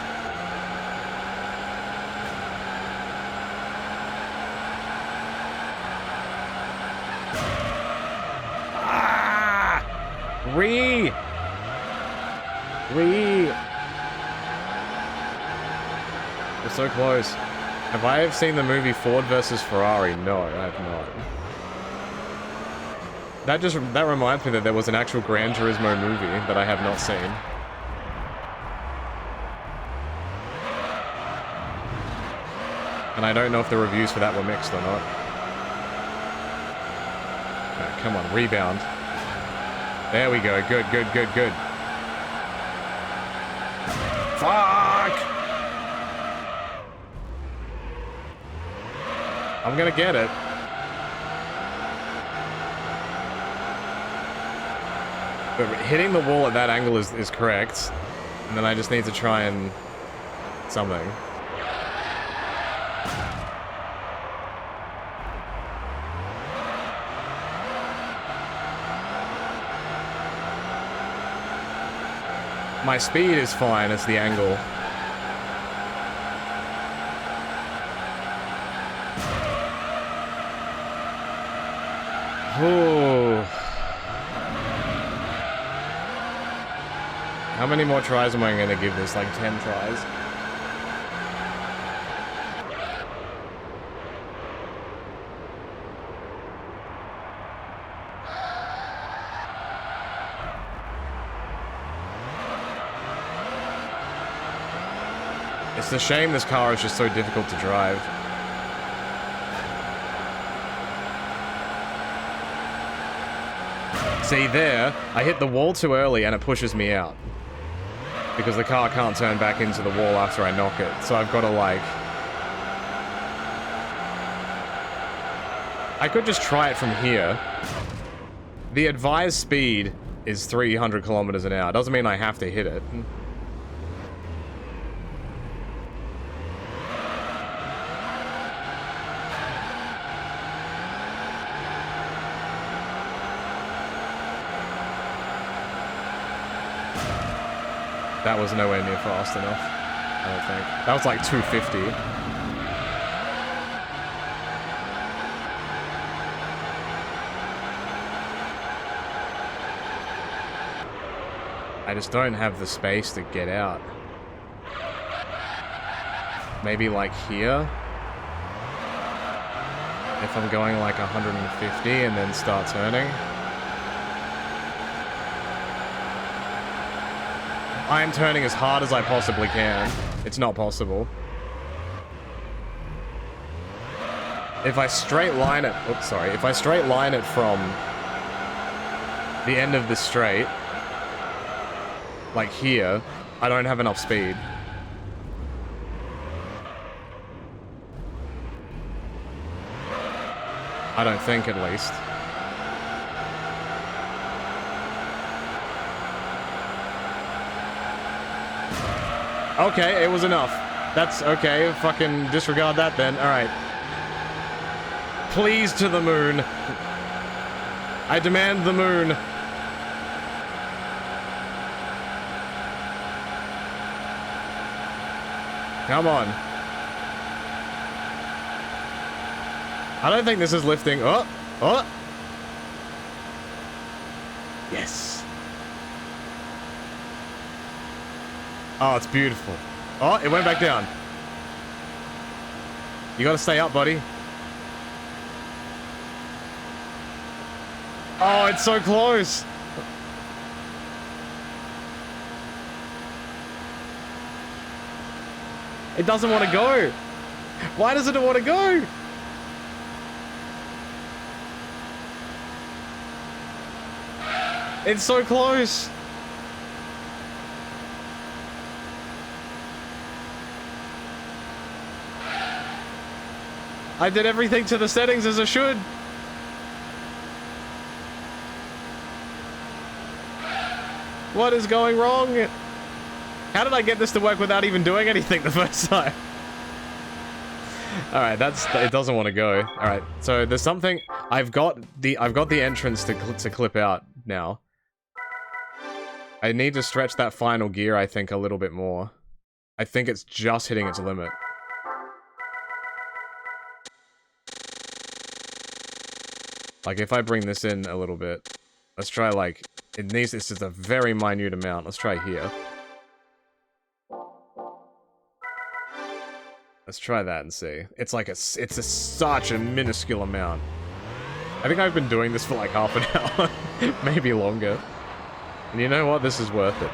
We're so close. Have I ever seen the movie Ford versus Ferrari? No, I have not. That reminds me that there was an actual Gran Turismo movie that I have not seen. And I don't know if the reviews for that were mixed or not. Right, come on, rebound. There we go. Good, good, good, good. Fuck! I'm gonna get it. But hitting the wall at that angle is correct. And then I just need to try and... something. My speed is fine, it's the angle. Ooh. How many more tries am I going to give this? Like 10 tries? It's a shame this car is just so difficult to drive. See there, I hit the wall too early and it pushes me out. Because the car can't turn back into the wall after I knock it. So I've got to like... I could just try it from here. The advised speed is 300 kilometers an hour. Doesn't mean I have to hit it. That was nowhere near fast enough, I don't think. That was like 250. I just don't have the space to get out. Maybe like here? If I'm going like 150 and then start turning. I am turning as hard as I possibly can. It's not possible. If I straight line it... Oops, sorry. If I straight line it from the end of this straight, like here, I don't have enough speed. I don't think, at least. Okay, it was enough. That's okay. Fucking disregard that then. Alright. Please to the moon. I demand the moon. Come on. I don't think this is lifting. Oh! Oh! Yes. Oh, it's beautiful. Oh, it went back down. You gotta stay up, buddy. Oh, it's so close. It doesn't want to go. Why doesn't it want to go? It's so close. I did everything to the settings as I should. What is going wrong? How did I get this to work without even doing anything the first time? All right, it doesn't want to go. All right, so there's something I've got the entrance to clip out now. I need to stretch that final gear, I think, a little bit more. I think it's just hitting its limit. Like, if I bring this in a little bit, let's try, like, this is a very minute amount. Let's try here. Let's try that and see. It's like such a minuscule amount. I think I've been doing this for like half an hour, maybe longer. And you know what? This is worth it.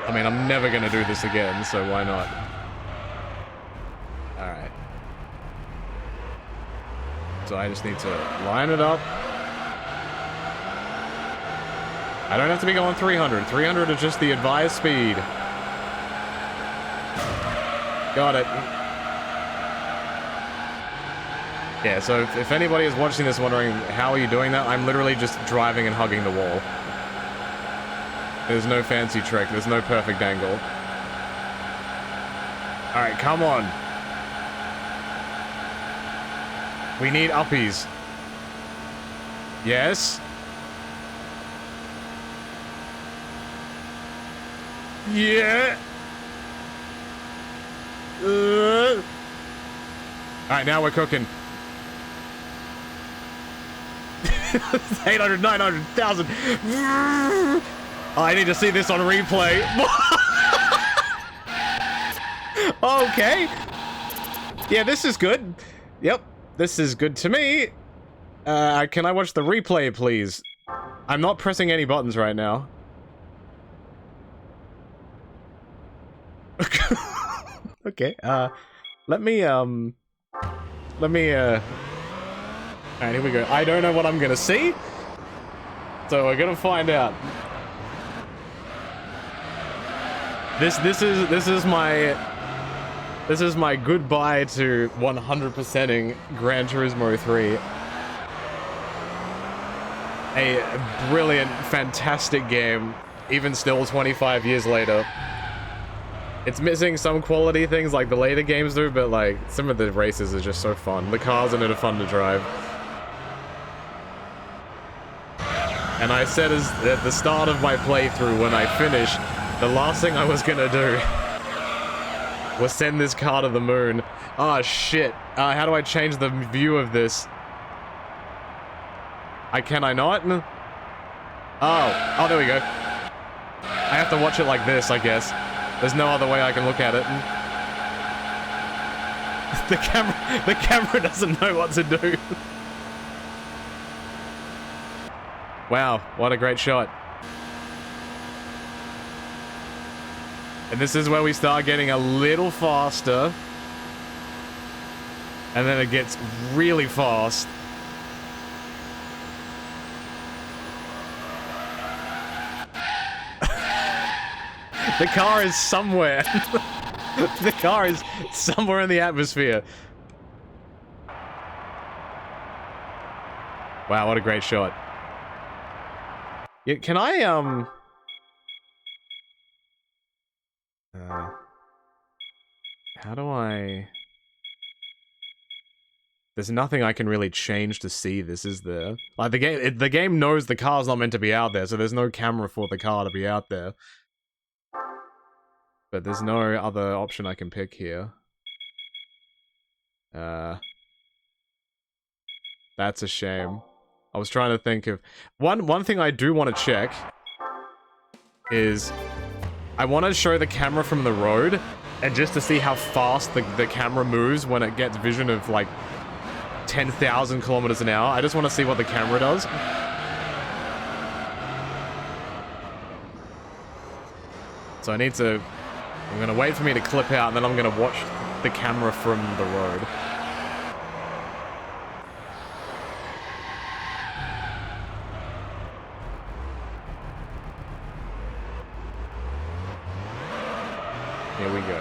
I mean, I'm never gonna do this again, so why not? Alright. So I just need to line it up. I don't have to be going 300. 300 is just the advised speed. Got it. Yeah, so if anybody is watching this wondering, how are you doing that? I'm literally just driving and hugging the wall. There's no fancy trick. There's no perfect angle. Alright, come on. We need uppies. Yes. Yeah. Alright, now we're cooking. 800, 900,000. Oh, I need to see this on replay. Okay. Yeah, this is good. Yep, this is good to me. Can I watch the replay, please? I'm not pressing any buttons right now. Okay, let me, alright, here we go. I don't know what I'm gonna see, so we're gonna find out. This is my goodbye to 100%ing Gran Turismo 3. A brilliant, fantastic game, even still 25 years later. It's missing some quality things like the later games do, but like, some of the races are just so fun. The cars in it are fun to drive. And I said at the start of my playthrough when I finished, the last thing I was gonna do was send this car to the moon. Oh shit. How do I change the view of this? Can I not? Oh, there we go. I have to watch it like this, I guess. There's no other way I can look at it. The camera doesn't know what to do. Wow, what a great shot. And this is where we start getting a little faster. And then it gets really fast. The car is somewhere. The car is somewhere in the atmosphere. Wow, what a great shot. Yeah, can I, how do I... There's nothing I can really change to see this, is there? Like, the game knows the car's not meant to be out there, so there's no camera for the car to be out there. But there's no other option I can pick here. That's a shame. I was trying to think of... One thing I do want to check is... I want to show the camera from the road, and just to see how fast the camera moves when it gets vision of, like, 10,000 kilometers an hour. I just want to see what the camera does. So I need to... I'm going to wait for me to clip out, and then I'm going to watch the camera from the road. Here we go.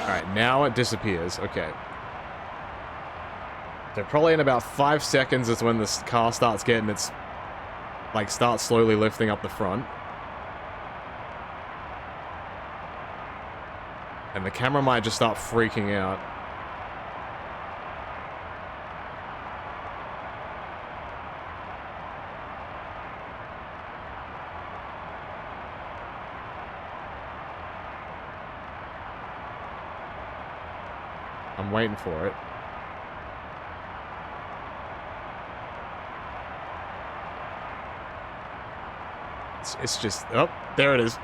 Alright, now it disappears. Okay. So probably in about 5 seconds is when this car starts getting its... like, starts slowly lifting up the front. And the camera might just start freaking out. I'm waiting for it. It's just, oh, there it is.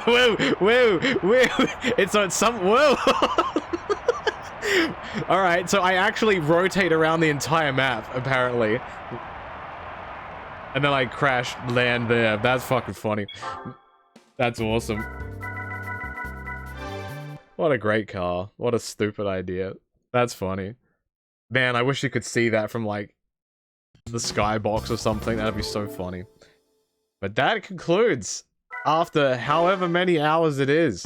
Whoa, whoa, whoa. It's on some, whoa. Alright, so I actually rotate around the entire map, apparently. And then I crash, land there. That's fucking funny. That's awesome. What a great car. What a stupid idea. That's funny. Man, I wish you could see that from, like, the skybox or something. That'd be so funny. But that concludes, after however many hours it is,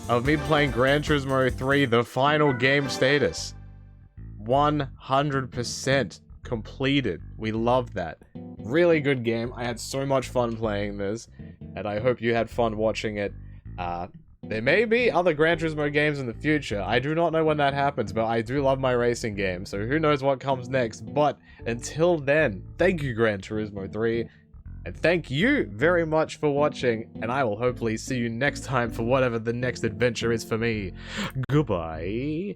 of me playing Gran Turismo 3, the final game status. 100% completed. We love that. Really good game. I had so much fun playing this, and I hope you had fun watching it. There may be other Gran Turismo games in the future. I do not know when that happens, but I do love my racing game, so who knows what comes next. But until then, thank you, Gran Turismo 3. And thank you very much for watching, and I will hopefully see you next time for whatever the next adventure is for me. Goodbye.